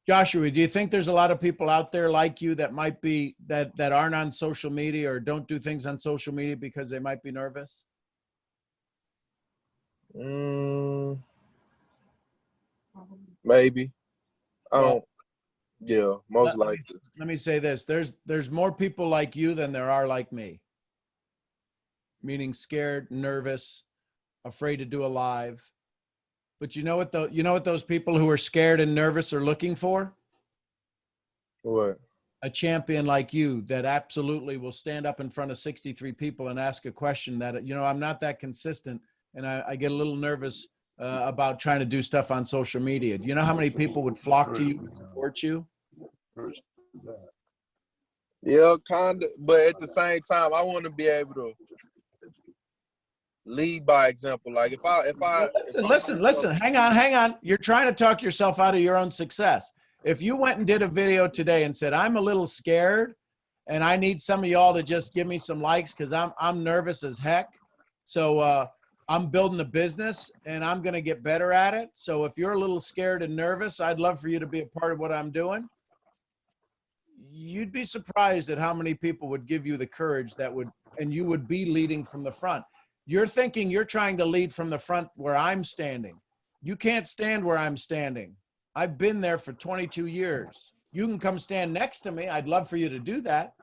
Joshua, do you think there's a lot of people out there like you that might be that aren't on social media or don't do things on social media because they might be nervous? Maybe. Yeah, most likely. Let me say this. There's more people like you than there are like me. Meaning scared, nervous, afraid to do a live. But you know what those people who are scared and nervous are looking for? What? A champion like you that absolutely will stand up in front of 63 people and ask a question that, I'm not that consistent and I get a little nervous about trying to do stuff on social media. Do you know how many people would flock to you to support you? Yeah, kind of. But at the same time, I want to be able to lead by example. Like if I listen, hang on. You're trying to talk yourself out of your own success. If you went and did a video today and said, I'm a little scared and I need some of y'all to just give me some likes because I'm nervous as heck. So I'm building a business and I'm going to get better at it. So if you're a little scared and nervous, I'd love for you to be a part of what I'm doing. You'd be surprised at how many people would give you the courage and you would be leading from the front. You're thinking you're trying to lead from the front where I'm standing. You can't stand where I'm standing. I've been there for 22 years. You can come stand next to me. I'd love for you to do that.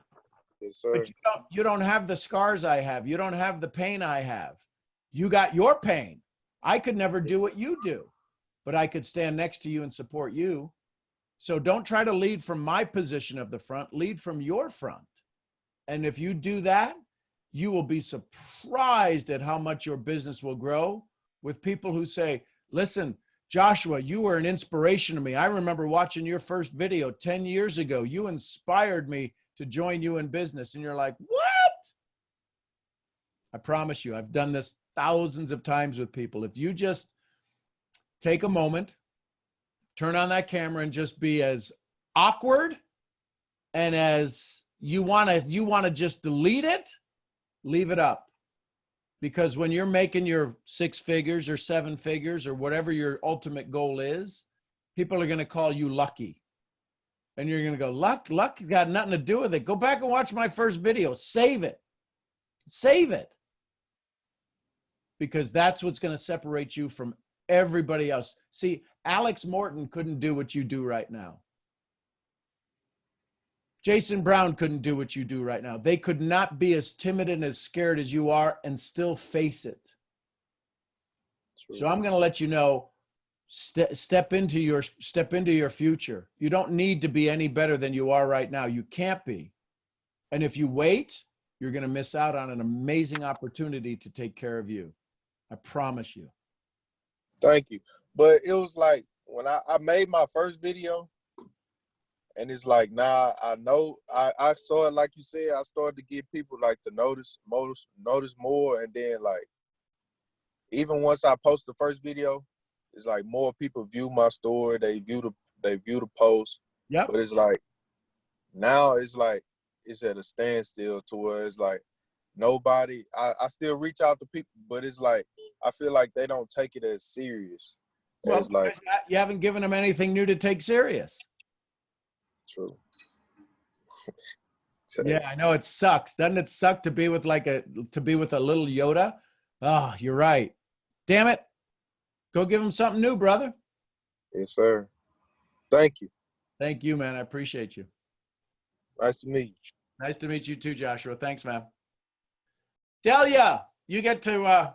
Yes, sir. But you don't have the scars I have. You don't have the pain I have. You got your pain. I could never do what you do, but I could stand next to you and support you. So don't try to lead from my position of the front. Lead from your front. And if you do that, you will be surprised at how much your business will grow with people who say, listen, Joshua, you were an inspiration to me. I remember watching your first video 10 years ago. You inspired me to join you in business. And you're like, what? I promise you, I've done this thousands of times with people. If you just take a moment, turn on that camera, and just be as awkward and as you want to just delete it, leave it up. Because when you're making your 6 figures or 7 figures or whatever your ultimate goal is, people are going to call you lucky. And you're going to go, luck got nothing to do with it. Go back and watch my first video. Save it. Save it. Because that's what's going to separate you from everybody else. See, Alex Morton couldn't do what you do right now. Jason Brown couldn't do what you do right now. They could not be as timid and as scared as you are and still face it. True. So I'm going to let you know, step into your future. You don't need to be any better than you are right now. You can't be. And if you wait, you're going to miss out on an amazing opportunity to take care of you. I promise you. Thank you. But it was like when I made my first video, and it's like now I know I saw it, like you said, I started to get people like to notice more, and then like even once I post the first video, it's like more people view my story, they view the post. Yep. But it's like now it's like it's at a standstill to where it's like nobody, I still reach out to people, but it's like I feel like they don't take it as serious. Well, as like you haven't given them anything new to take serious. True. Yeah, I know it sucks. Doesn't it suck to be with a little Yoda? Oh, you're right. Damn it. Go give him something new, brother. Yes, sir. Thank you. Thank you, man. I appreciate you. Nice to meet you. Nice to meet you too, Joshua. Thanks, man. Delia, you get to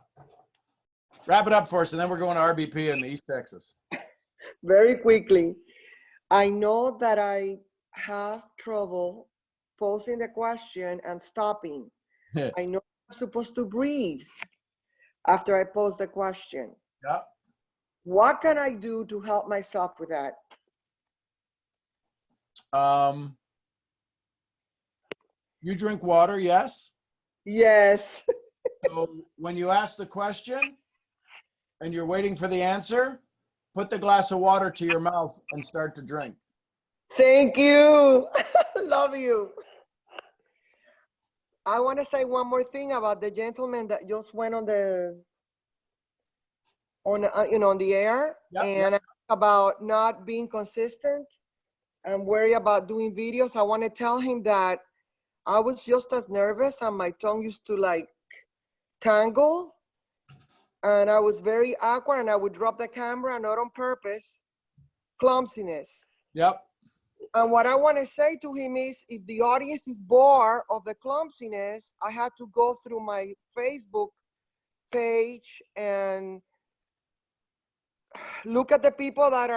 wrap it up for us, and then we're going to RBP in East Texas. Very quickly. I know that I have trouble posing the question and stopping. I know I'm supposed to breathe after I pose the question. Yeah. What can I do to help myself with that? You drink water, yes? Yes. So when you ask the question and you're waiting for the answer, put the glass of water to your mouth and start to drink. Thank you. Love you. I want to say one more thing about the gentleman that just went on the air, and about not being consistent and worry about doing videos. I want to tell him that I was just as nervous and my tongue used to like tangle, and I was very awkward, and I would drop the camera, not on purpose. Clumsiness. Yep. And what I want to say to him is, if the audience is bored of the clumsiness, I had to go through my Facebook page and look at the people that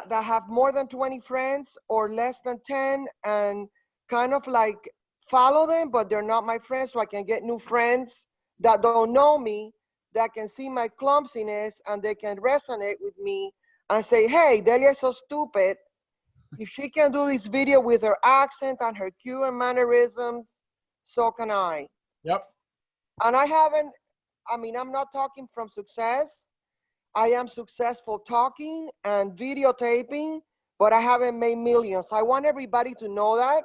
have more than 20 friends or less than 10, and kind of like follow them, but they're not my friends, so I can get new friends that don't know me, that can see my clumsiness and they can resonate with me and say, hey, Delia is so stupid. If she can do this video with her accent and her cue and mannerisms, so can I. Yep. And I'm not talking from success. I am successful talking and videotaping, but I haven't made millions. I want everybody to know that,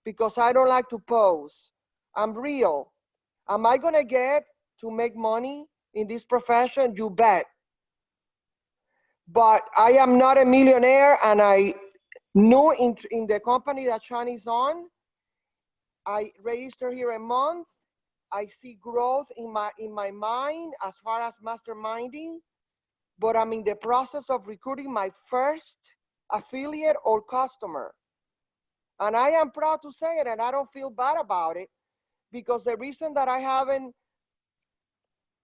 because I don't like to pose. I'm real. Am I gonna get to make money in this profession? You bet. But I am not a millionaire, and I knew in the company that Sean is on, I registered here a month. I see growth in my mind as far as masterminding, but I'm in the process of recruiting my first affiliate or customer. And I am proud to say it, and I don't feel bad about it, because the reason that I haven't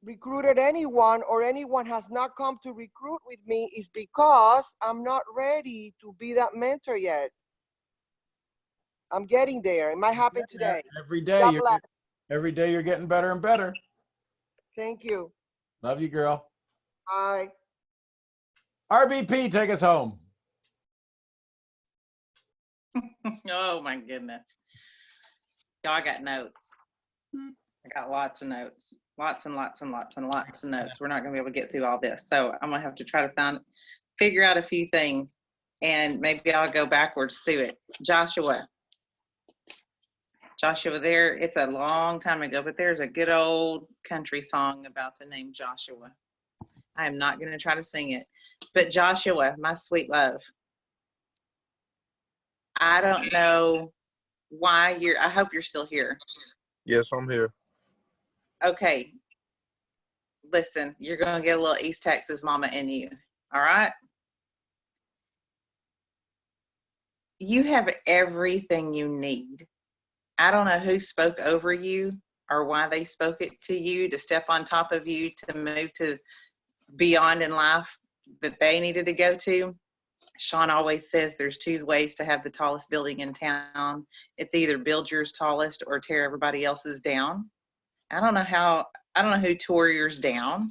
recruited anyone, or anyone has not come to recruit with me, is because I'm not ready to be that mentor yet. I'm getting there. It might happen today. Every day, every day you're getting better and better. Thank you. Love you, girl. Bye. RBP, take us home. Oh my goodness. Y'all got notes. I got lots of notes. Lots and lots and lots and lots of notes. We're not going to be able to get through all this. So I'm going to have to try to figure out a few things, and maybe I'll go backwards through it. Joshua, there, it's a long time ago, but there's a good old country song about the name Joshua. I am not going to try to sing it, but Joshua, my sweet love, I don't know why I hope you're still here. Yes, I'm here. Okay. Listen, you're going to get a little East Texas mama in you. All right. You have everything you need. I don't know who spoke over you or why they spoke it to you to step on top of you to move to beyond in life that they needed to go to. Sean always says there's two ways to have the tallest building in town. It's either build yours tallest or tear everybody else's down. I don't know who tore yours down,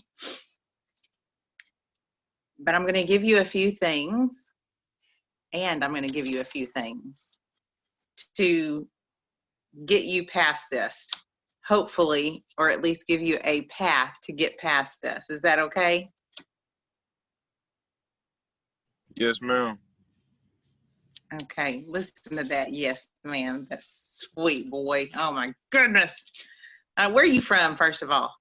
but I'm going to give you a few things, and I'm going to give you a few things to get you past this, hopefully, or at least give you a path to get past this. Is that okay? Yes, ma'am. Okay, listen to that. Yes, ma'am. That's sweet, boy. Oh, my goodness. Where are you from, first of all?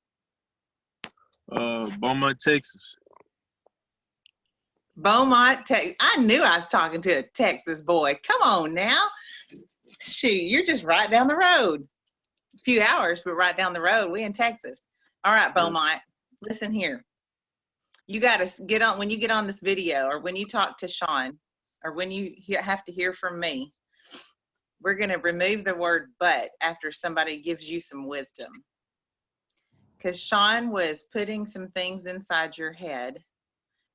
Beaumont, Texas. Beaumont, Texas. I knew I was talking to a Texas boy. Come on now. Shoot, you're just right down the road. A few hours, but right down the road. We in Texas. All right, Beaumont, listen here. You got to get on, when you get on this video or when you talk to Sean or when you have to hear from me, we're going to remove the word but after somebody gives you some wisdom. Because Sean was putting some things inside your head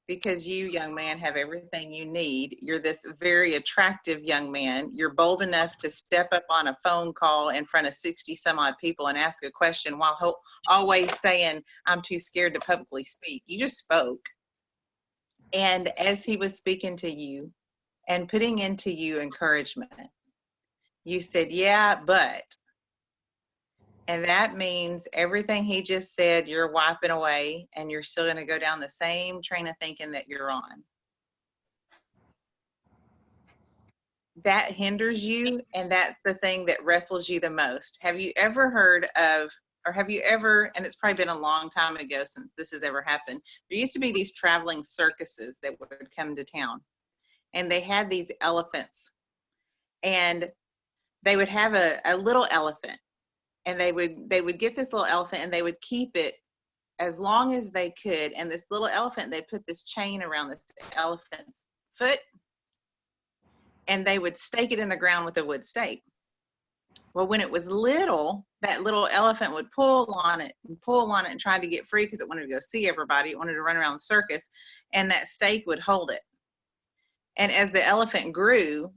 because you, young man, have everything you need. You're this very attractive young man. You're bold enough to step up on a phone call in front of 60 some odd people and ask a question while always saying, I'm too scared to publicly speak. You just spoke. And as he was speaking to you and putting into you encouragement, you said, yeah, but. And that means everything he just said, you're wiping away and you're still going to go down the same train of thinking that you're on. That hinders you, and that's the thing that wrestles you the most. Have you ever heard of, or have you ever, and it's probably been a long time ago since this has ever happened, there used to be these traveling circuses that would come to town, and they had these elephants, and they would have a little elephant, and they would get this little elephant and they would keep it as long as they could. And this little elephant, they put this chain around this elephant's foot and they would stake it in the ground with a wood stake. Well, when it was little, that little elephant would pull on it and try to get free because it wanted to go see everybody. It wanted to run around the circus, and that stake would hold it. And as the elephant grew,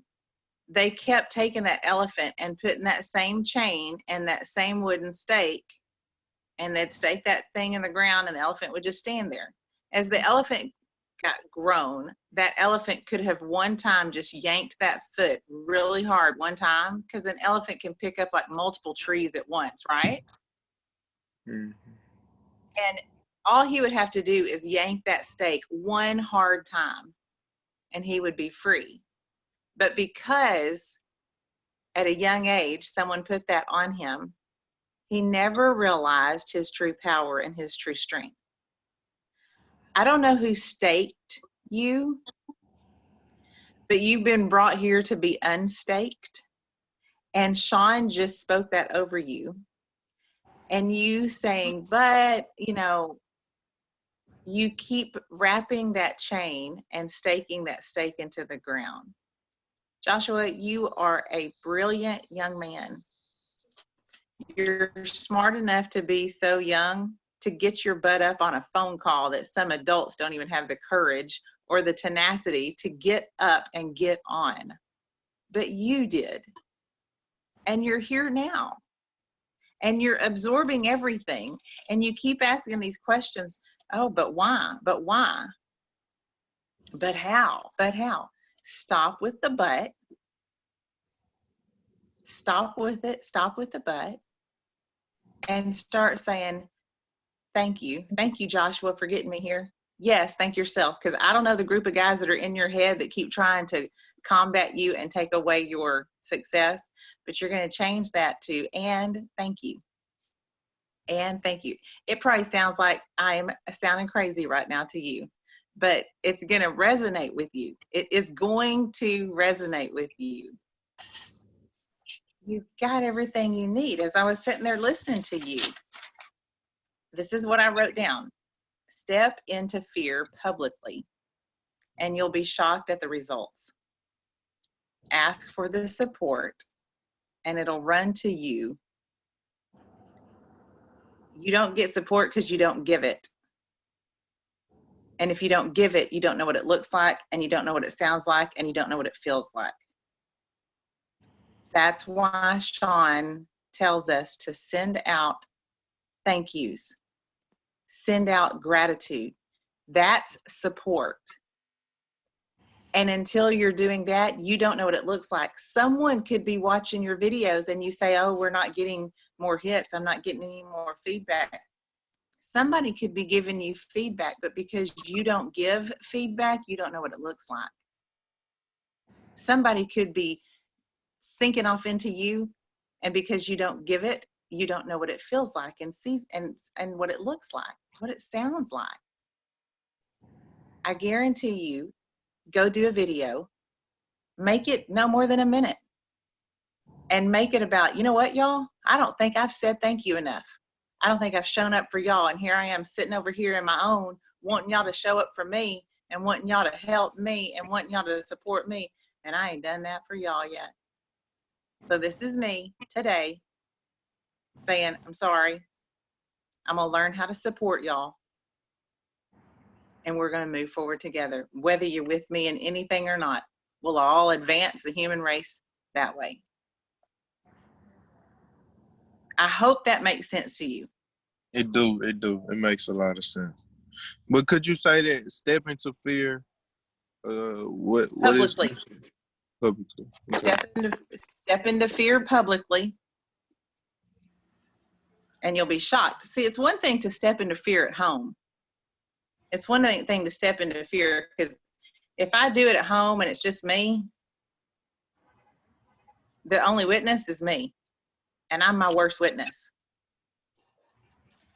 they kept taking that elephant and putting that same chain and that same wooden stake, and they'd stake that thing in the ground and the elephant would just stand there. As the elephant got grown, that elephant could have one time just yanked that foot really hard one time, because an elephant can pick up like multiple trees at once, right? Mm-hmm. And all he would have to do is yank that stake one hard time and he would be free. But because at a young age, someone put that on him, he never realized his true power and his true strength. I don't know who staked you, but you've been brought here to be unstaked. And Sean just spoke that over you. And you saying, but, you know, you keep wrapping that chain and staking that stake into the ground. Joshua, you are a brilliant young man. You're smart enough to be so young to get your butt up on a phone call that some adults don't even have the courage or the tenacity to get up and get on. But you did. And you're here now. And you're absorbing everything. And you keep asking these questions. Oh, but why? But why? But how? But how? Stop with the but. Stop with it. Stop with the but. And start saying, Thank you. Thank you, Joshua, for getting me here. Yes, thank yourself, because I don't know the group of guys that are in your head that keep trying to combat you and take away your success, but you're going to change that to, and thank you. And thank you. It probably sounds like I'm sounding crazy right now to you, but it's going to resonate with you. It is going to resonate with you. You've got everything you need. As I was sitting there listening to you, this is what I wrote down. Step into fear publicly, and you'll be shocked at the results. Ask for the support, and it'll run to you. You don't get support because you don't give it. And if you don't give it, you don't know what it looks like, and you don't know what it sounds like, and you don't know what it feels like. That's why Sean tells us to send out thank yous, send out gratitude. That's support. And until you're doing that, you don't know what it looks like. Someone could be watching your videos and you say, oh, we're not getting more hits. I'm not getting any more feedback. Somebody could be giving you feedback, but because you don't give feedback, you don't know what it looks like. Somebody could be sinking off into you, and because you don't give it, you don't know what it feels like and sees and what it looks like, what it sounds like. I guarantee you, go do a video, make it no more than a minute, and make it about, you know what, y'all? I don't think I've said thank you enough. I don't think I've shown up for y'all, and here I am sitting over here in my own, wanting y'all to show up for me and wanting y'all to help me and wanting y'all to support me, and I ain't done that for y'all yet. So this is me today saying, I'm sorry. I'm going to learn how to support y'all, and we're going to move forward together. Whether you're with me in anything or not, we'll all advance the human race that way. I hope that makes sense to you. It do. It makes a lot of sense. But could you say that step into fear? What is Publicly. publicly? Okay. Step into fear publicly, and you'll be shocked. See, it's one thing to step into fear at home. It's one thing to step into fear, because if I do it at home and it's just me, the only witness is me, and I'm my worst witness.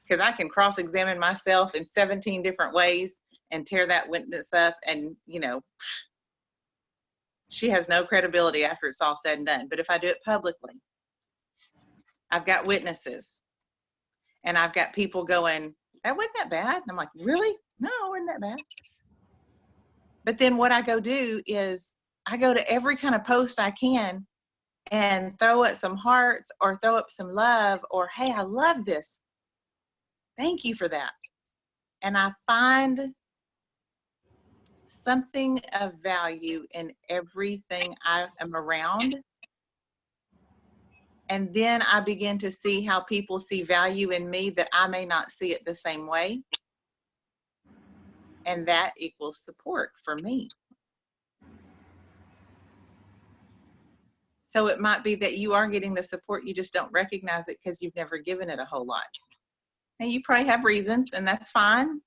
Because I can cross-examine myself in 17 different ways and tear that witness up, and, you know, she has no credibility after it's all said and done. But if I do it publicly, I've got witnesses, and I've got people going, that wasn't that bad. And I'm like, really? No, it wasn't that bad. But then what I go do is I go to every kind of post I can and throw up some hearts or throw up some love, or, hey, I love this. Thank you for that. And I find something of value in everything I am around. And then I begin to see how people see value in me that I may not see it the same way. And that equals support for me. So it might be that you are getting the support, you just don't recognize it because you've never given it a whole lot. And you probably have reasons, and that's fine.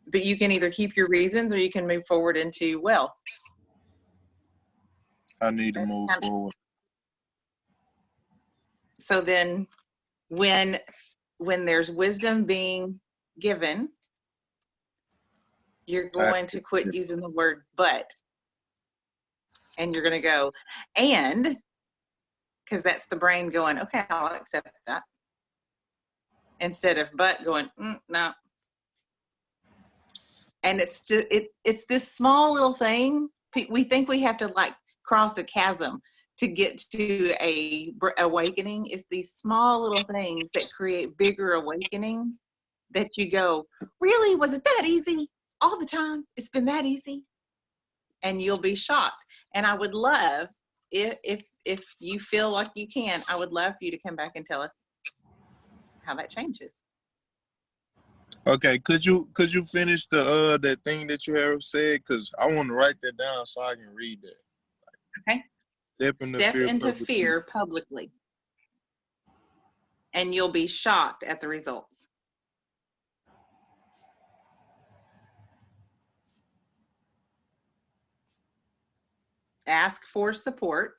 But you can either keep your reasons or you can move forward into wealth. I need to move forward. So then when there's wisdom being given, you're going to quit using the word but. And you're going to go, and, because that's the brain going, okay, I'll accept that. Instead of but going, no. And it's just, it's this small little thing. We think we have to like cross a chasm to get to a awakening. It's these small little things that create bigger awakenings that you go, really? Was it that easy all the time? It's been that easy? And you'll be shocked. And I would love, if you feel like you can, I would love for you to come back and tell us how that changes. Okay, could you finish the that thing that you have said? Because I want to write that down so I can read that. Okay. Step into fear publicly. and you'll be shocked at the results. Ask for support.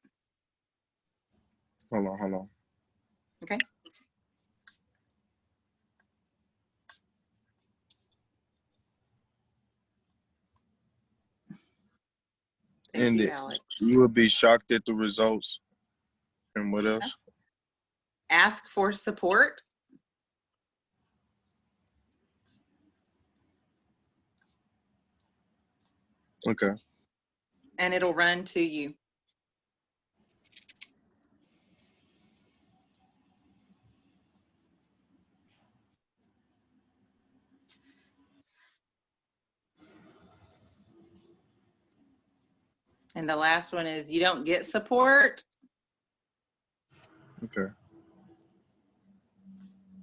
Hold on. Okay. Thank And you, Alex. you will be shocked at the results. And what else? Ask for support. Okay. And it'll run to you. And the last one is you don't get support Okay.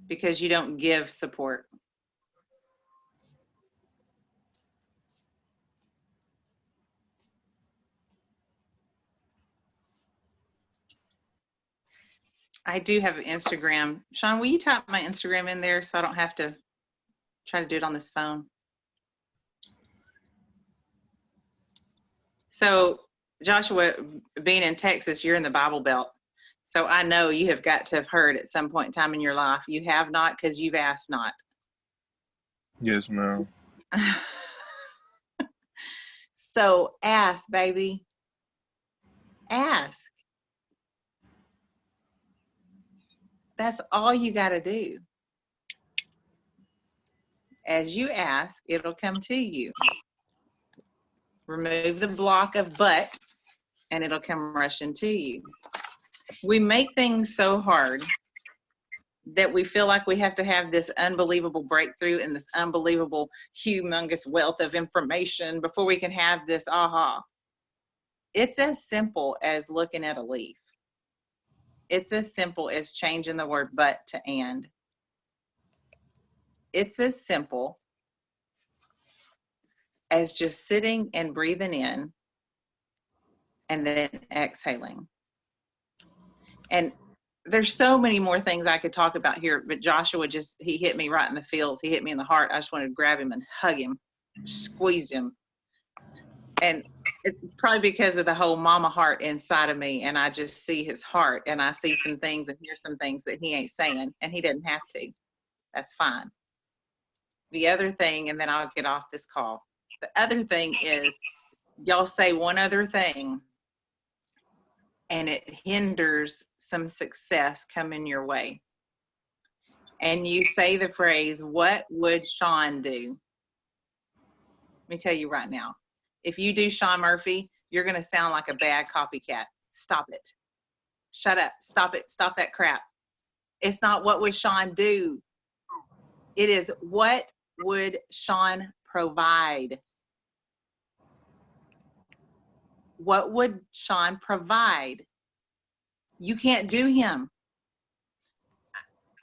because you don't give support. I do have an Instagram. Sean, will you type my Instagram in there so I don't have to try to do it on this phone? So, Joshua, being in Texas, you're in the Bible Belt. So I know you have got to have heard at some point in time in your life, you have not because you've asked not. Yes, ma'am. So ask, baby. Ask. That's all you got to do. As you ask, it'll come to you. Remove the block of but, and it'll come rushing to you. We make things so hard that we feel like we have to have this unbelievable breakthrough and this unbelievable, humongous wealth of information before we can have this aha. It's as simple as looking at a leaf. It's as simple as changing the word but to and. It's as simple as just sitting and breathing in and then exhaling. And there's so many more things I could talk about here, but Joshua he hit me right in the feels. He hit me in the heart. I just wanted to grab him and hug him, squeeze him. And it's probably because of the whole mama heart inside of me. And I just see his heart and I see some things and hear some things that he ain't saying, and he didn't have to. That's fine. The other thing, and then I'll get off this call. The other thing is y'all say one other thing and it hinders some success coming your way. And you say the phrase, what would Sean do? Let me tell you right now, if you do Sean Murphy, you're going to sound like a bad copycat. Stop it. Shut up. Stop it. Stop that crap. It's not what would Sean do. It is what would Sean provide? What would Sean provide? You can't do him.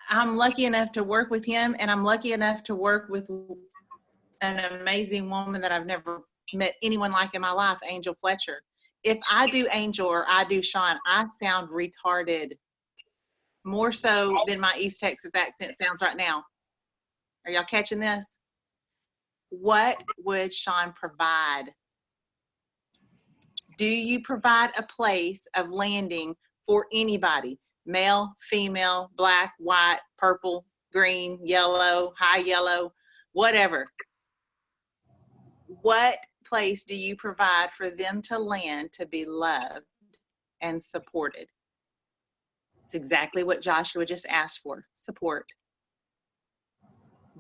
I'm lucky enough to work with him, and I'm lucky enough to work with an amazing woman that I've never met anyone like in my life, Angel Fletcher. If I do Angel or I do Sean, I sound retarded, more so than my East Texas accent sounds right now. Are y'all catching this? What would Sean provide? Do you provide a place of landing for anybody? Male, female, black, white, purple, green, yellow, high yellow, whatever. What place do you provide for them to land to be loved and supported? It's exactly what Joshua just asked for, support.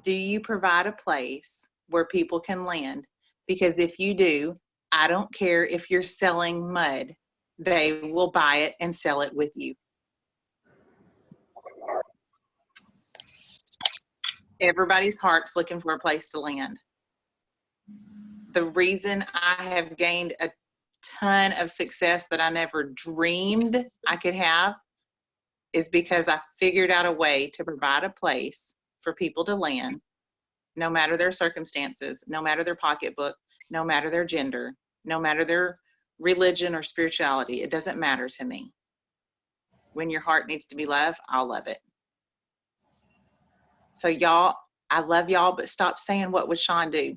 Do you provide a place where people can land? Because if you do, I don't care if you're selling mud, they will buy it and sell it with you. Everybody's heart's looking for a place to land. The reason I have gained a ton of success that I never dreamed I could have is because I figured out a way to provide a place for people to land, no matter their circumstances, no matter their pocketbook, no matter their gender, no matter their religion or spirituality. It doesn't matter to me. When your heart needs to be loved, I'll love it. So y'all, I love y'all, but stop saying, what would Sean do?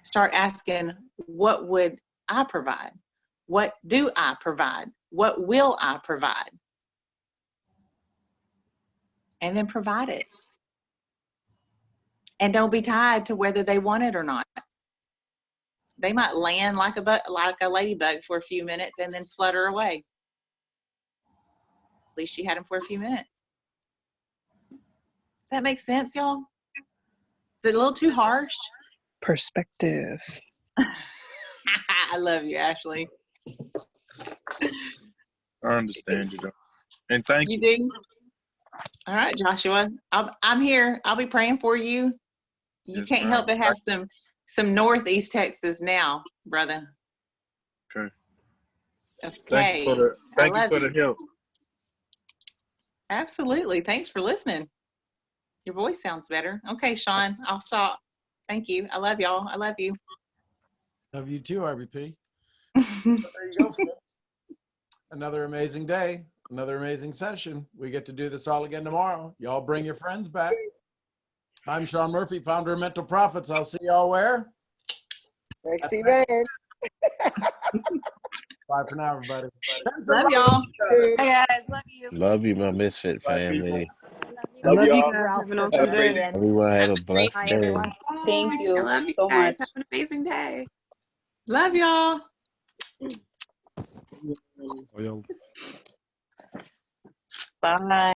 Start asking, what would I provide? What do I provide? What will I provide? And then provide it. And don't be tied to whether they want it or not. They might land like a ladybug for a few minutes and then flutter away. At least you had them for a few minutes. Does that make sense, y'all? Is it a little too harsh? Perspective. I love you, Ashley. I understand you though. And thank you. You do? All right, Joshua. I'm here. I'll be praying for you. You Yes, can't ma'am. help but have some Northeast Texas now, brother. Okay. Okay. Thank you for the help. Absolutely. Thanks for listening. Your voice sounds better. Okay, Sean, I'll stop. Thank you. I love y'all. I love you. Love you too, RBP. So there you go, folks. Another amazing day, another amazing session. We get to do this all again tomorrow. Y'all bring your friends back. I'm Sean Murphy, founder of Mental Profits. I'll see y'all where? Next event. Bye for now, everybody. Love y'all. Hey guys, love you. Love you, my misfit family. I love you y'all. guys. Have an Ralph awesome says day. again. Everyone have a blessed Bye day. everyone. Thank I you love you so guys. much. Have an amazing day. Love y'all. Oh, yo. Bye.